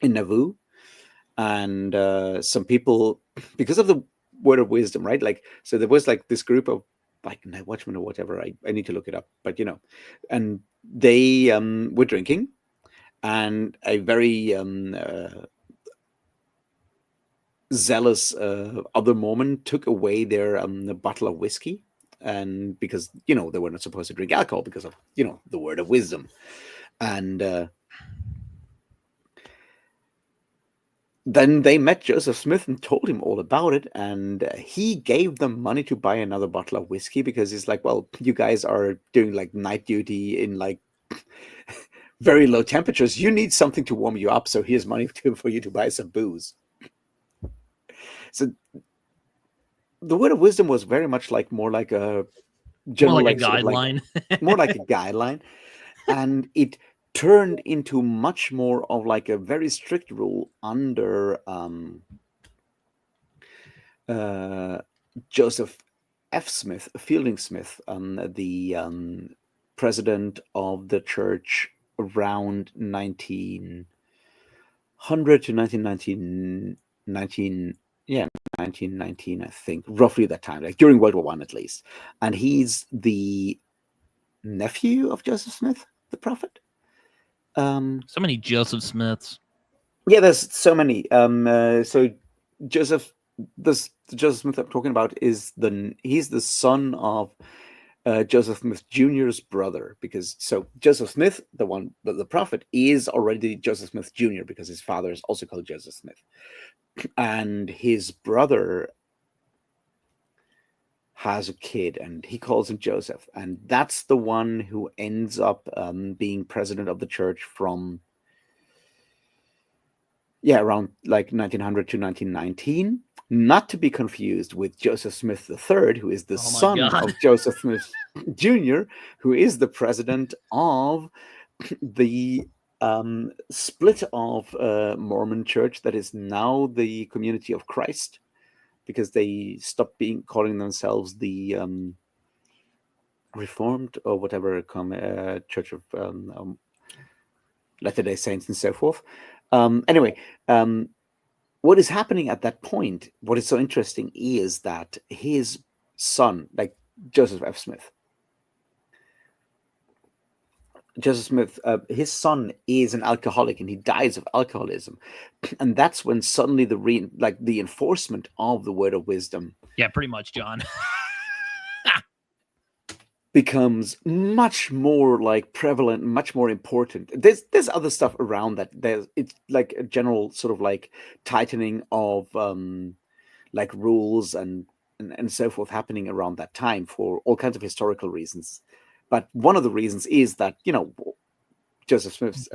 Nauvoo, and some people, because of the Word of Wisdom, right? Like, so there was like this group of like night watchmen or whatever. I need to look it up, but and they were drinking. And a very zealous other Mormon took away their bottle of whiskey, and because they were not supposed to drink alcohol because of the Word of Wisdom, and then they met Joseph Smith and told him all about it, and he gave them money to buy another bottle of whiskey because he's like, well, you guys are doing like night duty in like very low temperatures. You need something to warm you up, so here's money for you to buy some booze. So the Word of Wisdom was very much like more like a general, more like a guideline, more like a guideline, and it turned into much more of like a very strict rule under Joseph F. Smith, Fielding Smith, the president of the church around 1900 to 1919, I think, roughly that time, like during World War I at least. And he's the nephew of Joseph Smith, the prophet. So many Joseph Smiths. Yeah, there's so many. So Joseph, the Joseph Smith I'm talking about he's the son of Joseph Smith Jr.'s brother, because so Joseph Smith, the prophet, is already Joseph Smith Jr. because his father is also called Joseph Smith, and his brother has a kid, and he calls him Joseph, and that's the one who ends up being president of the church from around like 1900 to 1919. Not to be confused with Joseph Smith III, who is the Oh my son God. of Joseph Smith Jr., who is the president of the split of Mormon church that is now the Community of Christ, because they stopped calling themselves the Reformed or whatever Church of Latter-day Saints and so forth. Anyway, what is happening at that point, what is so interesting is that his son, like Joseph F. Smith, his son is an alcoholic and he dies of alcoholism. And that's when suddenly the enforcement of the word of wisdom Yeah, pretty much, John. becomes much more like prevalent, much more important. There's other stuff around that. It's like a general sort of like tightening of like rules and so forth happening around that time for all kinds of historical reasons. But one of the reasons is that Joseph Smith's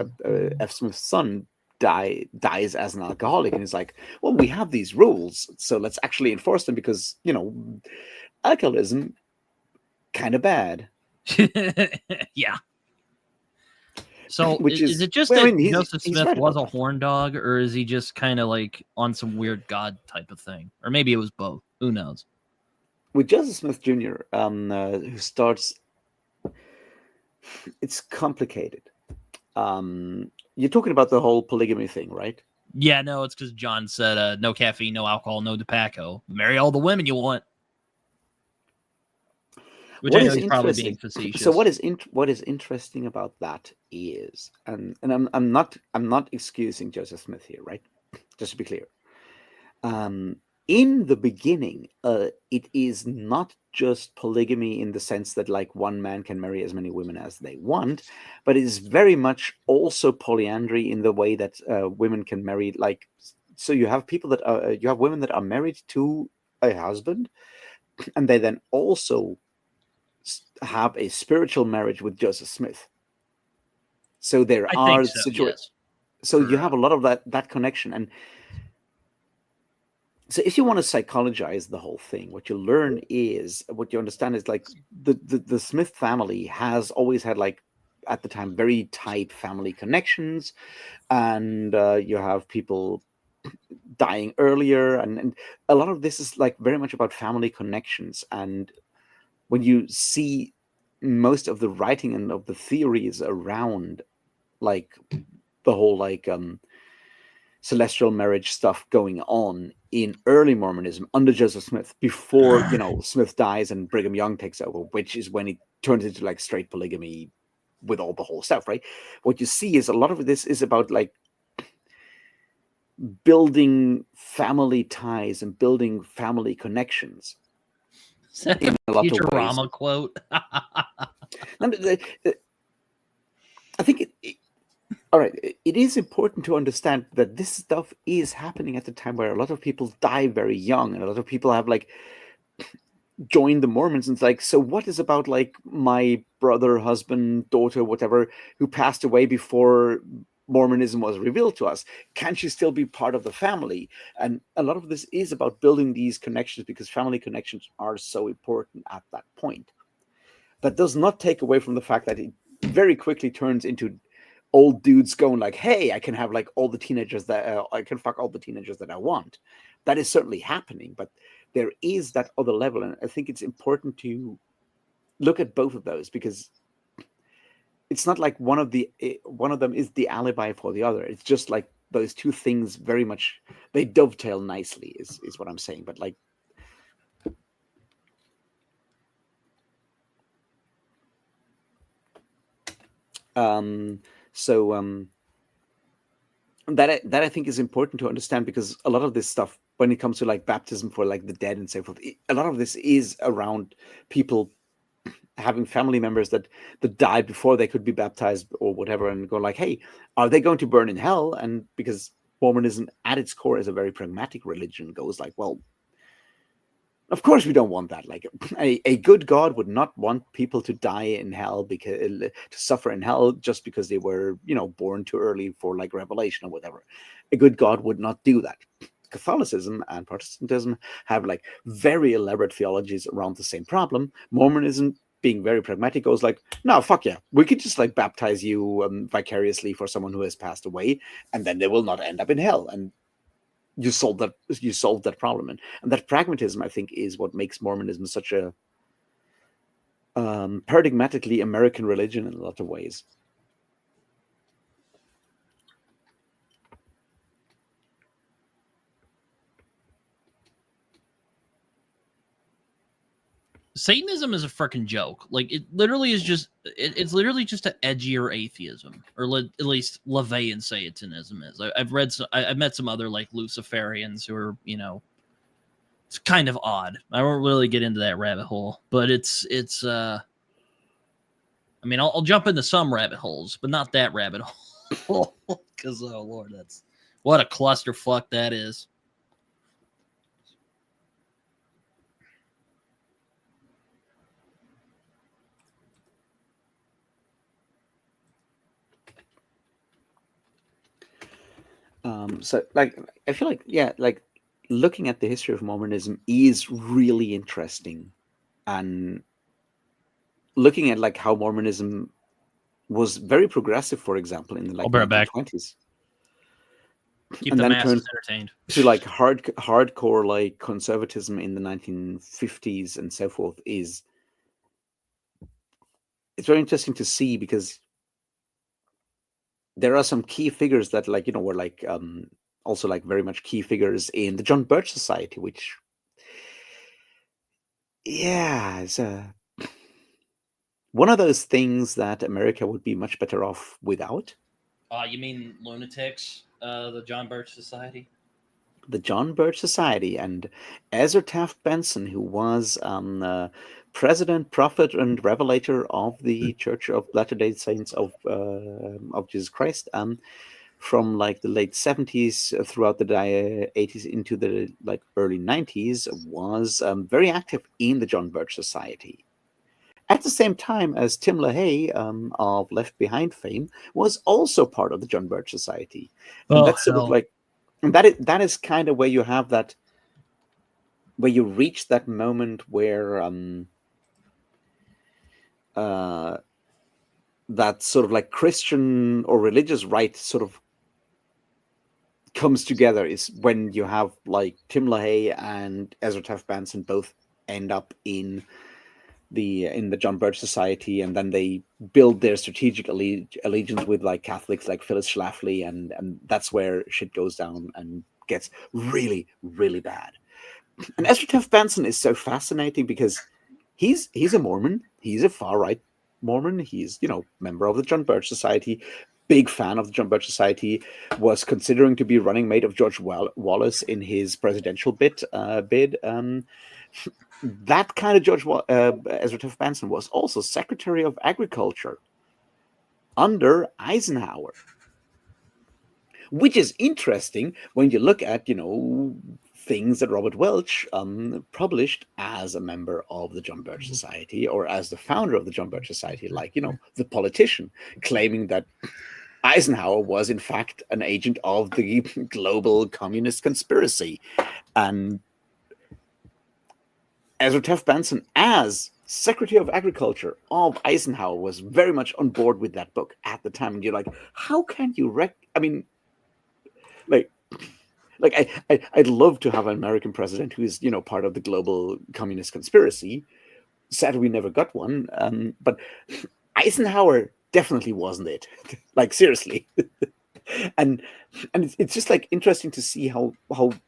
F. Smith's son dies as an alcoholic, and he's like, well, we have these rules, so let's actually enforce them because alcoholism kind of bad. Yeah. So Which is it just well, I that mean, Joseph he's Smith right was about a that. horn dog, or is he just kind of like on some weird God type of thing? Or maybe it was both. Who knows? With Joseph Smith Jr., who starts, it's complicated. You're talking about the whole polygamy thing, right? Yeah, no, it's because John said no caffeine, no alcohol, no tobacco. Marry all the women you want. Which What I know is he's probably being interesting? So facetious. what is interesting about that is, and I'm not excusing Joseph Smith here, right? Just to be clear. In the beginning, it is not just polygamy in the sense that like one man can marry as many women as they want, but it is very much also polyandry in the way that women can marry. Like, so you have you have women that are married to a husband, and they then also have a spiritual marriage with Joseph Smith. So there I think are so, yes. so you For have a lot of that connection. And so if you want to psychologize the whole thing, what you understand is like the Smith family has always had, like, at the time, very tight family connections, and you have people dying earlier, and a lot of this is like very much about family connections. And when you see most of the writing and of the theories around like the whole like celestial marriage stuff going on in early Mormonism under Joseph Smith, before Smith dies and Brigham Young takes over, which is when it turns into like straight polygamy with all the whole stuff, right? What you see is a lot of this is about like building family ties and building family connections is that in a a lot of ways. Futurama quote? And I think all right, it is important to understand that this stuff is happening at the time where a lot of people die very young, and a lot of people have like joined the Mormons, and it's like, so what is about like my brother, husband, daughter, whatever, who passed away before Mormonism was revealed to us? Can she still be part of the family? And a lot of this is about building these connections, because family connections are so important at that point. That does not take away from the fact that it very quickly turns into old dudes going like, hey, I can have like all the teenagers that I can fuck all the teenagers that I want. That is certainly happening, but there is that other level, and I think it's important to look at both of those, because it's not like one of them is the alibi for the other. It's just like those two things very much, they dovetail nicely, is what I'm saying. But like, So that I think is important to understand, because a lot of this stuff, when it comes to like baptism for like the dead and so forth, a lot of this is around people having family members that died before they could be baptized or whatever, and go like, hey, are they going to burn in hell? And because Mormonism at its core is a very pragmatic religion, goes like, well, of course we don't want that. Like a good God would not want people to die in hell, because to suffer in hell just because they were, born too early for like revelation or whatever. A good God would not do that. Catholicism and Protestantism have like very elaborate theologies around the same problem. Mormonism, being very pragmatic, goes like, no, fuck yeah, we could just like baptize you vicariously for someone who has passed away, and then they will not end up in hell. And you solve that problem. And that pragmatism, I think, is what makes Mormonism such a paradigmatically American religion in a lot of ways. Satanism is a freaking joke. Like it literally is just it's literally just an edgier atheism, or at least LaVeyan Satanism is. I've met some other like Luciferians who are, it's kind of odd. I won't really get into that rabbit hole, but it's I mean, I'll jump into some rabbit holes, but not that rabbit hole, because oh Lord, that's what a clusterfuck that is. So like, I feel like, yeah, like looking at the history of Mormonism is really interesting, and looking at like how Mormonism was very progressive, for example, in the I'll like be right back. 1920s, Keep and the then masses turned entertained to like hardcore like conservatism in the 1950s and so forth. It's very interesting to see, because there are some key figures that like, were like also like very much key figures in the John Birch Society, which, yeah, is one of those things that America would be much better off without. You mean lunatics? The John Birch Society? The John Birch Society, and Ezra Taft Benson, who was president, prophet, and revelator of the Church of Latter-day Saints of Jesus Christ, from like the late 70s throughout the 80s into the like early 90s, was very active in the John Birch Society. At the same time as Tim LaHaye of Left Behind fame was also part of the John Birch Society. And Oh, that's sort of like, and that is kind of where you have that, where you reach that moment where that sort of like Christian or religious right sort of comes together, is when you have like Tim LaHaye and Ezra Taft Benson both end up in the John Birch Society, and then they build their strategic allegiance with like Catholics like Phyllis Schlafly, and that's where shit goes down and gets really, really bad. And Ezra Taft Benson is so fascinating, because he's a Mormon, he's a far right Mormon, he's member of the John Birch Society, big fan of the John Birch Society, was considering to be running mate of George Wallace in his presidential bid. That kind of Ezra Taft Benson was also Secretary of Agriculture under Eisenhower, which is interesting when you look at things that Robert Welch published as a member of the John Birch Society, or as the founder of the John Birch Society, like The Politician, claiming that Eisenhower was in fact an agent of the global communist conspiracy. And Ezra Taft Benson, as Secretary of Agriculture of Eisenhower, was very much on board with that book at the time. And you're like, how can you I mean, like I'd love to have an American president who is part of the global communist conspiracy. Sadly, we never got one. But Eisenhower definitely wasn't it. Like, seriously. and it's just like interesting to see how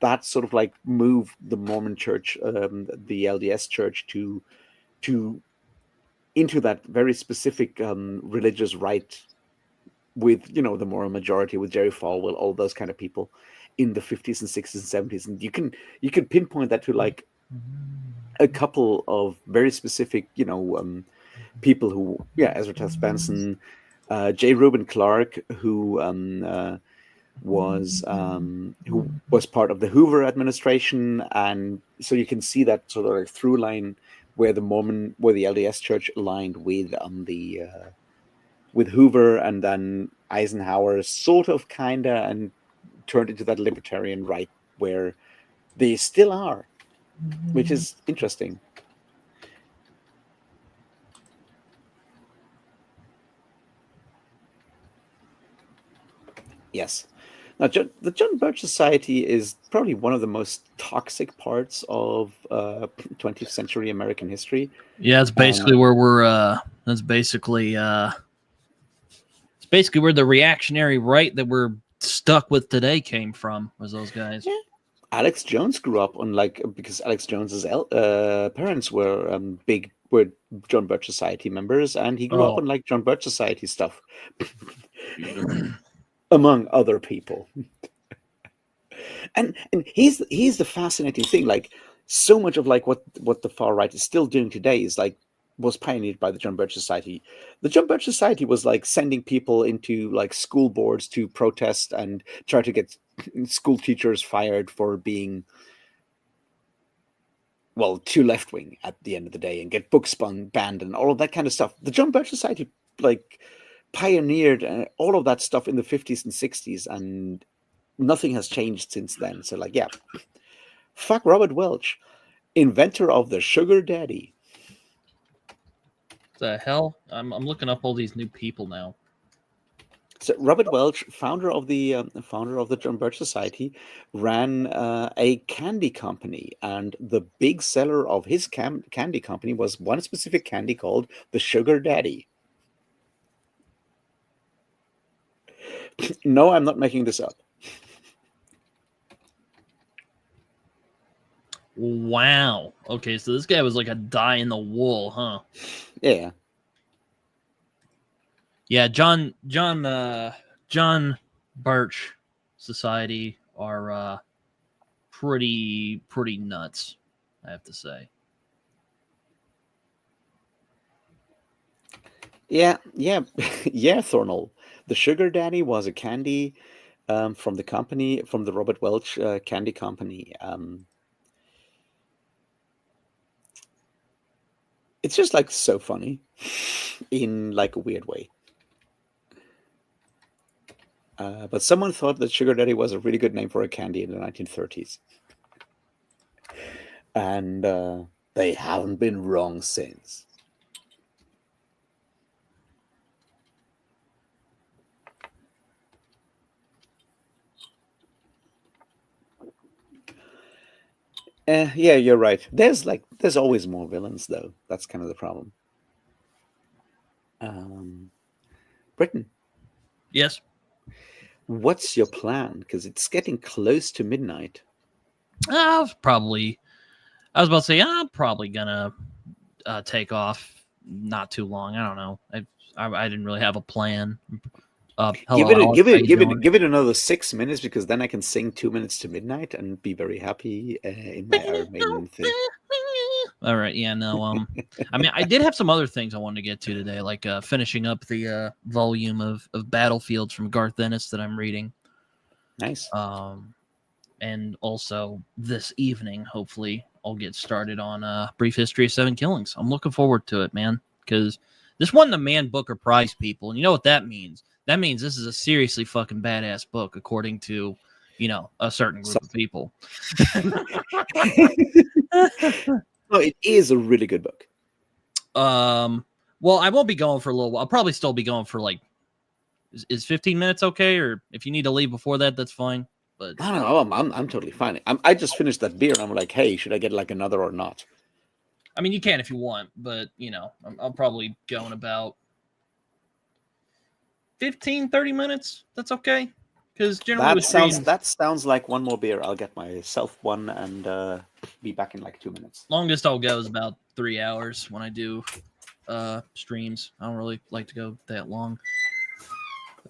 that sort of like moved the Mormon Church, the LDS Church, to into that very specific religious right with the moral majority, with Jerry Falwell, all those kind of people in the 50s and 60s and 70s, and you can pinpoint that to like a couple of very specific people who, Ezra Taft Benson, J. Reuben Clark, who was part of the Hoover administration, and so you can see that sort of like through line where the LDS Church aligned with with Hoover, and then Eisenhower sort of kinda and turned into that libertarian right where they still are, which is interesting. Yes. Now, the John Birch Society is probably one of the most toxic parts of 20th century American history. Yeah, it's basically where we're. That's basically. It's basically where the reactionary right that we're stuck with today came from. Was those guys? Yeah. Alex Jones grew up on because Alex Jones's parents were were John Birch Society members, and he grew up on John Birch Society stuff, among other people. and he's the fascinating thing. Like, so much of like what the far right is still doing today is like was pioneered by the John Birch Society. The John Birch Society was like sending people into like school boards to protest and try to get school teachers fired for being too left wing at the end of the day, and get books banned and all of that kind of stuff. The John Birch Society like pioneered all of that stuff in the 50s and 60s, and nothing has changed since then. So like, yeah, fuck Robert Welch, inventor of the sugar daddy. The hell? I'm looking up all these new people now. So Robert Welch, founder of the John Birch Society, ran a candy company, and the big seller of his candy company was one specific candy called the Sugar Daddy. No, I'm not making this up. Wow. Okay, so this guy was like a die in the wool, huh? Yeah. Yeah, John Birch Society are pretty nuts, I have to say. Yeah, Thornell. The Sugar Daddy was a candy from the Robert Welch candy company. It's just like so funny in like a weird way. But someone thought that Sugar Daddy was a really good name for a candy in the 1930s. And they haven't been wrong since. Yeah, you're right. There's always more villains, though. That's kind of the problem. Britton. Yes. What's your plan? Because it's getting close to midnight. I was about to say I'm probably gonna take off. Not too long. I don't know. I didn't really have a plan. Give it another 6 minutes, because then I can sing 2 minutes to midnight and be very happy in my Iron Maiden thing. All right, yeah, no. I mean, I did have some other things I wanted to get to today, like finishing up the volume of Battlefields from Garth Ennis that I'm reading. Nice. And also this evening, hopefully, I'll get started on Brief History of Seven Killings. I'm looking forward to it, man, because this won the Man Booker Prize, people, and you know what that means? That means this is a seriously fucking badass book, according to, a certain group of people. No, it is a really good book. Well, I won't be going for a little while. I'll probably still be going for like, is 15 minutes okay? Or if you need to leave before that, that's fine. But no, I'm totally fine. I just finished that beer, and I'm like, hey, should I get like another or not? I mean, you can if you want, but I'll probably go in about 15, 30 minutes. That's okay. Because generally that sounds like one more beer. I'll get myself one and be back in like 2 minutes. Longest I'll go is about 3 hours when I do streams. I don't really like to go that long.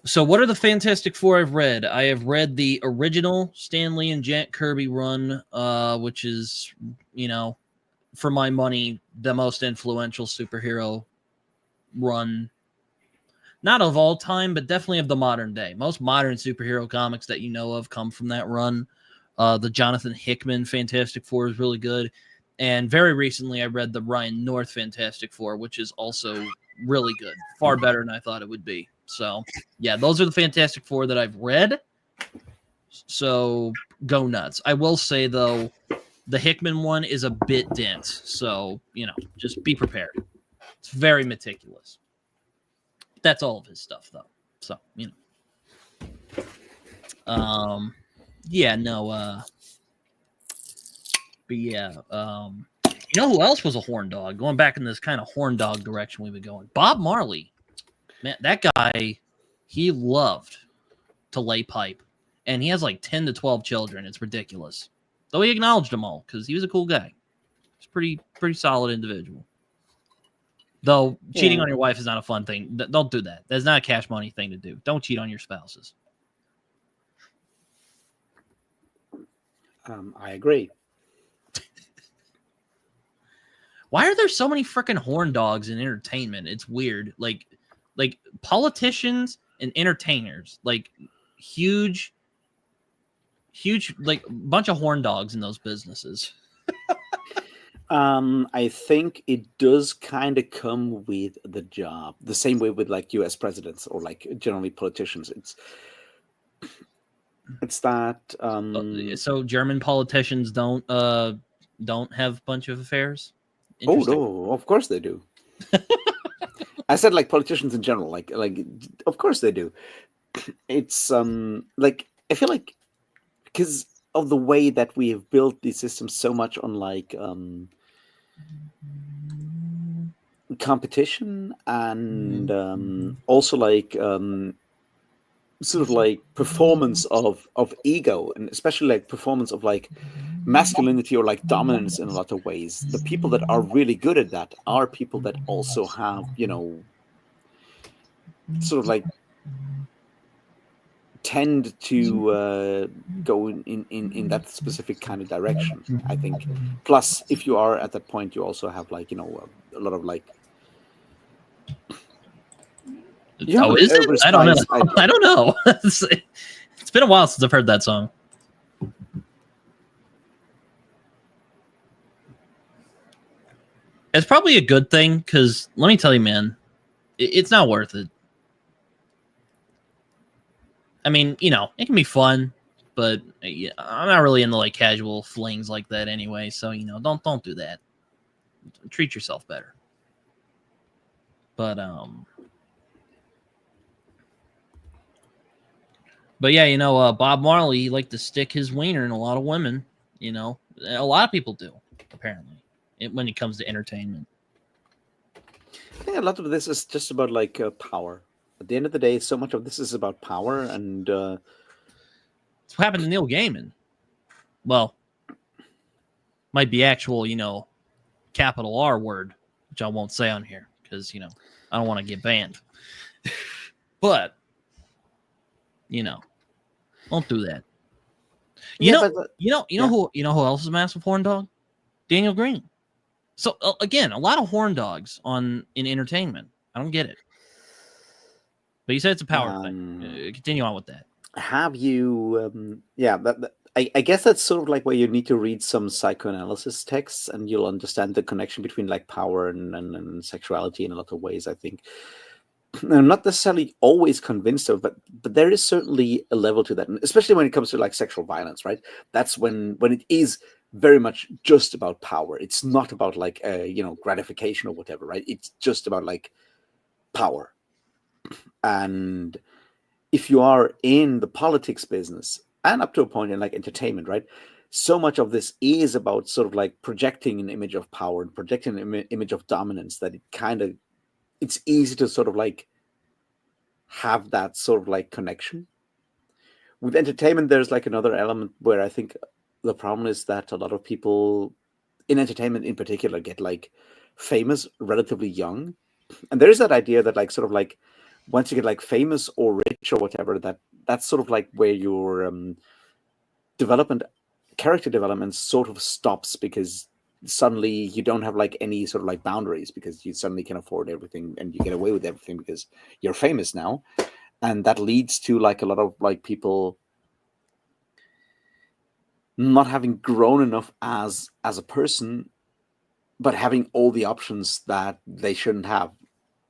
So what are the Fantastic Four I've read? I have read the original Stan Lee and Jack Kirby run, which is, for my money, the most influential superhero run, not of all time, but definitely of the modern day. Most modern superhero comics that you know of come from that run. The Jonathan Hickman Fantastic Four is really good. And very recently, I read the Ryan North Fantastic Four, which is also really good. Far better than I thought it would be. So, yeah, those are the Fantastic Four that I've read. So, go nuts. I will say, though, the Hickman one is a bit dense. So, just be prepared. It's very meticulous. That's all of his stuff, though. So, yeah, no, but yeah, you know who else was a horn dog? Going back in this kind of horn dog direction we've been going. Bob Marley. Man, that guy, he loved to lay pipe. And he has like 10 to 12 children. It's ridiculous. Though he acknowledged them all because he was a cool guy. He's pretty solid individual. Though cheating on your wife is not a fun thing. Don't do that. That's not a cash money thing to do. Don't cheat on your spouses. I agree. Why are there so many freaking horn dogs in entertainment? It's weird. Like politicians and entertainers, like huge, like bunch of horn dogs in those businesses. I think it does kind of come with the job. The same way with like U.S. presidents or like generally politicians. It's that. So German politicians don't have a bunch of affairs. Oh no, of course they do. I said like politicians in general, like of course they do. It's like I feel like because of the way that we have built these systems so much on like competition and also like sort of like performance of ego, and especially like performance of like masculinity or like dominance in a lot of ways. The people that are really good at that are people that also have, sort of like tend to go in that specific kind of direction, I think. Plus, if you are at that point, you also have like, a lot of like. Is it? I don't know. I don't know. It's been a while since I've heard that song. It's probably a good thing because let me tell you, man, it's not worth it. I mean, it can be fun, but I'm not really into like casual flings like that anyway. So don't do that. Treat yourself better. But yeah, Bob Marley, he liked to stick his wiener in a lot of women. A lot of people do, apparently, when it comes to entertainment. I think a lot of this is just about like power. At the end of the day, so much of this is about power, and it's what happened to Neil Gaiman. Well, might be actual, capital R word, which I won't say on here because I don't want to get banned. But don't do that. You know who else is a massive horn dog? Daniel Green. So again, a lot of horn dogs in entertainment. I don't get it. But you said it's a power thing. Continue on with that. Have you? I guess that's sort of like where you need to read some psychoanalysis texts, and you'll understand the connection between like power and sexuality in a lot of ways. I think. I'm not necessarily always convinced of, but there is certainly a level to that, and especially when it comes to like sexual violence, right? That's when it is very much just about power. It's not about like gratification or whatever, right? It's just about like power. And if you are in the politics business and up to a point in like entertainment, right? So much of this is about sort of like projecting an image of power and projecting an image of dominance that it's easy to sort of like have that sort of like connection. With entertainment, there's like another element where I think the problem is that a lot of people in entertainment in particular get like famous relatively young. And there's that idea that like sort of like once you get like famous or rich or whatever, that's sort of like where your development, character development, sort of stops, because suddenly you don't have like any sort of like boundaries, because you suddenly can afford everything and you get away with everything because you're famous now. And that leads to like a lot of like people not having grown enough as a person, but having all the options that they shouldn't have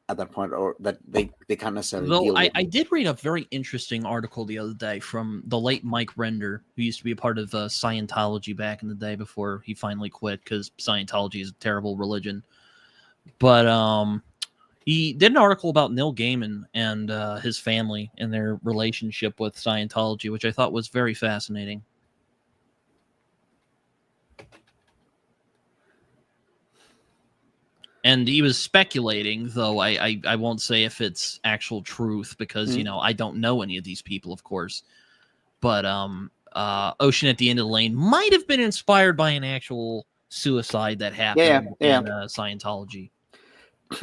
at that point, or that they can't necessarily Though deal with. I did read a very interesting article the other day from the late Mike Render, who used to be a part of Scientology back in the day before he finally quit because Scientology is a terrible religion. But he did an article about Neil Gaiman and his family and their relationship with Scientology, which I thought was very fascinating. And he was speculating, though I won't say if it's actual truth because, I don't know any of these people, of course. But Ocean at the End of the Lane might have been inspired by an actual suicide that happened in Scientology.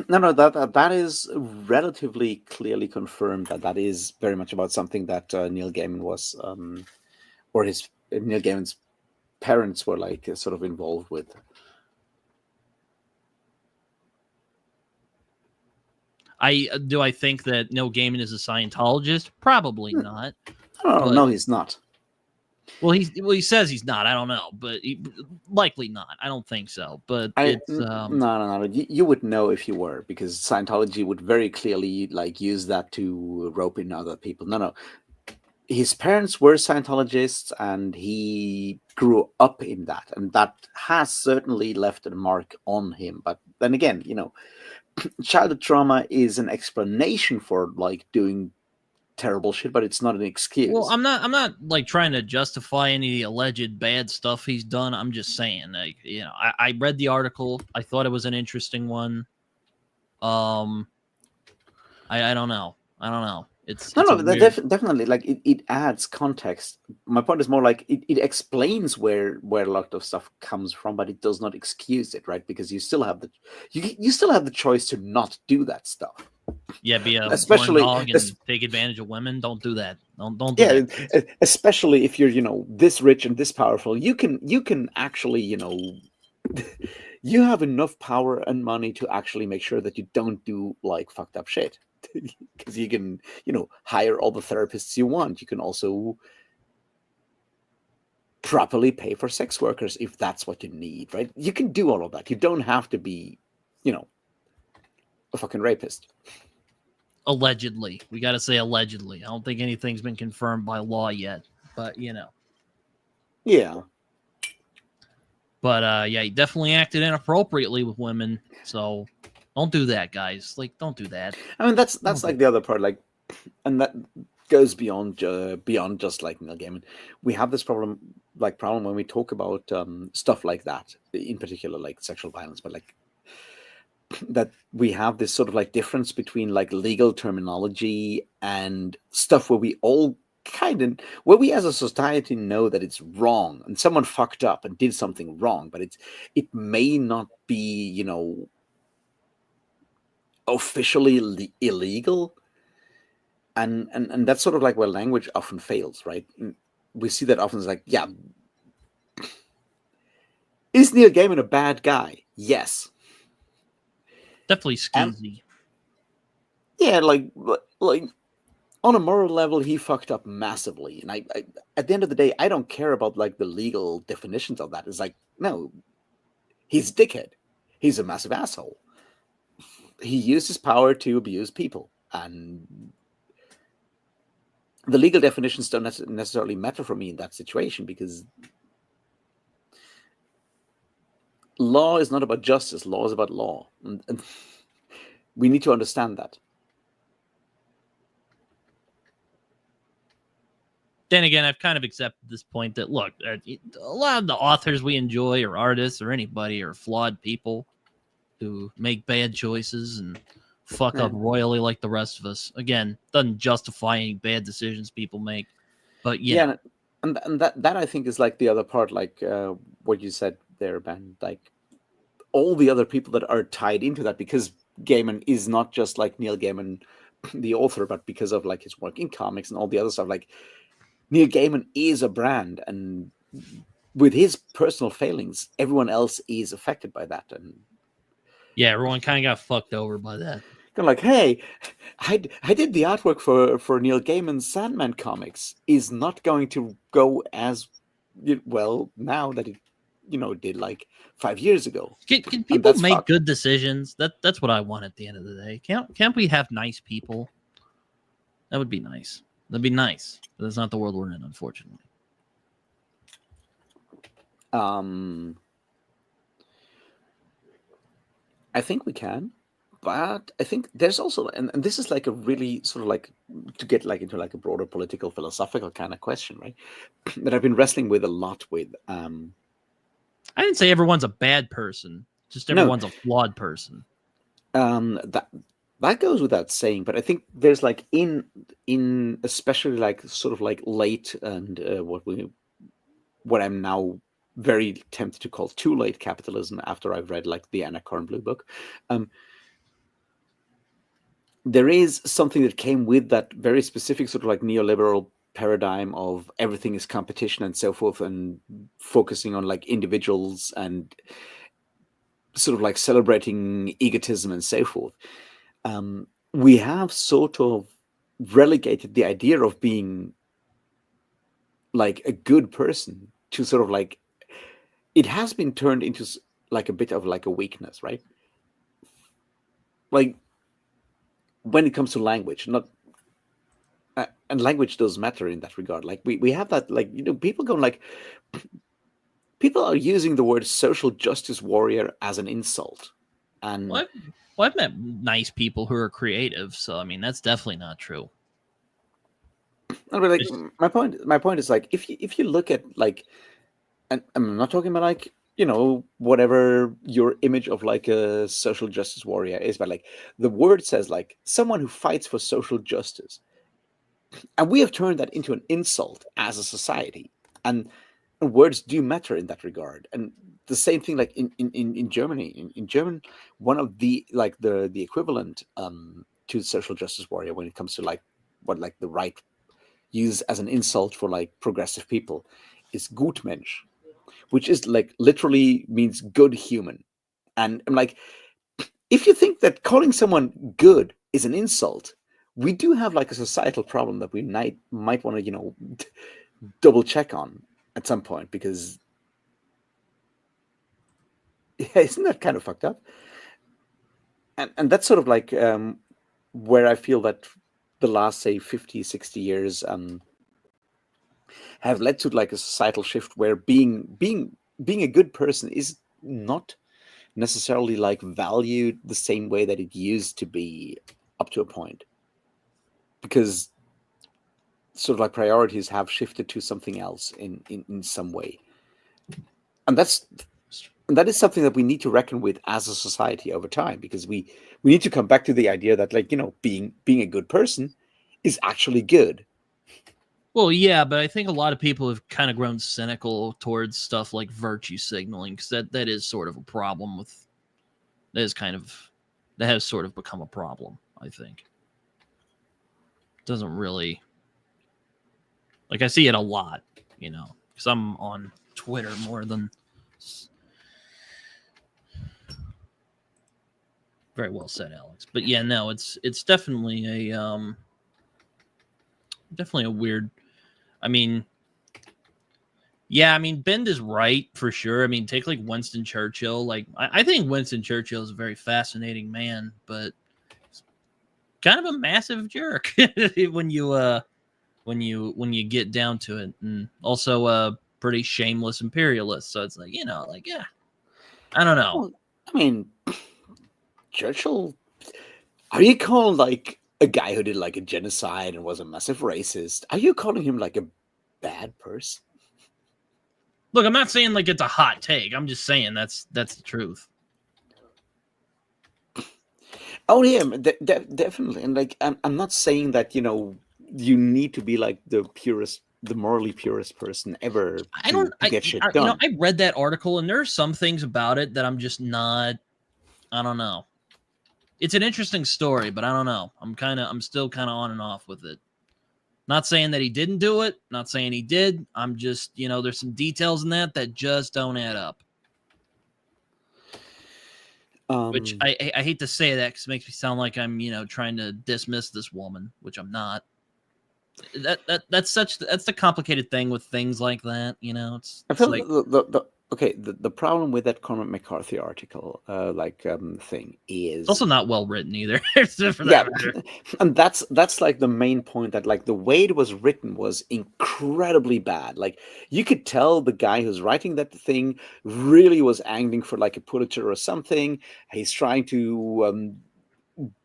No, that is relatively clearly confirmed that is very much about something that Neil Gaiman was, or Neil Gaiman's parents were like sort of involved with. I think that Neil Gaiman is a Scientologist? Probably not. No, he's not. Well, he says he's not. I don't know, but likely not. I don't think so. But it's no. You would know if you were, because Scientology would very clearly like use that to rope in other people. No. His parents were Scientologists, and he grew up in that, and that has certainly left a mark on him. But then again, childhood trauma is an explanation for like doing terrible shit, but it's not an excuse. Well, I'm not like trying to justify any alleged bad stuff he's done. I'm just saying, like, I read the article. I thought it was an interesting one. I don't know. It's definitely like it adds context. My point is more like it explains where a lot of stuff comes from, but it does not excuse it, right? Because you still have the choice to not do that stuff. Yeah, be a especially dog and take advantage of women. Don't do that. Don't do that. Especially if you're this rich and this powerful, you can actually you have enough power and money to actually make sure that you don't do like fucked up shit. Because you can hire all the therapists you want. You can also properly pay for sex workers if that's what you need, right? You can do all of that. You don't have to be a fucking rapist. Allegedly. We got to say allegedly. I don't think anything's been confirmed by law yet, but yeah. But he definitely acted inappropriately with women, so don't do that, guys. Like, don't do that. I mean, that's like the other part, like, and that goes beyond just like Neil Gaiman. We have this problem when we talk about stuff like that, in particular, like sexual violence, but like that we have this sort of like difference between like legal terminology and stuff where we all where we as a society know that it's wrong and someone fucked up and did something wrong, but it may not be officially illegal, and that's sort of like where language often fails, right? We see that often. It's like, yeah, is Neil Gaiman a bad guy? Yes, definitely skeezy. Yeah, like on a moral level, he fucked up massively, and I at the end of the day, I don't care about like the legal definitions of that. It's like, no, he's a dickhead. He's a massive asshole. He used his power to abuse people, and the legal definitions don't necessarily matter for me in that situation, because law is not about justice. Law is about law, and we need to understand that. Then again, I've kind of accepted this point that, look, a lot of the authors we enjoy, or artists, or anybody, are flawed people who make bad choices and fuck up royally like the rest of us. Again, doesn't justify any bad decisions people make, but yeah, and that I think is like the other part, like what you said there, Ben. Like all the other people that are tied into that, because Gaiman is not just like Neil Gaiman the author, but because of like his work in comics and all the other stuff. Like Neil Gaiman is a brand, and with his personal failings, everyone else is affected by that. And yeah, everyone kind of got fucked over by that. kind of like, hey, I did the artwork for Neil Gaiman's Sandman comics. Is not going to go as well now that it did like 5 years ago. Can people make good decisions? That's what I want at the end of the day. Can't we have nice people? That would be nice. That'd be nice. But that's not the world we're in, unfortunately. I think we can, but I think there's also, and this is like a really sort of like to get like into like a broader political philosophical kind of question, right? That I've been wrestling with a lot with. I didn't say everyone's a bad person. Just everyone's a flawed person. That goes without saying, but I think there's like in especially like sort of like late and what I'm now very tempted to call too late capitalism after I've read like the Anna Kornblue book. There is something that came with that very specific sort of like neoliberal paradigm of everything is competition and so forth, and focusing on like individuals and sort of like celebrating egotism and so forth. We have sort of relegated the idea of being like a good person to sort of like, it has been turned into like a bit of like a weakness, right? Like when it comes to language, not and language does matter in that regard. Like we have that, like, people going like, people are using the word social justice warrior as an insult. And well, I've met nice people who are creative, so I mean that's definitely not true. Like my point is like, if you look at like, and I'm not talking about like whatever your image of like a social justice warrior is, but like the word says like someone who fights for social justice, and we have turned that into an insult as a society, and words do matter in that regard. And the same thing like in Germany, in German, one of the like the equivalent to social justice warrior when it comes to like what like the right use as an insult for like progressive people is Gutmensch, which is like literally means good human. And I'm like, if you think that calling someone good is an insult, we do have like a societal problem that we might want to double check on at some point, because isn't that kind of fucked up? And that's sort of like where I feel that the last say 50, 60 years have led to like a societal shift where being a good person is not necessarily like valued the same way that it used to be up to a point, because sort of like priorities have shifted to something else in some way. And that is something that we need to reckon with as a society over time, because we need to come back to the idea that like being a good person is actually good. Well, yeah, but I think a lot of people have kind of grown cynical towards stuff like virtue signaling, because that is sort of a problem with that has sort of become a problem. I think it doesn't really, like, I see it a lot, because I'm on Twitter more than. Very well said, Alex. But yeah, no, it's definitely a weird. I mean, yeah, I mean, Bend is right for sure. I mean, take like Winston Churchill. Like, I think Winston Churchill is a very fascinating man, but kind of a massive jerk when you get down to it, and also a pretty shameless imperialist. So it's like, yeah, I don't know. Well, I mean, Churchill, are you calling like a guy who did like a genocide and was a massive racist, are you calling him like a bad person? Look, I'm not saying like it's a hot take. I'm just saying that's the truth. Oh yeah, definitely. And like, I'm not saying that you need to be like the morally purest person ever to get shit done. I read that article, and there are some things about it that I'm just not. I don't know. it's an interesting story, but I don't know. I'm still kind of on and off with it. Not saying that he didn't do it. Not saying he did. I'm just, there's some details in that just don't add up. Which I hate to say that because it makes me sound like I'm, trying to dismiss this woman, which I'm not. That's the complicated thing with things like that. It's I feel like the problem with that Cormac McCarthy article, thing is it's also not well written either. For yeah, that matter. and that's like the main point, that like the way it was written was incredibly bad. Like you could tell the guy who's writing that thing really was angling for like a Pulitzer or something. He's trying to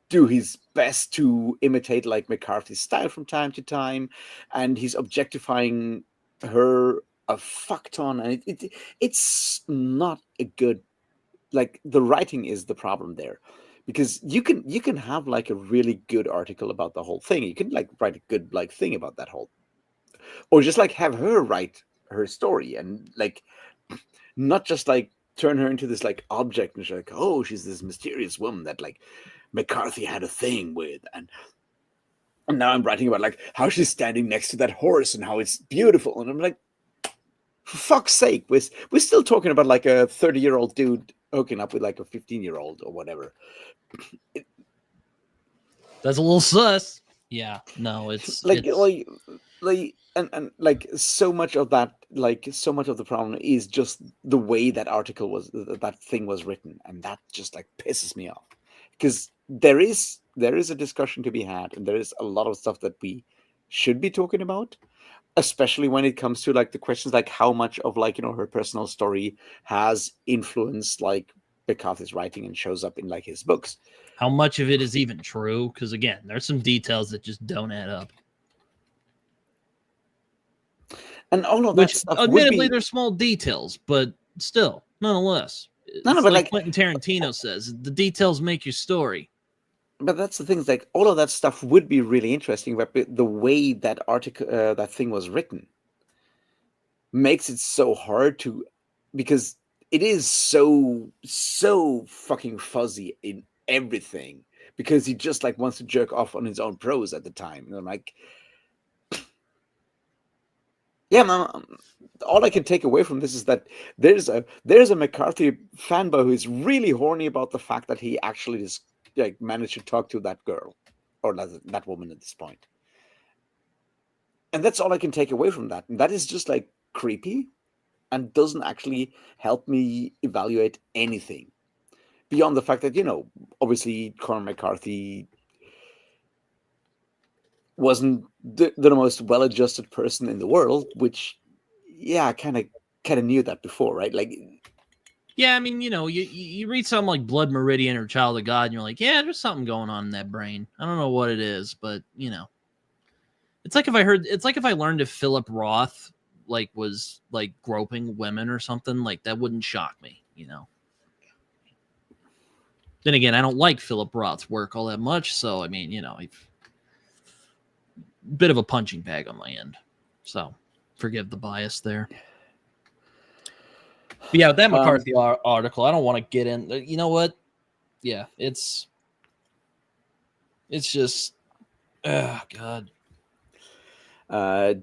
do his best to imitate like McCarthy's style from time to time, and he's objectifying her a fuck ton, and it's not a good, like, the writing is the problem there, because you can have like a really good article about the whole thing. You can like write a good like thing about that whole, or just like have her write her story, and like not just like turn her into this like object, and she's like, oh, she's this mysterious woman that like McCarthy had a thing with, and now I'm writing about like how she's standing next to that horse and how it's beautiful, and I'm like, for fuck's sake, we're still talking about like a 30-year-old dude hooking up with like a 15-year-old or whatever. That's a little sus. Yeah, no, it's like and like so much of that, like so much of the problem is just the way that article was, that thing was written, and that just like pisses me off, because there is a discussion to be had, and there is a lot of stuff that we should be talking about, especially when it comes to like the questions like how much of like her personal story has influenced like McCarthy's writing and shows up in like his books. How much of it is even true? Because again, there's some details that just don't add up. And all of that stuff, admittedly, they're small details, but still, nonetheless, but like Quentin Tarantino says, the details make your story. But that's the thing, is like all of that stuff would be really interesting, but the way that article, that thing was written, makes it so hard to, because it is so fucking fuzzy in everything, because he just like wants to jerk off on his own prose at the time, and I'm like, yeah, man, all I can take away from this is that there's a McCarthy fanboy who is really horny about the fact that he actually just like managed to talk to that girl, or that woman at this point. And that's all I can take away from that. And that is just like creepy, and doesn't actually help me evaluate anything beyond the fact that, obviously Cormac McCarthy wasn't the most well-adjusted person in the world, which, yeah, I kind of knew that before, right? Like, yeah, I mean, you read something like Blood Meridian or Child of God, and you're like, yeah, there's something going on in that brain. I don't know what it is, but it's like if I learned if Philip Roth like was like groping women or something, like that wouldn't shock me, Then again, I don't like Philip Roth's work all that much, so I mean, bit of a punching bag on my end, so forgive the bias there. But yeah, with that McCarthy article, I don't want to get in. You know what? Yeah, it's just, oh God.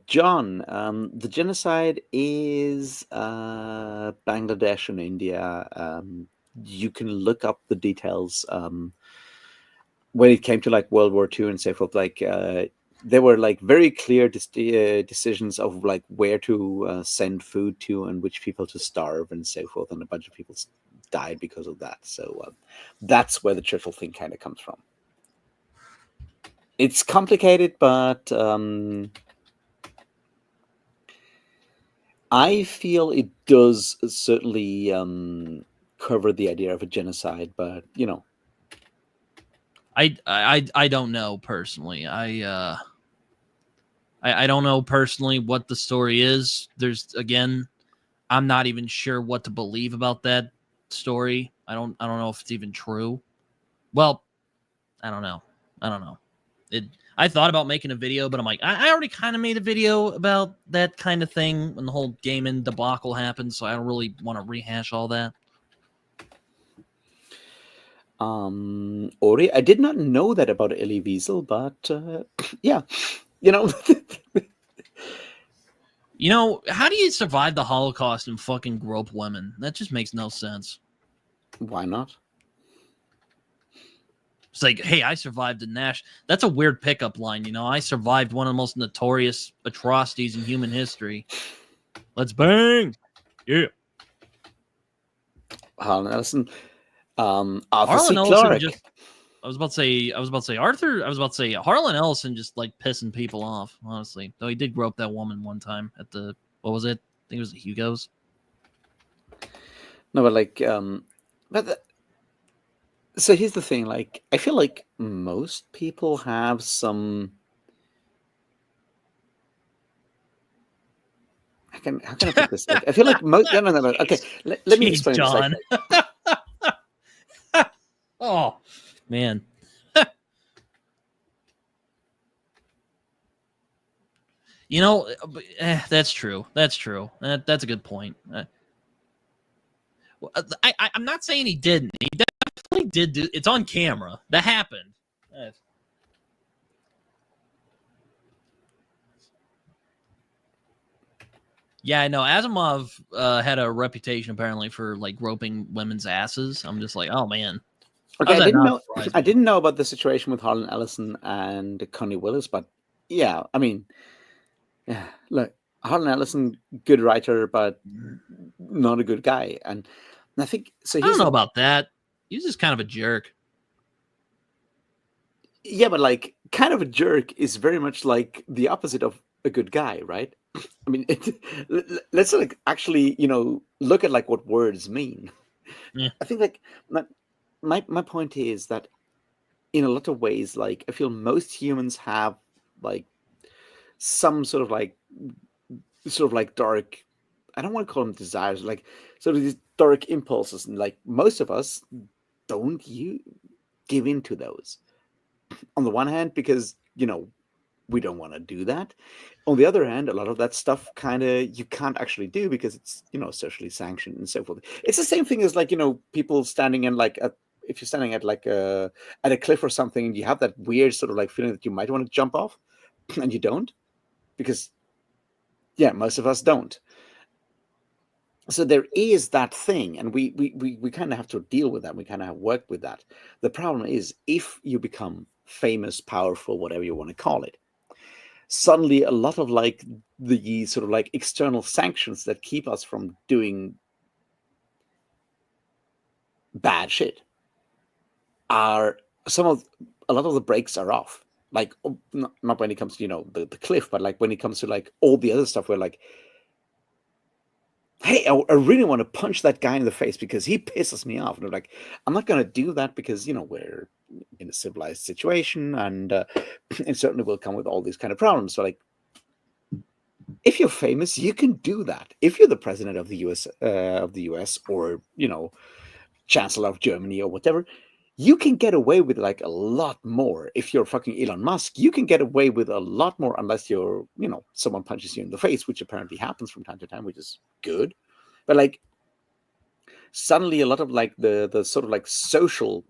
John, the genocide is Bangladesh and India. You can look up the details. When it came to like World War II and so forth, like there were like very clear decisions of like where to send food to and which people to starve and so forth, and a bunch of people died because of that. So that's where the Churchill thing kind of comes from. It's complicated, but I feel it does certainly cover the idea of a genocide, but I don't know personally. I don't know personally what the story is. Again, I'm not even sure what to believe about that story. I don't know if it's even true. Well, I don't know. I thought about making a video, but I'm like, I already kind of made a video about that kind of thing when the whole Gaiman debacle happened, so I don't really want to rehash all that. Ori, I did not know that about Elie Wiesel, but yeah, you know, You know, how do you survive the Holocaust and fucking grope women? That just makes no sense. why not? It's like, hey, I survived the Nash. That's a weird pickup line, you know. I survived one of the most notorious atrocities in human history. Let's bang. Yeah. Harlan Ellison, Arthur Harlan C. Ellison Clarke. just I was about to say Arthur. I was about to say Harlan Ellison just like pissing people off, honestly. Though he did grope that woman one time at the what was it? I think it was the Hugo's. No, but like, so here's the thing. Like, I feel like most people have some. How can I put this? Like, I feel like most. No. Okay, let me explain John. this. Like, oh man. You know, that's true. That's true. That's a good point. I'm not saying he didn't. He definitely did do. It's on camera. That happened. Yeah, I know. Asimov had a reputation apparently for like groping women's asses. I'm just like, oh man. okay, I didn't know about the situation with Harlan Ellison and Connie Willis, but yeah, I mean, yeah, look, Harlan Ellison, good writer, but not a good guy, and I think so. I don't know about that. He's just kind of a jerk. Yeah, but like, kind of a jerk is very much like the opposite of a good guy, right? I mean, let's like actually, look at like what words mean. Yeah. I think like my point is that in a lot of ways, like I feel most humans have like some sort of like dark. I don't want to call them desires, like sort of these dark impulses, and like most of us don't give into those. On the one hand, because we don't want to do that. On the other hand, a lot of that stuff kind of you can't actually do because it's socially sanctioned and so forth. It's the same thing as like people standing in like if you're standing at like at a cliff or something, and you have that weird sort of like feeling that you might want to jump off, and you don't, because most of us don't. So there is that thing, and we kind of have to deal with that. We kind of work with that. The problem is if you become famous, powerful, whatever you want to call it, suddenly a lot of like the sort of like external sanctions that keep us from doing bad shit are a lot of the brakes are off. Like not when it comes to the cliff, but like when it comes to like all the other stuff where like, hey, I really want to punch that guy in the face because he pisses me off. And I'm like, I'm not going to do that because, we're in a civilized situation, and it certainly will come with all these kind of problems. So like, if you're famous, you can do that. If you're the president of the US, or, chancellor of Germany or whatever, you can get away with like a lot more. If you're fucking Elon Musk, you can get away with a lot more unless you're, someone punches you in the face, which apparently happens from time to time, which is good. But like, suddenly a lot of like the sort of like social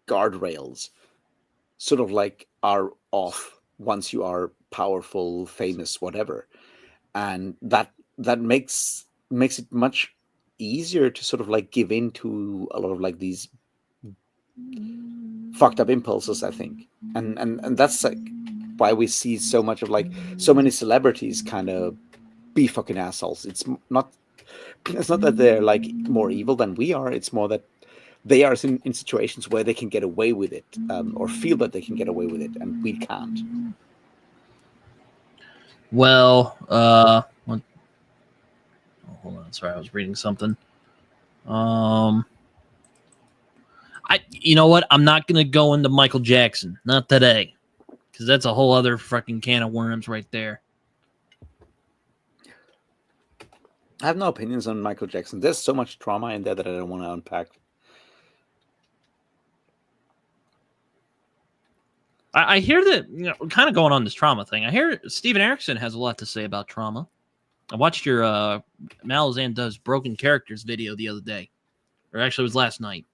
guardrails sort of like are off once you are powerful, famous, whatever. And that makes it much easier to sort of like give in to a lot of like these fucked up impulses, I think. And that's like why we see so much of like so many celebrities kind of be fucking assholes. It's not that they're like more evil than we are. It's more that they are in situations where they can get away with it, or feel that they can get away with it, and we can't. Well, hold on. Sorry, I was reading something. You know what? I'm not gonna go into Michael Jackson, not today, because that's a whole other fucking can of worms right there. I have no opinions on Michael Jackson. There's so much trauma in there that I don't want to unpack. I hear that, kind of going on this trauma thing. I hear Steven Erickson has a lot to say about trauma. I watched your Malazan Does Broken Characters video the other day. Or actually, it was last night.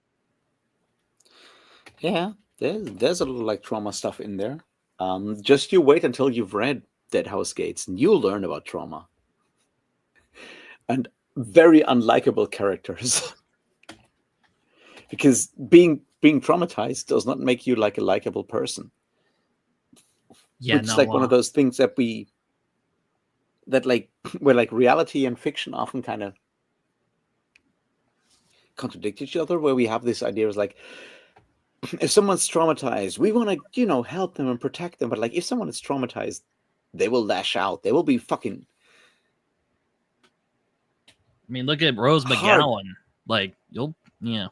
Yeah, there's a little like trauma stuff in there. Just you wait until you've read Dead House Gates, and you'll learn about trauma and very unlikable characters. Because being traumatized does not make you like a likable person. Yeah, Which is no. like one of those things that like where like reality and fiction often kind of contradict each other. Where we have this idea is like, if someone's traumatized, we want to help them and protect them. But like if someone is traumatized, they will lash out. They will be fucking I mean, look at Rose hard. McGowan. Like, Yeah,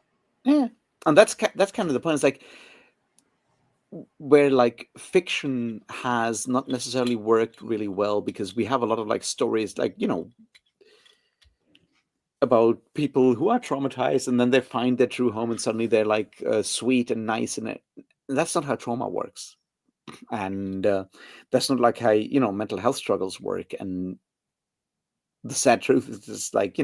and that's kind of the point. It's like where like fiction has not necessarily worked really well because we have a lot of like stories like about people who are traumatized and then they find their true home and suddenly they're like sweet and nice, and that's not how trauma works. And that's not like how mental health struggles work. And the sad truth is just like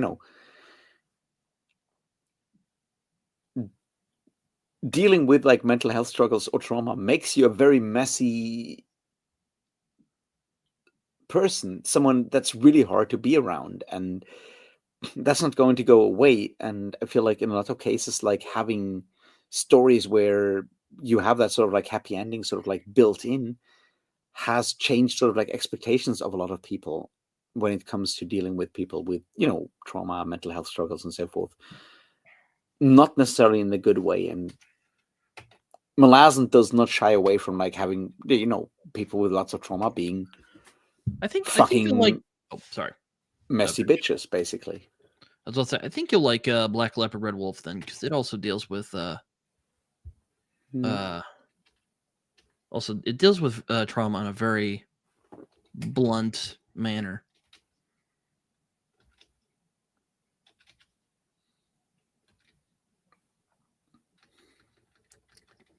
dealing with like mental health struggles or trauma makes you a very messy person, someone that's really hard to be around, and that's not going to go away. And I feel like in a lot of cases, like having stories where you have that sort of like happy ending sort of like built in has changed sort of like expectations of a lot of people when it comes to dealing with people with trauma, mental health struggles, and so forth. Not necessarily in a good way. And Malazan does not shy away from like having people with lots of trauma being I think you'll like. fucking Oh, sorry. messy bitches, basically. I was about to say, I think you'll like Black Leopard, Red Wolf then, because it also deals with also it deals with trauma in a very blunt manner.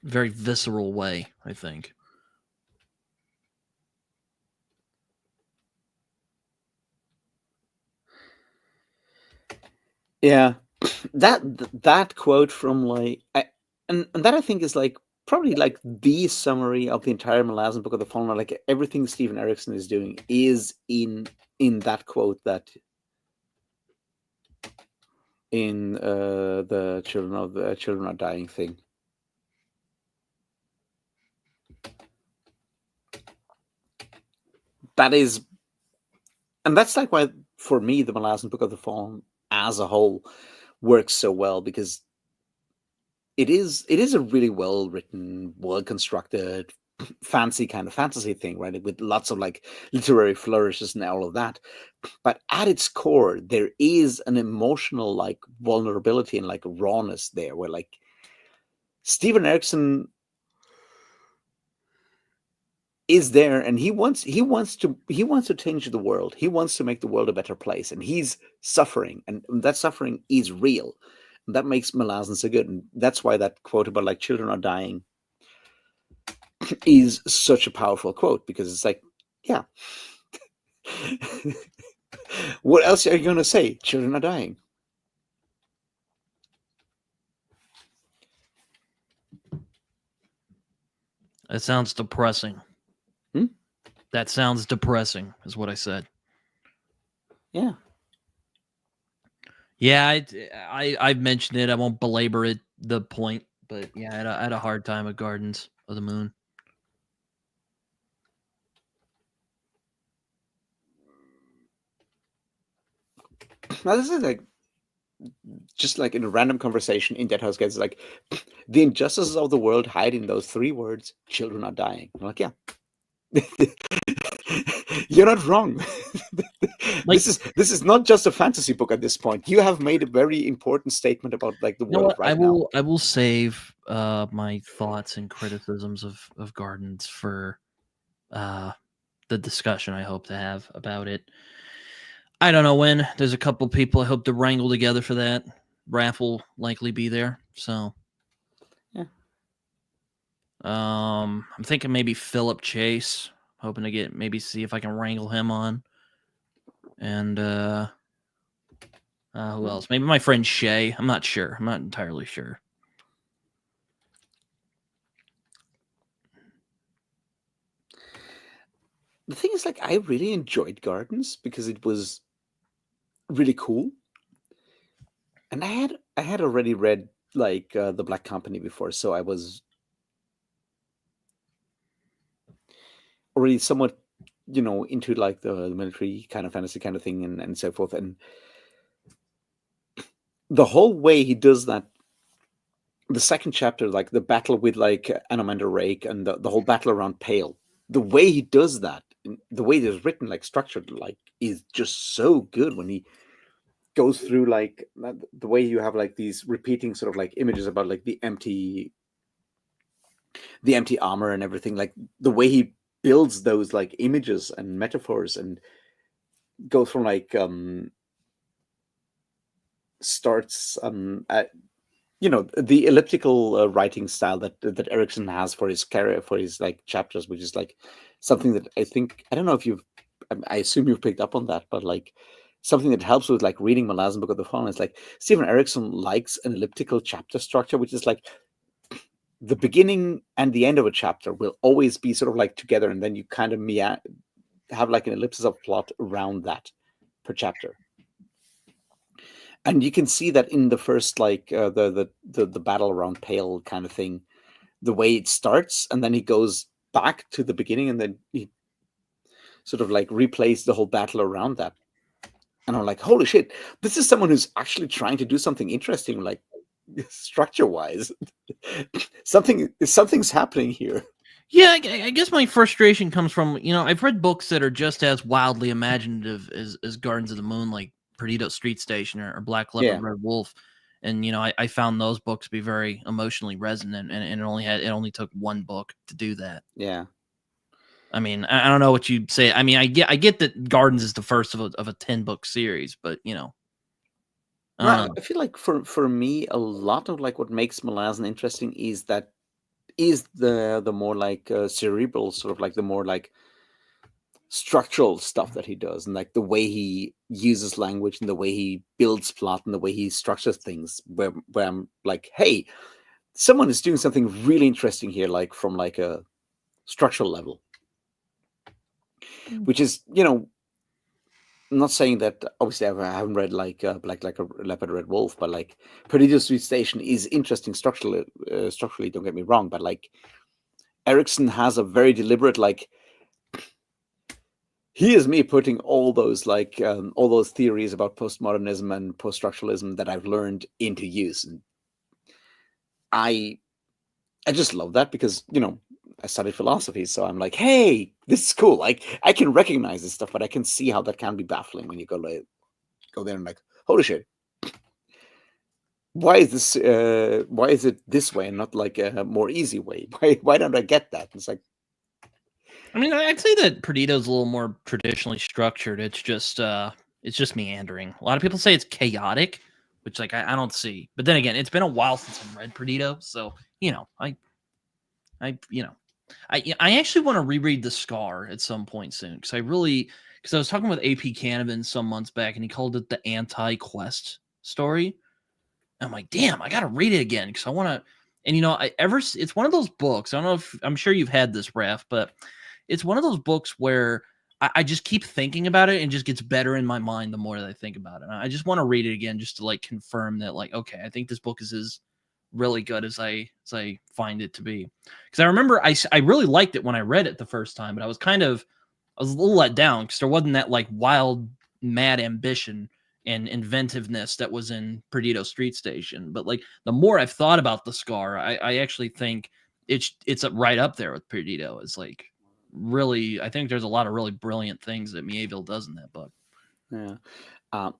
Very visceral way, I think. Yeah, that quote from like, and that I think is like probably like the summary of the entire Malazan Book of the Fallen. Like everything Stephen Erickson is doing is in that quote, that in the children are dying thing. That is, and that's like why for me the Malazan Book of the Fallen as a whole works so well, because it is a really well written, well constructed, fancy kind of fantasy thing, right? With lots of like literary flourishes and all of that. But at its core, there is an emotional like vulnerability and like rawness there, where like Stephen Erickson is there, and he wants to change the world. He wants to make the world a better place, and he's suffering, and that suffering is real. And that makes Malazan so good, and that's why that quote about like children are dying is such a powerful quote, because it's like, yeah. What else are you going to say? Children are dying. That sounds depressing. Hmm? That sounds depressing, is what I said. Yeah. Yeah, I've mentioned it. I won't belabor it, the point, but yeah, I had a hard time with Gardens of the Moon. Now this is like just like in a random conversation in Dead House Gates, like the injustices of the world hide in those three words: children are dying. I'm like, yeah. You're not wrong. Like, this is not just a fantasy book at this point. You have made a very important statement about like the you know world what? right now. I will save my thoughts and criticisms of Gardens for the discussion I hope to have about it. I don't know when. There's a couple people I hope to wrangle together for that. Raph will likely be there, so Yeah. I'm thinking maybe Philip Chase. Hoping to maybe see if I can wrangle him on. And who else? Maybe my friend Shay. I'm not sure. I'm not entirely sure. the thing is, like, I really enjoyed Gardens because it was really cool, and I had already read like the Black Company before, so I was already somewhat, into like the military kind of fantasy kind of thing and so forth. And the whole way he does that, the second chapter, like the battle with like Anomander Rake and the whole battle around Pale, the way he does that, the way it is written, like structured, like is just so good when he goes through like the way you have like these repeating sort of like images about like the empty armor and everything, like the way he builds those like images and metaphors and goes from like starts at the elliptical writing style that Erickson has for his career, for his like chapters, which is like something that I don't know if you've, I assume you've picked up on that, but like something that helps with like reading Malazan Book of the Fallen is like Stephen Erickson likes an elliptical chapter structure, which is like the beginning and the end of a chapter will always be sort of like together, and then you kind of have like an ellipsis of plot around that per chapter. And you can see that in the first like the battle around Pale kind of thing, the way it starts, and then he goes back to the beginning, and then he sort of like replays the whole battle around that. And I'm like, holy shit, this is someone who's actually trying to do something interesting, like structure wise. Something's happening here. Yeah, I guess my frustration comes from, I've read books that are just as wildly imaginative as Gardens of the Moon, like Perdido Street Station or Black Leopard, Yeah. Red Wolf. And, I found those books to be very emotionally resonant, and it only took one book to do that. Yeah. I mean, I don't know what you'd say. I mean, I get that Gardens is the first of a 10-book series, but, Right. I feel like for me, a lot of like what makes Malazan interesting is the more like cerebral, sort of like the more like structural stuff that he does, and like the way he uses language and the way he builds plot and the way he structures things, where I'm like, hey, someone is doing something really interesting here, like from like a structural level, which is, I'm not saying that obviously I haven't read like Black like a Leopard Red Wolf, but like Perdido Street Station is interesting structurally. Structurally, don't get me wrong, but like Erickson has a very deliberate like. Here's me putting all those like all those theories about postmodernism and post-structuralism that I've learned into use, and I just love that because I studied philosophy, so I'm like, hey, this is cool. Like I can recognize this stuff, but I can see how that can be baffling when you go there and like, holy shit, why is this? Why is it this way and not like a more easy way? Why don't I get that? It's like, I mean, I'd say that Perdido's a little more traditionally structured. It's just meandering. A lot of people say it's chaotic, which like I don't see. But then again, it's been a while since I've read Perdido, so I actually want to reread The Scar at some point soon because I was talking with AP Canavan some months back, and he called it the anti-quest story. And I'm like, damn, I gotta read it again because I want to. And it's one of those books. I don't know if I'm sure you've had this, Raph, but it's one of those books where I just keep thinking about it and just gets better in my mind the more that I think about it. And I just want to read it again just to like confirm that, like, okay, I think this book is as really good as I find it to be. Because I remember I really liked it when I read it the first time, but I was a little let down because there wasn't that like wild, mad ambition and inventiveness that was in Perdido Street Station. But like the more I've thought about The Scar, I actually think it's right up there with Perdido. It's like really, I think there's a lot of really brilliant things that Mieville does in that book. yeah.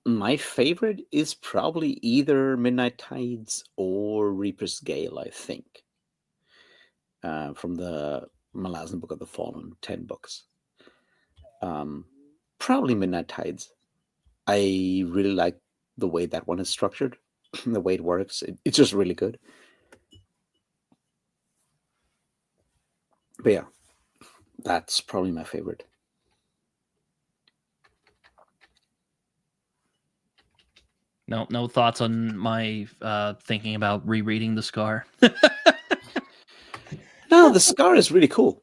My favorite is probably either Midnight Tides or Reaper's Gale, I think, from the Malazan Book of the Fallen, 10 books. Probably Midnight Tides. I really like the way that one is structured, the way it works. It's just really good. But yeah, that's probably my favorite. No thoughts on my thinking about rereading The Scar. No, The Scar is really cool.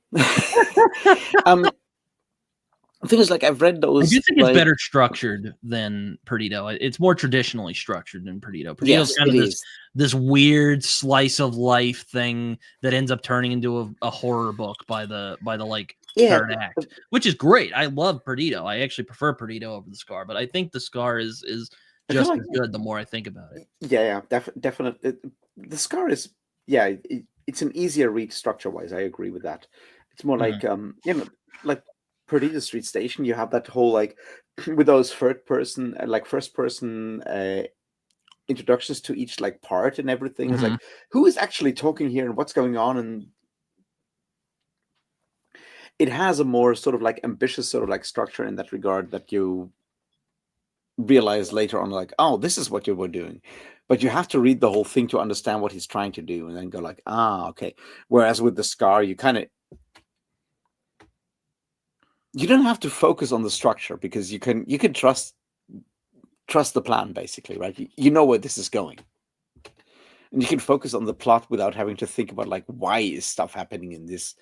The thing is, like, I've read I those. do think it's Like, better structured than Perdido. It's more traditionally structured than Perdido. Perdido's yes, kind it of is. this weird slice of life thing that ends up turning into a horror book by the like Yeah, third act, which is great. I love Perdido. I actually prefer Perdido over the Scar, but I think the Scar is I feel just like as good the more I think about it. yeah, definitely. The Scar is it's an easier read structure wise. I agree with that. It's more like like Perdita Street Station. You have that whole like with those first person introductions to each like part and everything. It's like who is actually talking here and what's going on, and it has a more sort of like ambitious sort of like structure in that regard that you realize later on, like, oh, this is what you were doing, but you have to read the whole thing to understand what he's trying to do and then go like, ah, okay. Whereas with the Scar, you don't have to focus on the structure because you can trust the plan, basically, right? You know where this is going, and you can focus on the plot without having to think about like why is stuff happening in this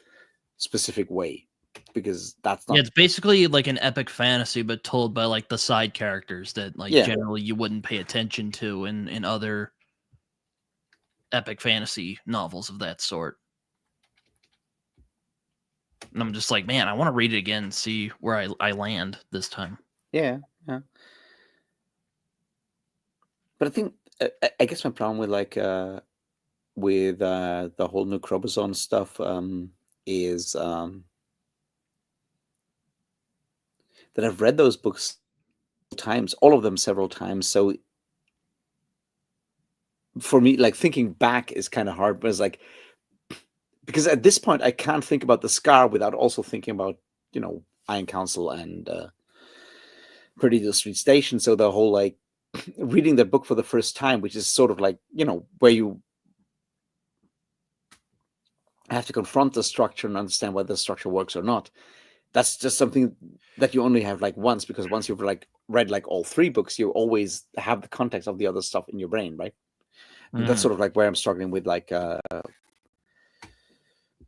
specific way, because that's not Yeah, it's basically like an epic fantasy, but told by like the side characters that like generally you wouldn't pay attention to in other epic fantasy novels of that sort. And I'm just like, man, I want to read it again and see where I land this time. yeah. But I think I guess my problem with like with the whole Necrobazon stuff is that I've read those books times, all of them several times. So for me, like thinking back is kind of hard, but it's like because at this point I can't think about the Scar without also thinking about Iron Council and Perdido Street Station. So the whole like reading that book for the first time, which is sort of like where you have to confront the structure and understand whether the structure works or not. That's just something that you only have like once, because once you've like read like all three books, you always have the context of the other stuff in your brain, right? And that's sort of like where I'm struggling with like the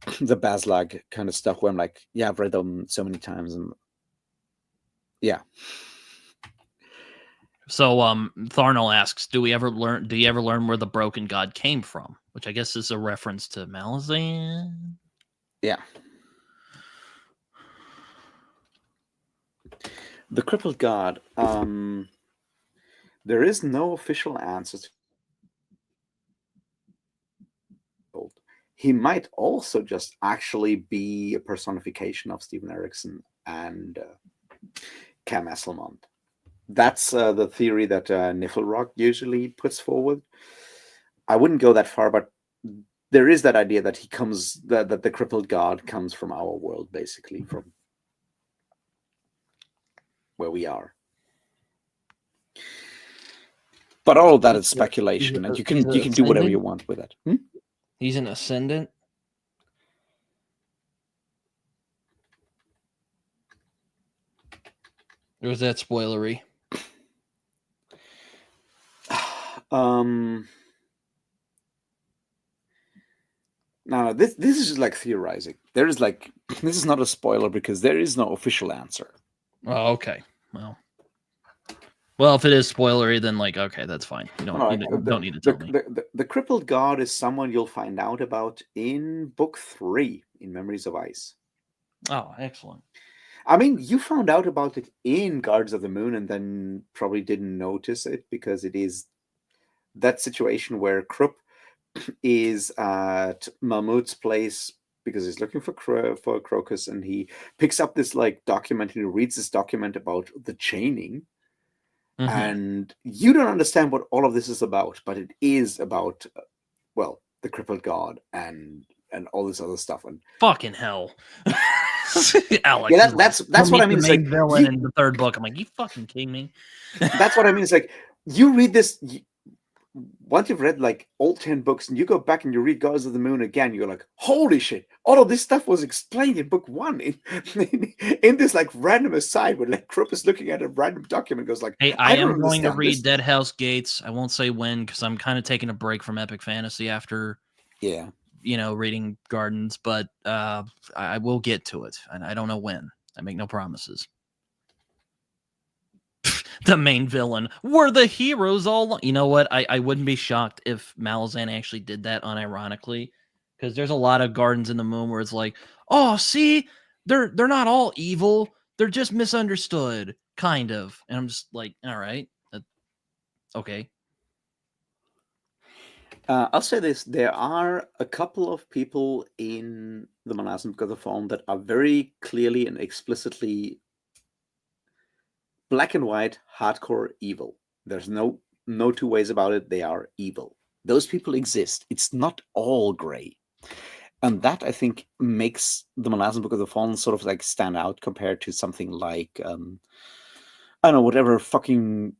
Baslag kind of stuff, where I'm like, yeah, I've read them so many times, and yeah. So Tharnell asks, do you ever learn where the broken god came from? Which I guess is a reference to Malazan. Yeah. The crippled god. There is no official answer to. He might also just actually be a personification of Stephen Erickson and Cam Esselmont. That's the theory that Niflrock usually puts forward. I wouldn't go that far, but there is that idea that that the crippled god comes from our world, basically from where we are. But all of that is speculation, and you can do whatever you want with it. He's an ascendant. Or was that spoilery? No, this is just like theorizing. There is like this is not a spoiler because there is no official answer. Oh, okay. Well, if it is spoilery, then like okay, that's fine. You don't need to tell me. The crippled god is someone you'll find out about in book 3 in Memories of Ice. Oh, excellent. I mean, you found out about it in Guards of the Moon and then probably didn't notice it because it is that situation where Krupp is at Mahmoud's place because he's looking for Crocus, and he picks up this like document and he reads this document about the chaining. And you don't understand what all of this is about, but it is about, well, the crippled god and all this other stuff. And fucking hell, Alex. Yeah, that's what I mean. The main villain in the third book. I'm like, you fucking kidding me? That's what I mean. It's like you read this. Once you've read like all 10 books and you go back and you read Gods of the Moon again, you're like, holy shit, all of this stuff was explained in book 1 in this like random aside where like Krupp is looking at a random document, goes like, hey, I am going to read Dead House Gates. I won't say when because I'm kind of taking a break from epic fantasy after reading Gardens, but I will get to it, and I don't know when. I make no promises. the main villain. We're the heroes all along. You know what? I wouldn't be shocked if Malazan actually did that unironically, because there's a lot of Gardens in the Moon where it's like, oh, see, they're not all evil. They're just misunderstood, kind of. And I'm just like, all right, okay. I'll say this: there are a couple of people in the Malazan Book of the Fallen that are very clearly and explicitly black and white, hardcore evil. There's no two ways about it. They are evil. Those people exist. It's not all gray. And that, I think, makes the Malazan Book of the Fallen sort of like stand out compared to something like, I don't know, whatever fucking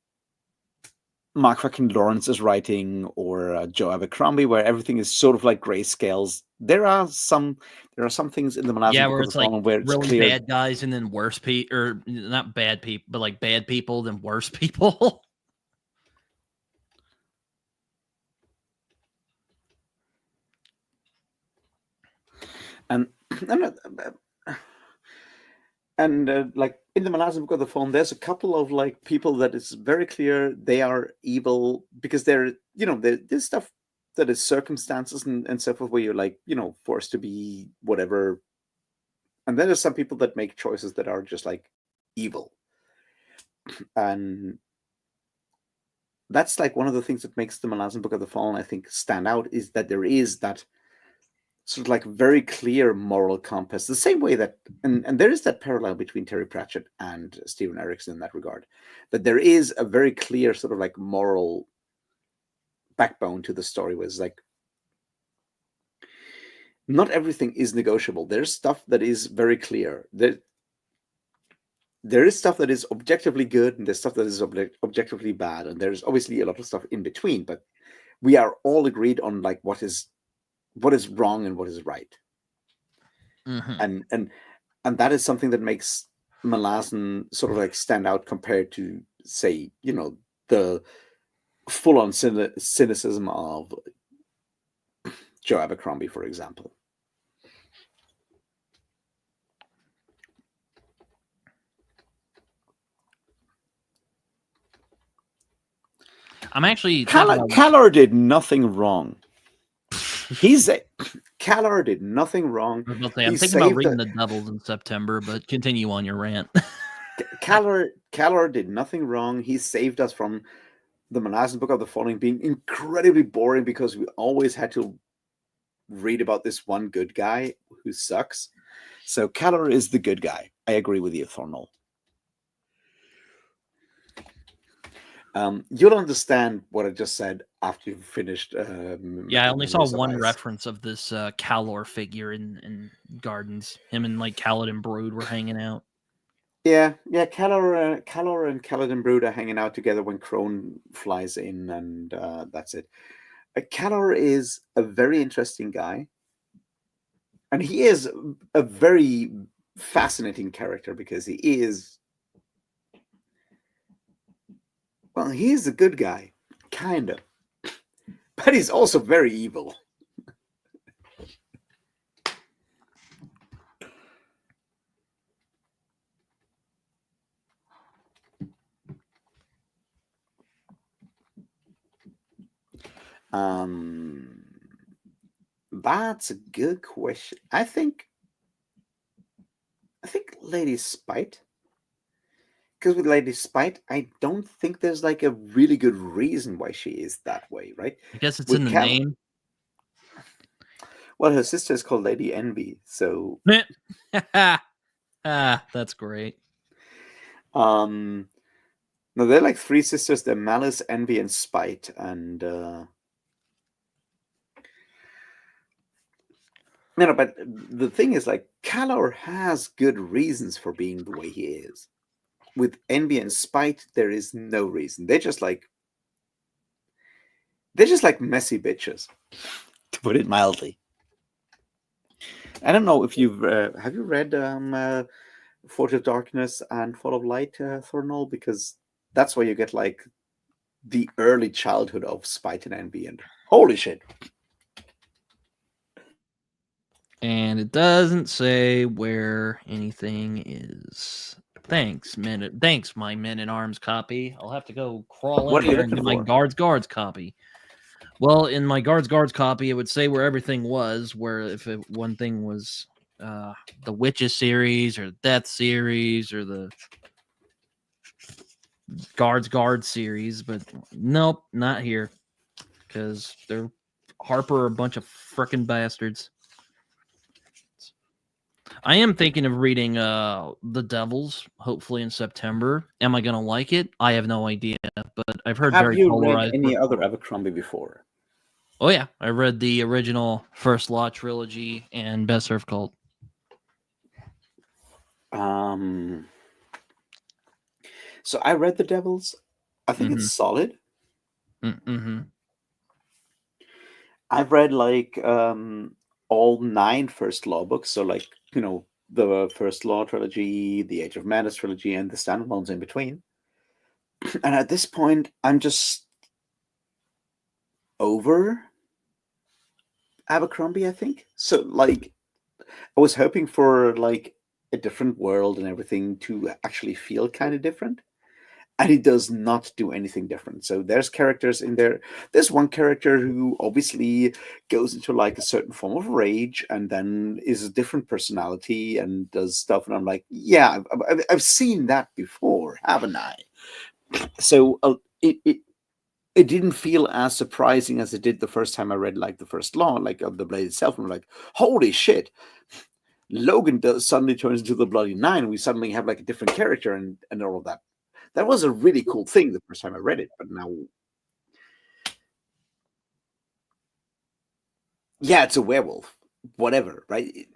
Mark fucking Lawrence is writing, or Joe Abercrombie, where everything is sort of like grayscales. There are some things in the Malazan Book where of it's the like Fallen where it's really clear. bad guys and then worse people, or not bad people, but like bad people then worse people. And like in the Malazan Book of the Fallen, there's a couple of like people that it's very clear they are evil because they're, there's stuff that is circumstances and so forth where you're like, forced to be whatever. And then there's some people that make choices that are just like evil. And that's like one of the things that makes the Malazan Book of the Fallen, I think, stand out, is that there is that sort of like very clear moral compass, the same way that, and there is that parallel between Terry Pratchett and Stephen Erickson in that regard, that there is a very clear sort of like moral backbone to the story, where it's like not everything is negotiable. There's stuff that is very clear. There is stuff that is objectively good, and there's stuff that is objectively bad, and there's obviously a lot of stuff in between, but we are all agreed on like what is wrong and what is right. Mm-hmm. And that is something that makes Malazan sort of like stand out compared to, say, the full-on cynicism of Joe Abercrombie, for example. I'm actually Calor did nothing wrong. Calor did nothing wrong. I'm thinking about reading The Devils in September, but continue on your rant. Calor did nothing wrong. He saved us from the Malazan Book of the Fallen being incredibly boring because we always had to read about this one good guy who sucks. So Calor is the good guy. I agree with you, Thornell. You'll understand what I just said after you've finished. I only saw one reference of this Calor figure in Gardens. Him and like Kaladin Brood were hanging out. Yeah. Calor and Kaladin Brood are hanging out together when Crone flies in, and that's it. Calor is a very interesting guy, and he is a very fascinating character because he is. Well, he's a good guy, kind of. But he's also very evil. That's a good question. I think Lady Spite. Because with Lady Spite, I don't think there's like a really good reason why she is that way, right? I guess it's in the name. Well, her sister is called Lady Envy, so that's great. No, they're like three sisters. They're Malice, Envy, and Spite, and no, but the thing is, like, Calor has good reasons for being the way he is. With Envy and Spite, there is no reason. They're just like messy bitches, to put it mildly. I don't know if you've have you read Forge of Darkness and Fall of Light, Thornell? Because that's where you get like the early childhood of Spite and Envy, and holy shit. And it doesn't say where anything is. Thanks, Thanks, my Men in Arms copy. I'll have to go crawl What in are you there and looking get my for? Guards copy. Well, in my Guards copy, it would say where everything was. Where if one thing was the Witches series or Death series or the Guards series, but nope, not here because they're Harper are a bunch of frickin' bastards. I am thinking of reading The Devils, hopefully in September. Am I gonna like it? I have no idea, but I've heard Have very you read polarized. any other Abercrombie before? Oh yeah, I read the original First Law trilogy and Best Surf Cult. So I read The Devils. I think it's solid. Mm-hmm. I've read like all 9 First Law books. So like, the First Law trilogy, the Age of Madness trilogy, and the standalones in between. And at this point, I'm just over Abercrombie, I think. So like, I was hoping for like a different world and everything to actually feel kind of different. And it does not do anything different. So there's characters in there. There's one character who obviously goes into like a certain form of rage and then is a different personality and does stuff. And I'm like, yeah, I've seen that before, haven't I? So it didn't feel as surprising as it did the first time I read like the First Law, like of the Blade itself. And I'm like, holy shit. Logan suddenly turns into the Bloody Nine. We suddenly have like a different character and all of that. That was a really cool thing the first time I read it, but now, yeah, it's a werewolf, whatever, right?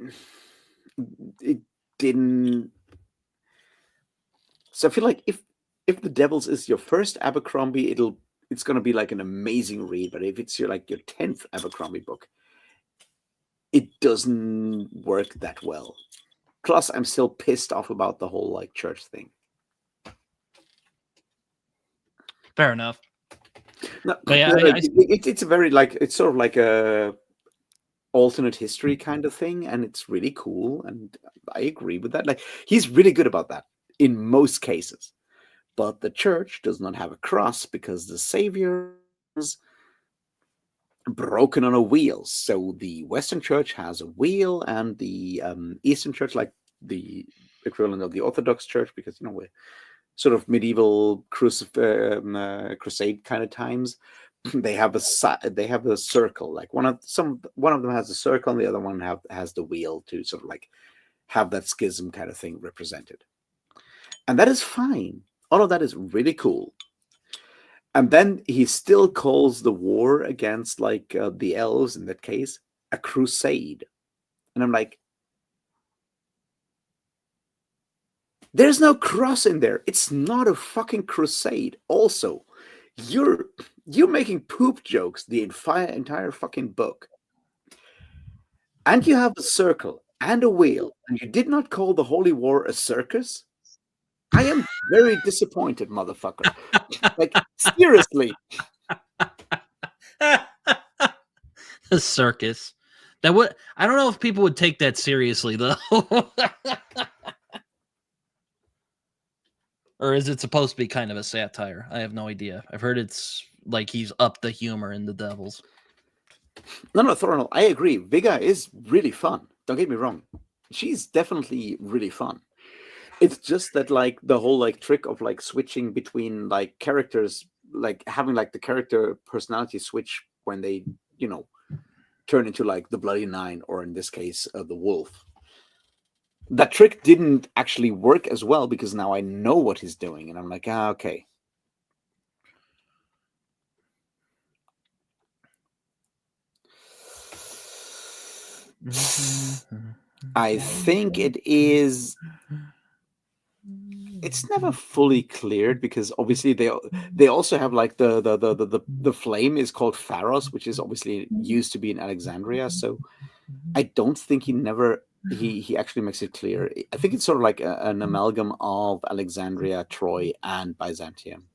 It didn't. So I feel like if The Devils is your first Abercrombie, it's going to be like an amazing read. But if it's your 10th Abercrombie book, it doesn't work that well. Plus, I'm still pissed off about the whole like church thing. Fair enough. No, But yeah, it's a very it's sort of like a alternate history kind of thing, and it's really cool, and I agree with that. Like, he's really good about that in most cases, but the church does not have a cross because the savior is broken on a wheel. So the Western church has a wheel, and the Eastern church, like the equivalent of the Orthodox church, because we're sort of medieval crusade kind of times. They have a circle. Like one of them has a circle, and the other one has the wheel to sort of like have that schism kind of thing represented, and that is fine. All of that is really cool. And then he still calls the war against like the elves in that case a crusade, and I'm like, there's no cross in there. It's not a fucking crusade. Also, you're making poop jokes the entire fucking book. And you have a circle and a wheel, and you did not call the Holy War a circus? I am very disappointed, motherfucker. Like, seriously. the circus. I don't know if people would take that seriously though. Or is it supposed to be kind of a satire? I have no idea. I've heard it's like he's upped the humor in The Devils. No, Thornhill, I agree. Vigga is really fun. Don't get me wrong. She's definitely really fun. It's just that like the whole like trick of like switching between like characters, like having like the character personality switch when they, turn into like the Bloody Nine, or in this case, the Wolf. That trick didn't actually work as well because now I know what he's doing, and I'm like, okay. I think it is. It's never fully cleared because obviously they also have like the flame is called Pharos, which is obviously used to be in Alexandria. So I don't think he actually makes it clear. I think it's sort of like an amalgam of Alexandria, Troy, and Byzantium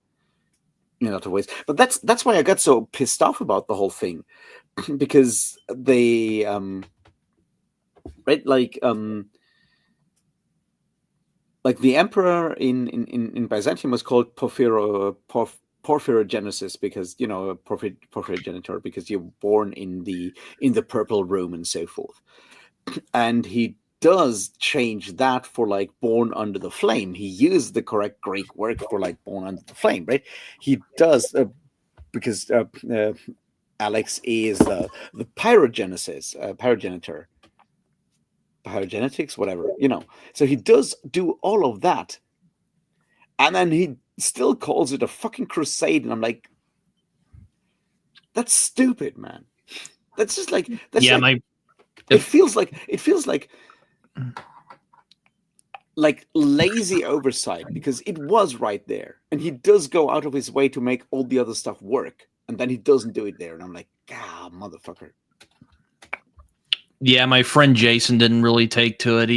in a lot of ways. But that's why I got so pissed off about the whole thing because they right like the emperor in Byzantium was called Porphyrogenesis because porphyrogenitor because you're born in the purple room and so forth, and he does change that for like born under the flame. He used the correct Greek word for like born under the flame, right? He does because Alex is the pyrogenitor, biogenetics, whatever, So he does do all of that, and then he still calls it a fucking crusade, and I'm like, that's stupid, man. That's just like it feels like lazy oversight because it was right there, and he does go out of his way to make all the other stuff work, and then he doesn't do it there, and I'm like, motherfucker. Yeah, my friend Jason didn't really take to it.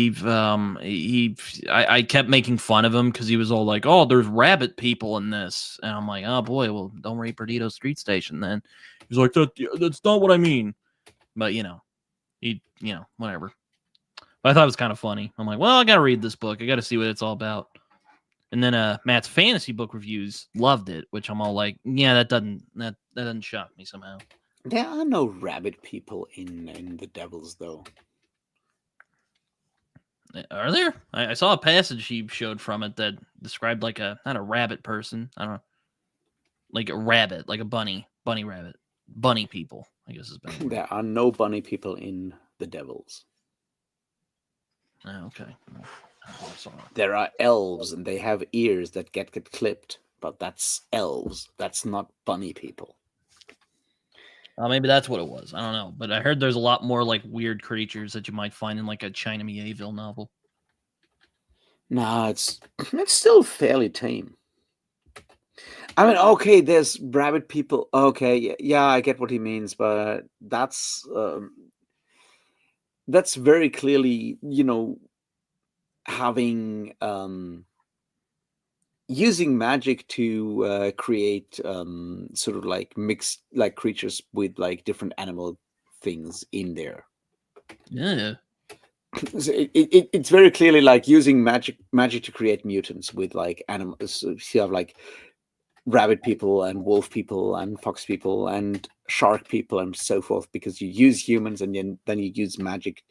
I kept making fun of him because he was all like, "Oh, there's rabbit people in this," and I'm like, "Oh boy, well, don't rape Perdido Street Station." Then he's like, "That's not what I mean," but whatever. But I thought it was kind of funny. I'm like, "Well, I gotta read this book. I gotta see what it's all about." And then Matt's fantasy book reviews loved it, which I'm all like, "Yeah, that doesn't shock me somehow." There are no rabbit people in the Devils, though. Are there? I saw a passage he showed from it that described like not a rabbit person. I don't know, like a rabbit, like a bunny rabbit, bunny people. I guess is better. There are no bunny people in the Devils. Oh, okay. There are elves, and they have ears that get clipped, but that's elves. That's not bunny people. Maybe that's what it was. I don't know, but I heard there's a lot more like weird creatures that you might find in like a China Mieville novel. Nah, it's still fairly tame. I mean, okay, there's rabbit people. Okay, yeah, I get what he means, but that's very clearly, having using magic to create sort of like mixed like creatures with like different animal things in there. Yeah. So it's very clearly like using magic to create mutants with like animals. So you have like rabbit people and wolf people and fox people and shark people and so forth, because you use humans and then you use magic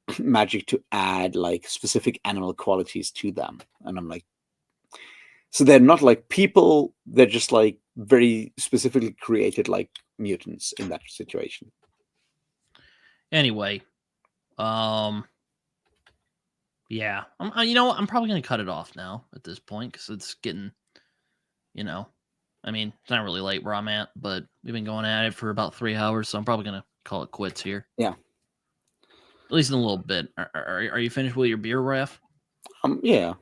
to add like specific animal qualities to them. And I'm like, so they're not like people, they're just like very specifically created like mutants in that situation. Anyway, yeah, I'm probably gonna cut it off now at this point because it's getting, I mean, it's not really late where I'm at, but we've been going at it for about 3 hours, so I'm probably gonna call it quits here. Yeah, at least in a little bit. Are you finished with your beer, Raph? Yeah.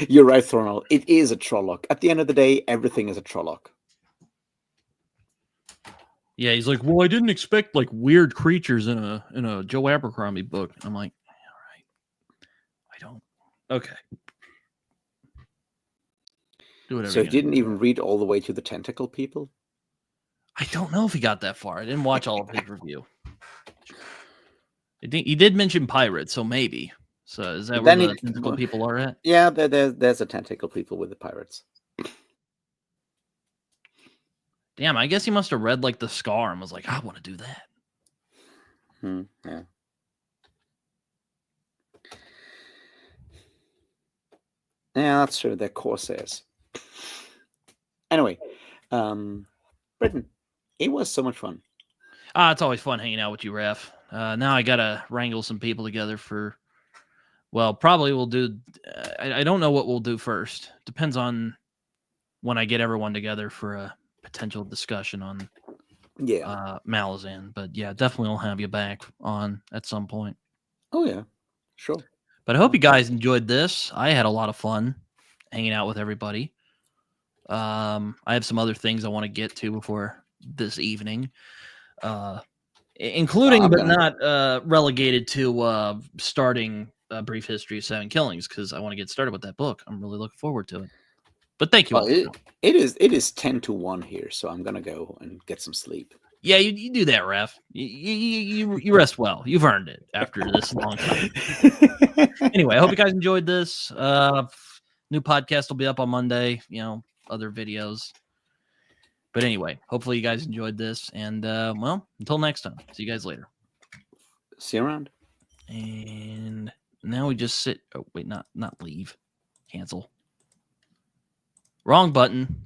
You're right, Thornell. It is a Trolloc. At the end of the day, everything is a Trolloc. Yeah, he's like, well, I didn't expect like weird creatures in a Joe Abercrombie book. I'm like, all right, I don't. Okay. Do whatever. So he didn't even read all the way to the tentacle people? I don't know if he got that far. I didn't watch all of his review. I think he did mention pirates, so maybe. So is that where the tentacle people are at? Yeah, there's a tentacle people with the pirates. Damn, I guess he must have read like the Scar and was like, I want to do that. Yeah. Yeah, that's true. They're Corsairs. Anyway, Britton, it was so much fun. It's always fun hanging out with you, Raph. Now I gotta wrangle some people together for. Well, probably we'll do. I don't know what we'll do first. Depends on when I get everyone together for a potential discussion on Malazan. But yeah, definitely will have you back on at some point. Oh yeah, sure. But I hope you guys enjoyed this. I had a lot of fun hanging out with everybody. I have some other things I want to get to before this evening, including but not relegated to starting A Brief History of Seven Killings, because I want to get started with that book. I'm really looking forward to it. But thank you all. It is 10 to 1 here, so I'm gonna go and get some sleep. Yeah, you do that, Ref. You rest well. You've earned it after this long time. Anyway, I hope you guys enjoyed this. New podcast will be up on Monday. Other videos. But anyway, hopefully you guys enjoyed this. And well, until next time. See you guys later. See you around. And now we just sit. Oh wait, not leave. Cancel. Wrong button.